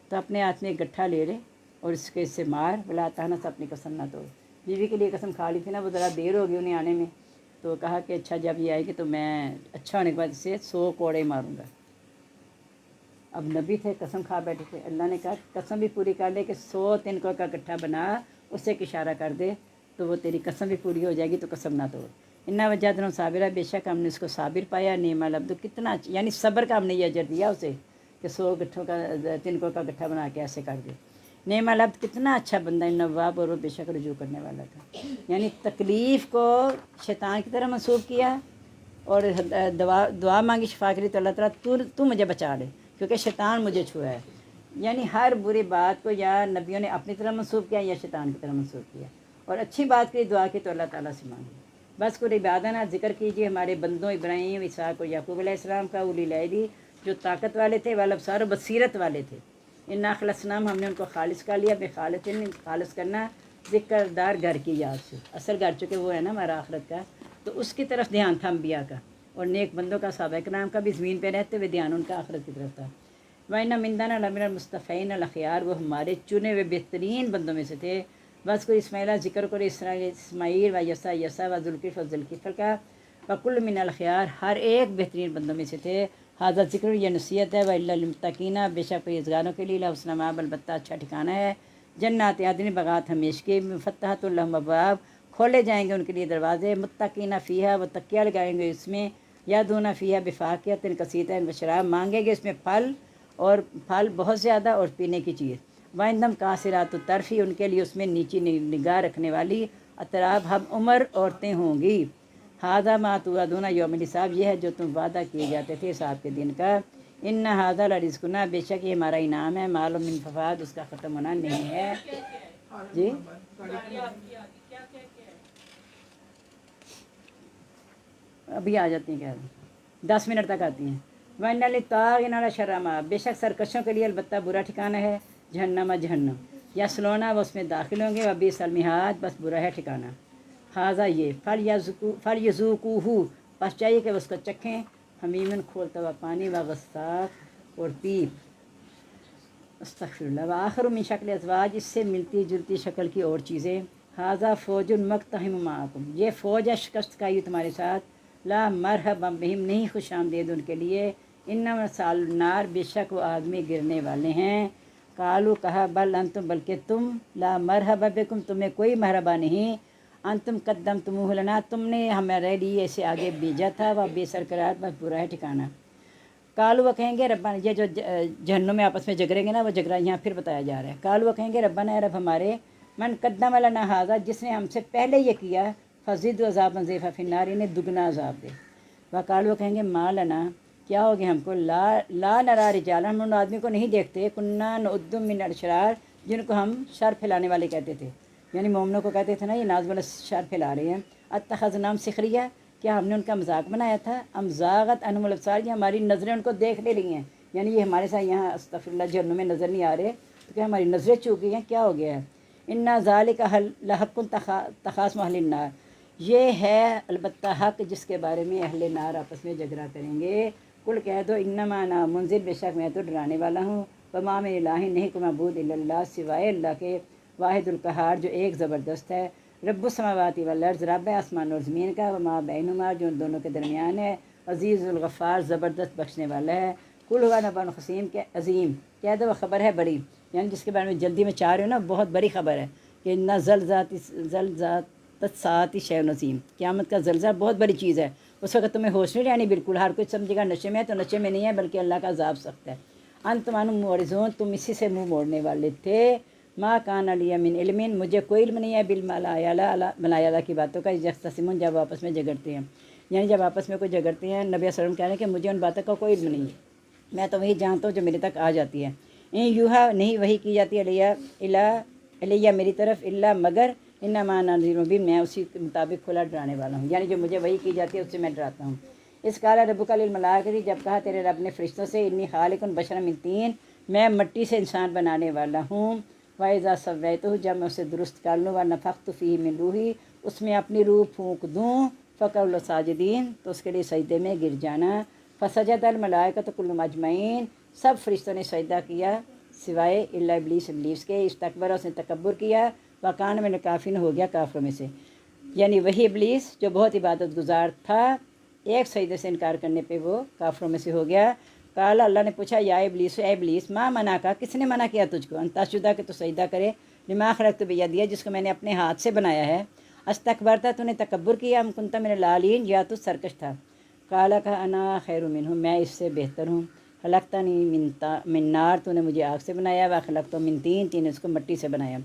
Speaker 1: تو اپنے ہاتھ میں ایک گٹھا لے لے اور اس کے سے مار. ولا تحنث، اپنی قسم نہ توڑ. بیوی کے لیے قسم کھا لی تھی نا، وہ ذرا دیر ہوگی انہیں آنے میں، تو کہا کہ اچھا جب یہ آئے گی تو میں اچھا ہونے کے بعد اسے 100 کوڑے ماروں گا. اب نبی تھے، قسم کھا بیٹھے تھے. اللہ نے کہا قسم بھی پوری کر لے کہ 100 تنکوں کا گٹھا بنا، اسے ایک اشارہ کر دے تو وہ تیری قسم بھی پوری ہو جائے گی، تو قسم نہ توڑ. انا وجدناہ صابرا، بے شک ہم نے اس کو صابر پایا. نعم العبد، کتنا یعنی صبر کا ہم نے یہ اجر دیا اسے کہ 100 گٹھوں کا تنکوں کا گٹھا بنا کے ایسے کر دے. نعم العبد، کتنا اچھا بندہ. نواب، اور وہ بے شک رجوع کرنے والا تھا. یعنی تکلیف کو شیطان کی طرح منسوب کیا اور دعا مانگی شفا کے لیے، تو اللہ تعالیٰ تو مجھے بچا لے کیونکہ شیطان مجھے چھویا ہے. یعنی ہر بری بات کو یا نبیوں نے اپنی طرح منسوب کیا یا شیطان کی طرح منسوب کیا، اور اچھی بات کے لیے دعا کی تو اللہ تعالیٰ سے مانگی. بس کو عبادنا، ذکر کیجیے ہمارے بندوں ابراہیم، اسحاق اور یعقوب علیہ السلام کا. اولی الایدی، جو طاقت والے تھے، والابصار، و بصیرت والے تھے. انا خلصناہم، ہم نے ان کو خالص کر لیا. خالص کرنا ذکر دار گھر کی یاد سے. اصل گھر چکے وہ ہے نا ہمارا آخرت کا، تو اس کی طرف دھیان تھا انبیاء کا، اور نیک بندوں کا، صحابہ کرام کا بھی زمین پہ رہتے ہوئے دھیان ان کا آخرت کی طرف تھا. وَإِنَّ مِن عِندَنَا لَمِنَ الْمُصْطَفَيْنَ الْأَخْيَارِ، وہ ہمارے چنے ہوئے بہترین بندوں میں سے تھے. بس کو اسماعیل، ذکر کرو اسماعیل، و یسا و ذوالکفل کا. وَكُلٌّ مِّنَ الْأَخْيَارِ، ہر ایک بہترین بندوں میں سے تھے. ھذا ذکر، یہ نصیحت ہے. وَإِلَّا لِلْمُتَّقِينَ، بے شک پرہیزگاروں کے لیے. لَحُسْنَ مآب، البتہ اچھا ٹھکانہ ہے. جنات عدن، باغات ہمیشگی. مفتحۃ لہم الابواب، کھولے جائیں گے ان کے لیے دروازے. متقین فیہا، وہ تکیہ لگائیں گے اس میں. یدعون فیہا بفاکہۃ کثیرۃ وشراب، مانگیں گے اس میں پھل، اور پھل بہت زیادہ، اور پینے کی چیز. وعندہم قاصرات الطرف، ان کے لیے اس میں نیچی نگاہ رکھنے والی اطراف ہم عمر عورتیں ہوں گی. ھذا ما توعدون یوم الحساب، یہ ہے جو تم وعدہ کیے جاتے تھے حساب کے دن کا. ان ھذا لرزقنا، بے شک یہ ہمارا انعام ہے. ما له من نفاد، اس کا ختم ہونا نہیں ہے. جی ابھی آ جاتی ہیں، کہہ رہے ہیں 10 منٹ تک آتی ہیں. وَإِنَّ لِلطَّاغِينَ لَشَرَّ مآب، بے شک سرکشوں کے لیے البتہ برا ٹھکانہ ہے. جہنم، یصلونہ، وہ اس میں داخل ہوں گے. وبئس المہاد، بس برا ہے ٹھکانہ. ھذا یہ، فلیذوقوہ، بس چاہیے کہ اس کو چکھیں. حمیم، کھولتا ہوا پانی. وغساق، اور پیپ. استغفراللہ. وآخر من شکل ازواج، اس سے ملتی جلتی شکل کی اور چیزیں. ھذا فوج مقتحم معکم، یہ فوج ہے شکست کھائی تمہارے ساتھ. لا مرحبا بہم، نہیں خوش آمدید ان کے لیے. انما سال النار، بے شک وہ آدمی گرنے والے ہیں. قالوا، کہا، بل انتم، بلکہ تم. لا مرحبا بکم، تمہیں کوئی مرحبا نہیں. انتم قدمتموہ لنا، تم نے ہمارے لیے اسے آگے بھیجا تھا. وہ بے سرقرار، بس برا ہے ٹھکانہ. قالوا، وہ کہیں گے ربنا، یہ جو جہنم میں آپس میں جگریں گے نا، وہ جگرا یہاں پھر بتایا جا رہا ہے. قالوا، وہ کہیں گے ربنا، اے رب ہمارے. من قدم لنا ھذا، جس نے ہم سے پہلے یہ کیا. فزد عذابا ضعفا فی النار، انہیں دگنا عذاب دے. وقالوا، وہ کہیں گے ما لنا، کیا ہو گیا ہم کو. لا نرى رجالا، ہم ان آدمی کو نہیں دیکھتے. كنا نعد من الاشرار، جن کو ہم شر پھیلانے والے کہتے تھے. یعنی مومنوں کو کہتے تھے نا یہ ناز والا شر پھیلا رہے ہیں. اتخذناہم سخریہ، کیا ہم نے ان کا مذاق بنایا تھا. ام زاغت عنہم الابصار، یہ ہماری نظریں ان کو دیکھ لے رہی ہیں یعنی یہ ہمارے ساتھ یہاں استغفراللہ جہنم میں نظر نہیں آ رہے، تو کیا ہماری نظریں چوک گئی ہیں، کیا ہو گیا ہے؟ انا ذالک لحق تخاصم اہل النار، یہ ہے البتہ حق جس کے بارے میں اہل نار آپس میں جھگڑا کریں گے۔ کل کہہ دو انما انا منذر، بے شک میں تو ڈرانے والا ہوں، وما من الہ، نہیں کوئی معبود الا اللہ، سوائے اللہ کے، واحد القہار جو ایک زبردست ہے، رب السماوات والارض، رب آسمان اور زمین کا، وما بینہما جو ان دونوں کے درمیان ہے، عزیز الغفار، زبردست بخشنے والا ہے۔ کل ہوا نبأ خصیم، کہ عظیم کہہ دو وہ خبر ہے بڑی، یعنی جس کے بارے میں جلدی میں چاہ رہے ہو نا، بہت بڑی خبر ہے کہ نہ زلزلۃ الساعۃ شیء عظیم، قیامت کا زلزلہ بہت بڑی چیز ہے، اس وقت تمہیں ہوش نہیں رہنی بالکل، ہر کوئی سمجھے گا نشے میں ہے، تو نشے میں نہیں ہے بلکہ اللہ کا عذاب سخت ہے۔ انتم معرضون، تم اسی سے منہ موڑنے والے تھے۔ ما کان علی من علم، مجھے کوئی علم نہیں ہے بالملائکہ کی باتوں کا، یختصمون جب آپس میں جھگڑتے ہیں، یعنی جب آپس میں کوئی جھگڑتے ہیں، نبی صلی اللہ علیہ وسلم کہہ رہے ہیں کہ مجھے ان باتوں کا کوئی علم نہیں ہے، میں تو وہی جانتا ہوں جو میرے تک آ جاتی ہے۔ یوہا، نہیں وہی کی جاتی ہے علیہ میری طرف، اللہ مگر، انما انا نذیر مبین، میں اسی کے مطابق کھلا ڈرانے والا ہوں، یعنی جو مجھے وہی کی جاتی ہے اس سے میں ڈراتا ہوں۔ اس قال ربک للملائکۃ، جب کہا تیرے رب نے فرشتوں سے، انی خالق بشرا من طین، میں مٹی سے انسان بنانے والا ہوں، وَإِذَا سَوَّيْتُهُ، جب میں اسے درست کر لوں، وَنَفَخْتُ فِيهِ مِن روحی، اس میں اپنی روح پھونک دوں، فَقَعُوا ساجدین، تو اس کے لیے سجدے میں گر جانا۔ فَسَجَدَ الْمَلَائِکَةُ كُلُّهُمْ أَجْمَعِین، سب فرشتوں نے سجدہ کیا سوائے الا ابلیس کے، استکبر، اس نے تکبر کیا، وَكَانَ مِنَ الْكَافِرِينَ، ہو گیا کافروں میں سے، یعنی وہی ابلیس جو بہت عبادت گزار تھا، ایک سجدے سے انکار کرنے پہ وہ کافروں میں سے ہو گیا۔ قال، اللہ نے پوچھا، یا ابلیس، اے ابلیس، ما منع کا، کس نے منع کیا تجھ کو، ان تسجد، کہ تو سجدہ کرے، لما خلقت بیدی، جس کو میں نے اپنے ہاتھ سے بنایا ہے، استکبرتا، تو نے تکبر کیا، ام کنت من العالین، یا تو سرکش تھا۔ قال، کہ انا خیر منہ، میں اس سے بہتر ہوں، خلقتنی من نار، تو نے مجھے آگ سے بنایا، وخلقتہ من طین، تین اس کو مٹی سے بنایا۔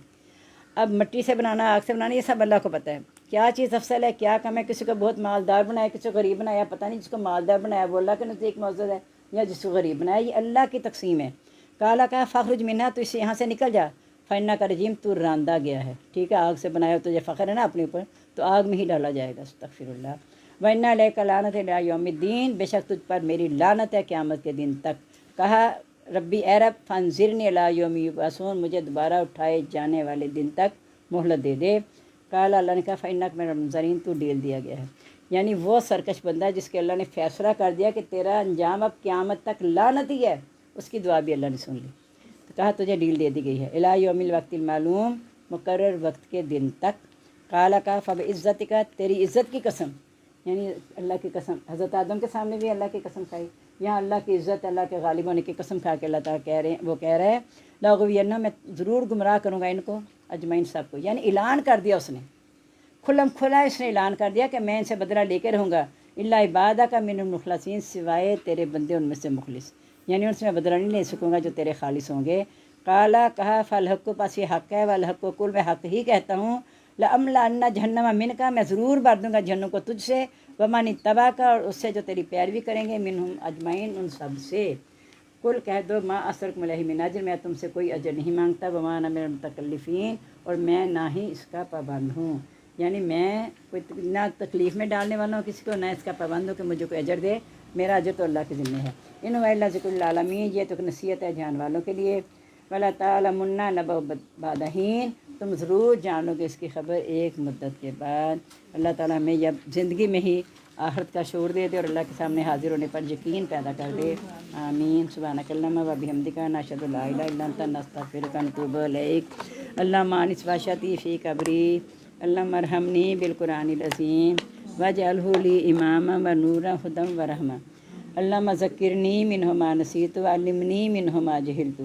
Speaker 1: اب مٹی سے بنانا، آگ سے بنانا، یہ سب اللہ کو پتہ ہے، کیا چیز افضل ہے، کیا کم ہے، کسی کو بہت مالدار بنایا، کسی کو غریب بنایا، پتہ نہیں، جس کو مالدار بنایا وہ اللہ کے نزدیک معزز ہے، یا جس کو غریب بنایا، یہ اللہ کی تقسیم ہے۔ کالا کا فخرج منہا، تو اس یہاں سے نکل جا، فإنک کا رجیم، تو راندہ گیا ہے، ٹھیک ہے، آگ سے بنایا تو یہ فخر ہے نا اپنے اوپر، تو آگ میں ہی ڈالا جائے گا، استغفر اللہ۔ وإن علیک لعنۃ الی یوم الدین، بے شک تجھ پر میری لعنت ہے قیامت کے دن تک۔ کہا ربی، اے رب، فانظرنی الی یوم یبعثون، مجھے دوبارہ اٹھائے جانے والے دن تک مہلت دے دے۔ قال، اللہ نے کہا، فإنک من المنظرین، تو ڈیل دیا گیا ہے، یعنی وہ سرکش بندہ ہے جس کے اللہ نے فیصلہ کر دیا کہ تیرا انجام اب قیامت تک لعنت ہی ہے، اس کی دعا بھی اللہ نے سن لی، تو کہا تجھے ڈیل دے دی گئی ہے، الی یوم الوقت المعلوم، مقرر وقت کے دن تک۔ قال، کہا، فبعزتک، تیری عزت کی قسم، یعنی اللہ کی قسم، حضرت آدم کے سامنے بھی اللہ کی قسم کھائی، یہاں اللہ کی عزت، اللہ کے غالب ہونے کی قسم کھا کے اللہ تعالیٰ کہہ رہے ہیں، وہ کہہ رہے ہیں، لاغوینہم، میں ضرور گمراہ کروں گا ان کو، اجمعین، سب کو، یعنی اعلان کر دیا اس نے، کھلم کھلا اس نے اعلان کر دیا کہ میں ان سے بدلہ لے کے رہوں گا، الا عبادک من المخلصین، سوائے تیرے بندے ان میں سے مخلص، یعنی ان سے میں بدلہ نہیں لے سکوں گا جو تیرے خالص ہوں گے۔ قالا، کہا، فالحق، پاس یہ حق ہے، والحق کل، میں حق ہی کہتا ہوں، لأملأن جہنم منک، میں ضرور بھر دوں گا جہنم کو تجھ سے، ومن اتبعک، اور اس سے جو تیری پیروی کریں گے، منہم اجمعین، ان سب سے۔ کل کہہ دو، ما اسألکم علیہ من اجر، میں تم سے کوئی اجر نہیں مانگتا، وما انا من المتکلفین، اور میں نہ ہی اس کا پابند ہوں، یعنی میں کوئی نہ تکلیف میں ڈالنے والا ہوں کسی کو، نہ اس کا پابند ہوں کہ مجھے کوئی اجر دے، میرا اجر تو اللہ کے ذمہ ہے۔ ان هو الا ذکر للعالمین، یہ تو ایک نصیحت ہے جہان والوں کے لیے۔ ولا تعلمن نبأہ بعد حین، تم ضرور جانو گے اس کی خبر ایک مدت کے بعد۔ اللہ تعالیٰ ہمیں یہ زندگی میں ہی آخرت کا شعور دے دے، اور اللہ کے سامنے حاضر ہونے پر یقین پیدا کر دے، آمین۔ سبحانک اللہم و بحمدک، نشہد ان لا الہ الا انت، نستغفرک و نتوب الیک۔ اللہم انس وحشتی فی قبری، اللہم ارحمنی بالقرآن العظیم، واجعلہ لی اماما و نورا، ہدی و رحمہ، اللہم ذکرنی منہ ما نسیت، وعلمنی منہ ما جہلت،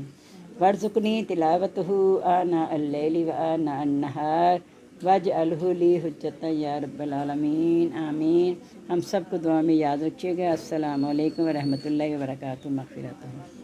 Speaker 1: وارزقنی تلاوتہ آناء اللیل و آناء النہار، واجعلہ لی حجۃ یا رب العالمین، آمین۔ ہم سب کو دعا میں یاد رکھیے گا۔ السلام علیکم ورحمۃ اللہ وبرکاتہ، مغفرتہ۔